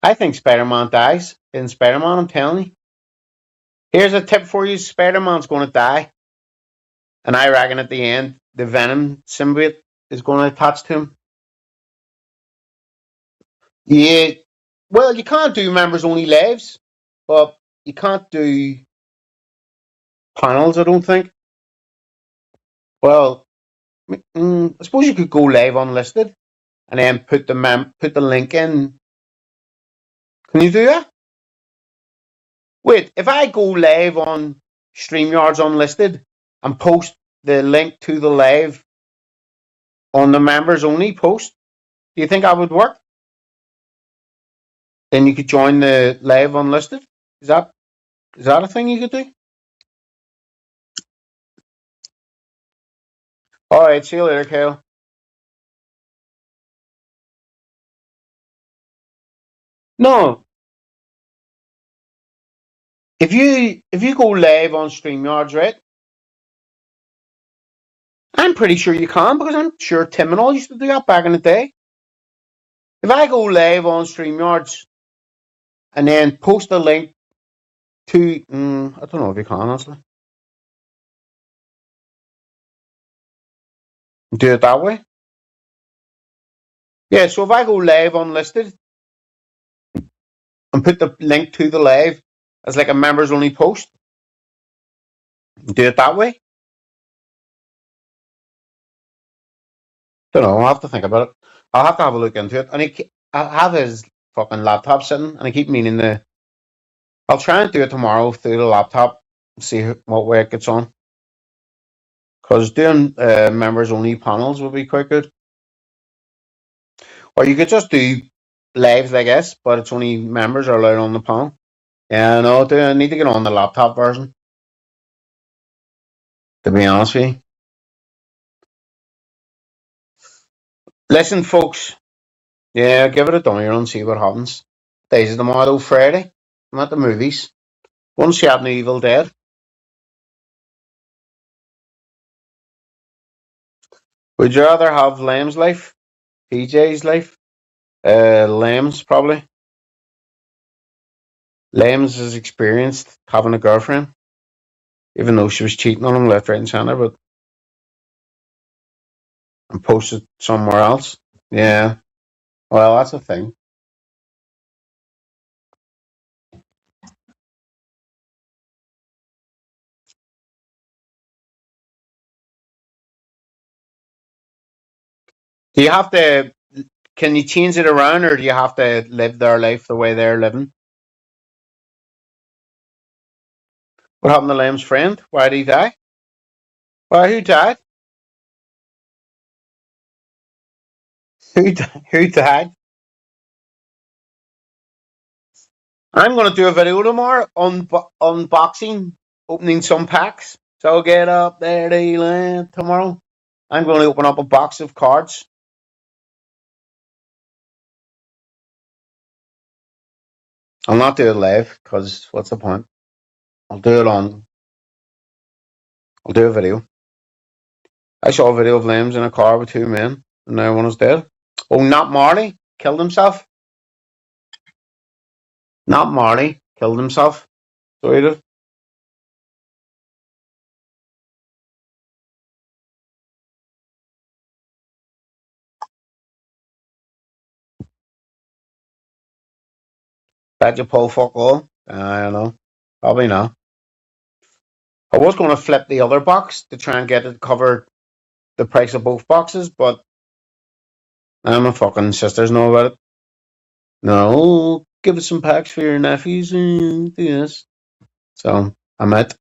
I think Spider-Man dies in Spider-Man. I'm telling you. Here's a tip for you: Spider-Man's going to die, and I reckon at the end the Venom symbiote is going to attach to him. Yeah. Well, you can't do members only lives, but you can't do panels. I don't think. Well, I suppose you could go live unlisted and then put the link in. Can you do that? Wait, if I go live on StreamYards unlisted and post the link to the live on the members only post, do you think that would work? Then you could join the live unlisted. Is that a thing you could do? All right, see you later, Kale. No. If you go live on StreamYards, right? I'm pretty sure you can because I'm sure Tim and all used to do that back in the day. If I go live on StreamYards and then post a link to, I don't know if you can, honestly. Do it that way. Yeah, so if I go live unlisted and put the link to the live as like a members only post, do it that way. Don't know. I'll have to think about it. I'll have to have a look into it. And I have his fucking laptop sitting, and I keep meaning to. I'll try and do it tomorrow through the laptop, see what way it gets on. Because doing members only panels would be quite good. Or you could just do lives like this, but it's only members are allowed on the panel. Yeah, no, I need to get on the laptop version. To be honest with you. Listen, folks. Yeah, give it a dummy and see what happens. Days of tomorrow, Friday. I'm at the movies. One shot in Evil Dead. Would you rather have Lamb's life? PJ's life? Lamb's probably. Lamb's is experienced having a girlfriend. Even though she was cheating on him left, right, and centre, but and posted somewhere else. Yeah. Well, that's a thing. Do you have to? Can you change it around, or do you have to live their life the way they're living? What happened to Lamb's friend? Why did he die? Why? Who died? Who died? I'm going to do a video tomorrow on unboxing, opening some packs. So get up there, Dylan, tomorrow. I'm going to open up a box of cards. I'll not do it live, because what's the point? I'll do a video. I saw a video of Lambs in a car with two men, and now one is dead. Oh, not Marley killed himself. Not Marley killed himself. So he did. Bet you pull fuck all. I don't know. Probably not. I was going to flip the other box to try and get it to cover the price of both boxes, but my fucking sisters know about it. No, give us some packs for your nephews and do this. So I'm out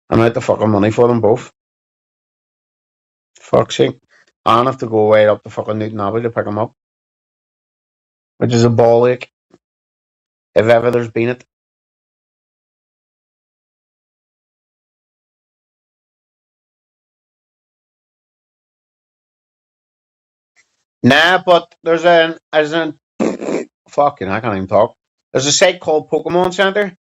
the fucking money for them both. Fuck's sake. I have to go way up to fucking Newton Abbey to pick them up. Which is a ball ache. If ever there's been it. Nah, but there's fucking, I can't even talk. There's a site called Pokemon Center.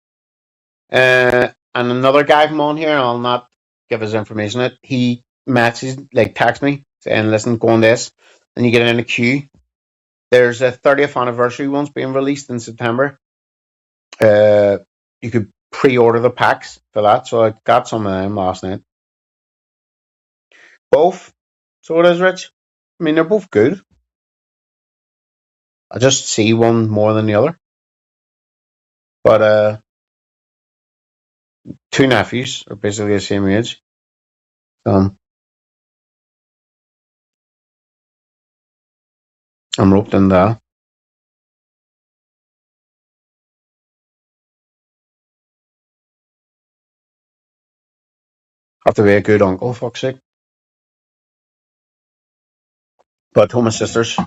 And another guy from on here, and I'll not give his information out. He texts me saying, listen, go on this, and you get in a queue. There's a 30th anniversary one's being released in September. You could pre-order the packs for that, so I got some of them last night. Both. So it is, Rich. I mean, they're both good. I just see one more than the other. But two nephews are basically the same age. I'm roped in there. Have to be a good uncle, fuck's sake. But I told my sisters,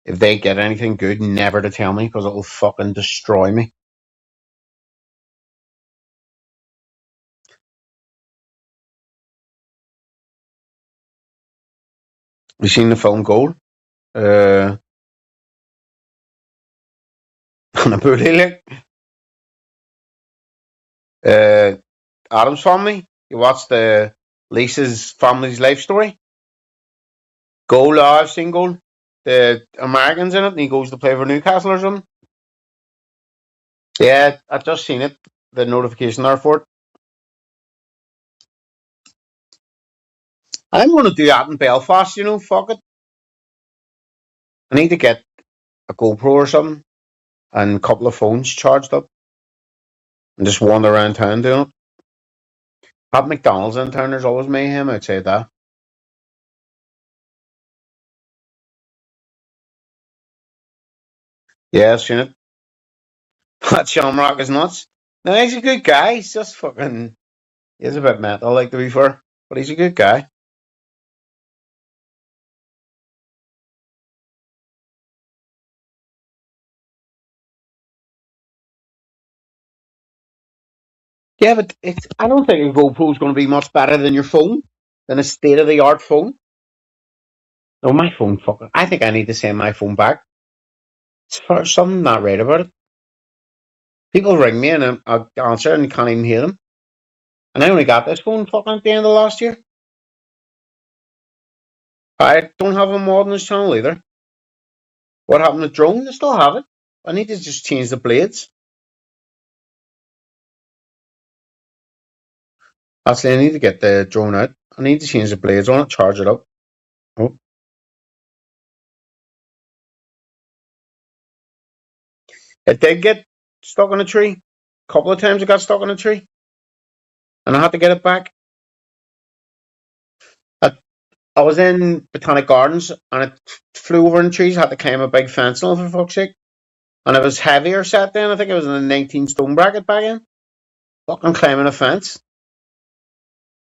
if they get anything good, never to tell me, because it will fucking destroy me. Have you seen the film Gold? On a booty lick. Adam's Family. You watched the Lisa's family's life story? Goal, I've seen Goal. The Americans in it, and he goes to play for Newcastle or something. Yeah, I've just seen it. The notification there for it. I'm going to do that in Belfast, you know, fuck it. I need to get a GoPro or something and a couple of phones charged up and just wander around town doing it. At McDonald's in town, there's always mayhem outside that. Yeah, I've seen it. That Shamrock is nuts. No, he's a good guy. He's just fucking... He's a bit mental, like, to be fair. But he's a good guy. Yeah, but I don't think a GoPro is going to be much better than your phone, than a state-of-the-art phone. No, my phone, fucking... I think I need to send my phone back. There's something not right about it. People ring me and I answer and can't even hear them. And I only got this phone fucking at the end of last year. I don't have a mod on this channel either. What happened to drone? I still have it. I need to just change the blades. Actually, I need to get the drone out. I need to change the blades on it, charge it up. Oh. It did get stuck in a tree. A couple of times it got stuck in a tree. And I had to get it back. I was in Botanic Gardens and it flew over in the trees. I had to climb a big fence and all, for fuck's sake. And it was heavier set then. I think it was in a 19 stone bracket back in. Fucking climbing a fence.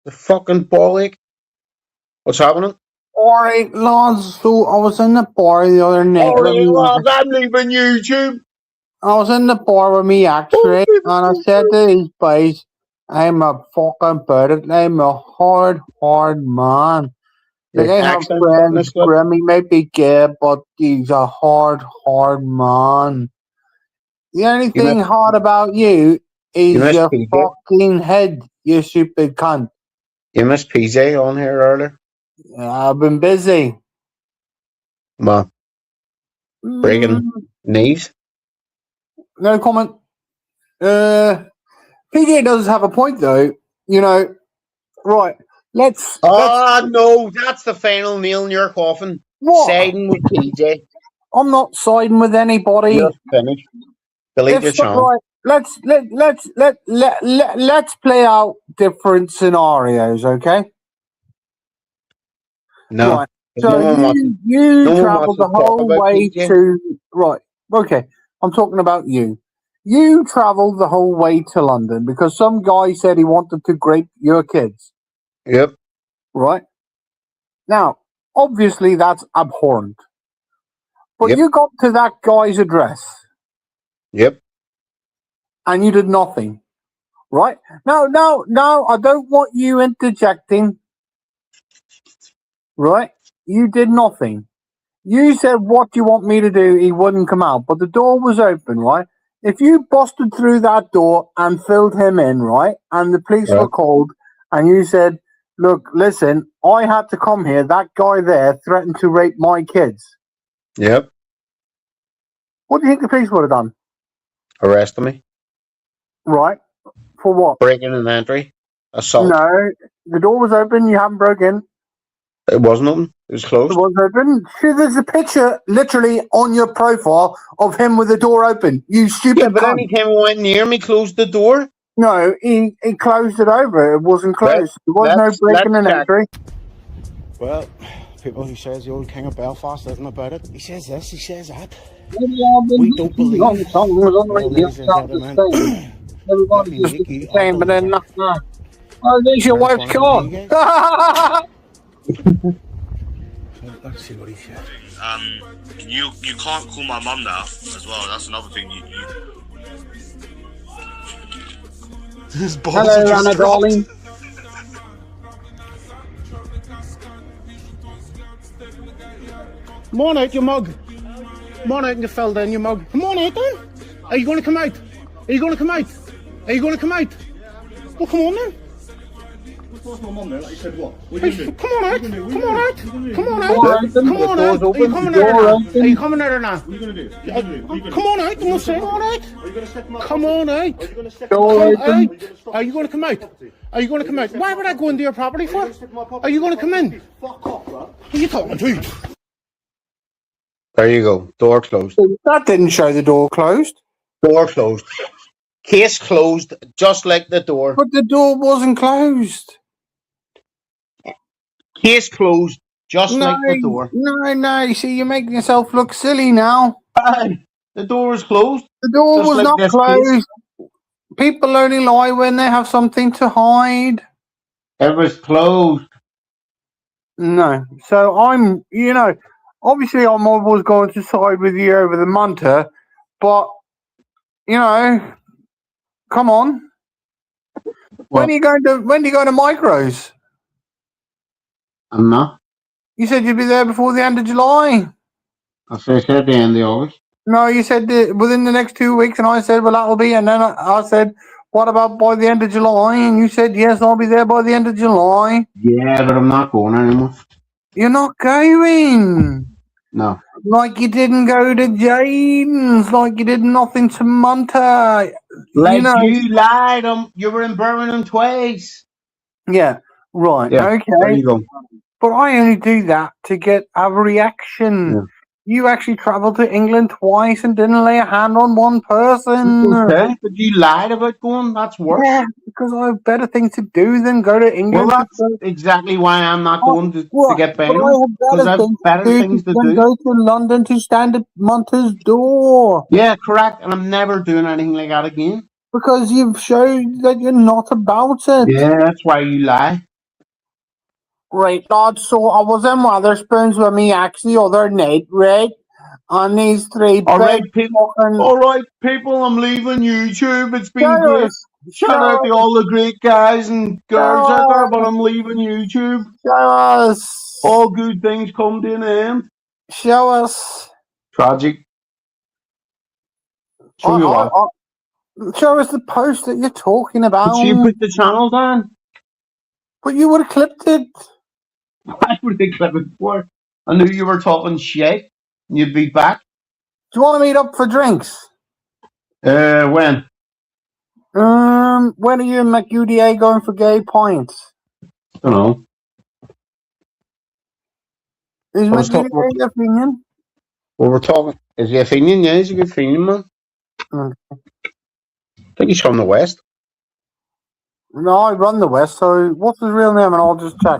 The fucking ball ache. What's happening? Alright, lads, so I was in the bar the other night. Alright, lads, I'm leaving YouTube. I was in the bar with me actually, and I said to these boys, I'm a fucking bird. I'm a hard man. Like, I have friends, Grim, he might be gay, but he's a hard man. The only thing hard about you is your fucking head, you stupid cunt. You missed PJ on here earlier. I've been busy. Well, breaking knees. No comment. PJ does have a point though. You know, right. Let's. No, that's the final nail in your coffin. What? Siding with PJ. I'm not siding with anybody. You're finished. Delete your channel. Right. Let's play out different scenarios, okay? No. Right. So you traveled the whole way to right. Okay. I'm talking about you. You traveled the whole way to London because some guy said he wanted to grape your kids. Yep. Right. Now, obviously that's abhorrent. But you got to that guy's address. Yep. And you did nothing. Right? No, I don't want you interjecting. Right? You did nothing. You said, what do you want me to do? He wouldn't come out. But the door was open, right? If you busted through that door and filled him in, right? And the police were called and you said, look, listen, I had to come here. That guy there threatened to rape my kids. Yep. What do you think the police would have done? Arrested me. Right. For what? Breaking and entry. Assault. No. The door was open. You haven't broken. It wasn't open. It was closed. It was open. See, there's a picture literally on your profile of him with the door open. You stupid Yeah, but anytime he went near me, closed the door. No, he closed it over. It wasn't closed. There was no breaking and entry. Well, people who says the old King of Belfast isn't about it. He says this, he says that. We don't believe. Everybody's just the same, but then nothing. Oh, there's your wife's car. Let's see what he says. You can't call my mum now as well. That's another thing. Hello, Anna, darling. Come on out, you mug. Come on out and you fell down, you mug. Come on out then. Are you going to come out? Are you going to come out? Are you going to come out? Well, come on then. Come on out. Come on out. Come on out. Come on out. Are you coming out or not? Are you coming out or not? What are you going to do? Come on out. Don't say all right. Come on out. Are you going to come out? Are you going to come out? Why would I go into your property for? Are you going to come in? Fuck off, bro. Who are you talking to? There you go. Door closed. That didn't show the door closed. Door closed. Case closed, just like the door. But the door wasn't closed. Case closed, just like the door. No. You see, you're making yourself look silly now. The door was closed. The door just was like not this closed. case. People only lie when they have something to hide. It was closed. No. So I'm, obviously I'm always going to side with you over the Munter, but, come on. When are you going to Micros? I'm not. You said you'd be there before the end of July. I said the end of August. No, you said within the next 2 weeks, and I said, well, that'll be, and then I said, what about by the end of July? And you said, yes, I'll be there by the end of July. Yeah, but I'm not going anymore. You're not going? No. Like you didn't go to Jaden's, like you did nothing to Munter. You lied. You were in Birmingham twice. Yeah, right, yeah, okay. There you go. But I only do that to get a reaction. Yeah. You actually travelled to England twice and didn't lay a hand on one person. Okay, but you lied about going. That's worse. Yeah, because I have better things to do than go to England. Well, that's exactly why I'm not going to get paid. Because I have better things to do. Go to London to stand at Munter's door. Yeah, correct. And I'm never doing anything like that again. Because you've shown that you're not about it. Yeah, that's why you lie. Right, Lord, so I was in Wetherspoons with me actually other night, right? On these three. All right, people, I'm leaving YouTube. It's been great. Shout out to all the great guys and girls out there, but I'm leaving YouTube. Show us. All good things come to an end. Show us. Tragic. Show you what? Show us the post that you're talking about. But you put the channel down. But you would have clipped it. I would have clipped it for. I knew you were talking shit. And you'd be back. Do you want to meet up for drinks? When? When are you and McUDA going for gay points? I don't know. Is McUDA your opinion? Well, we're talking. Is he a Fenian? Yeah, he's a good Fenian man. I think he's from the West. No, I run the West, so what's his real name? And I'll just check.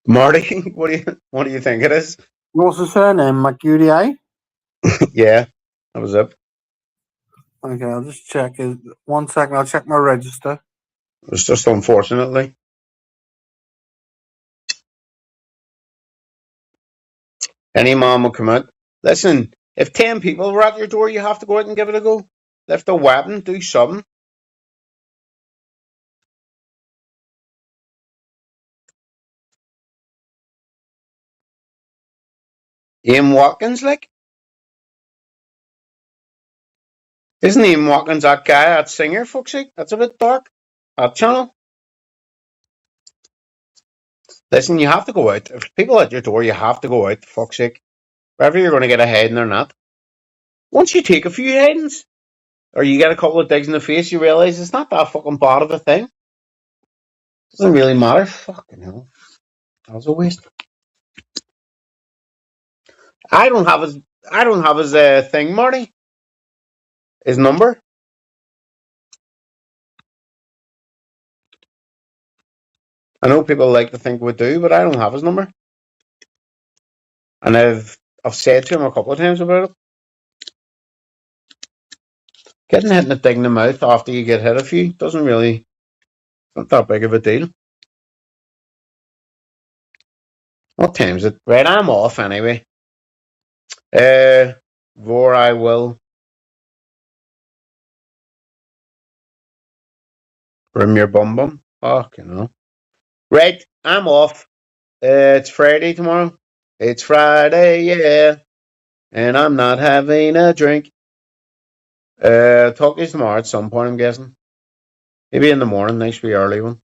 Marty, what do you think it is? What's his surname? McUDA? Yeah, that was it. Okay, I'll just check it. 1 second, I'll check my register. It's just unfortunately. Any mom will come out. Listen, if 10 people were at your door, you have to go out and give it a go. Lift a weapon, do something. Ian Watkins, like? Isn't Ian Watkins that guy, that singer, fuck's sake? That's a bit dark. That channel. Listen, you have to go out. If people at your door, you have to go out, for fuck's sake. Whether you're going to get a heading or not. Once you take a few headings, or you get a couple of digs in the face, you realise it's not that fucking bad of a thing. Doesn't really matter. Fucking hell. That was a waste. I don't have his thing, Marty. His number. I know people like to think we do, but I don't have his number. And I've said to him a couple of times about it. Getting hit in the dig in the mouth after you get hit a few doesn't really, not that big of a deal. What time is it? Right, I'm off anyway. Vor I will. Rim your bum bum. Fucking hell. Right, I'm off. It's Friday tomorrow. It's Friday, yeah. And I'm not having a drink. Talk to you tomorrow at some point, I'm guessing. Maybe in the morning, nice wee early one.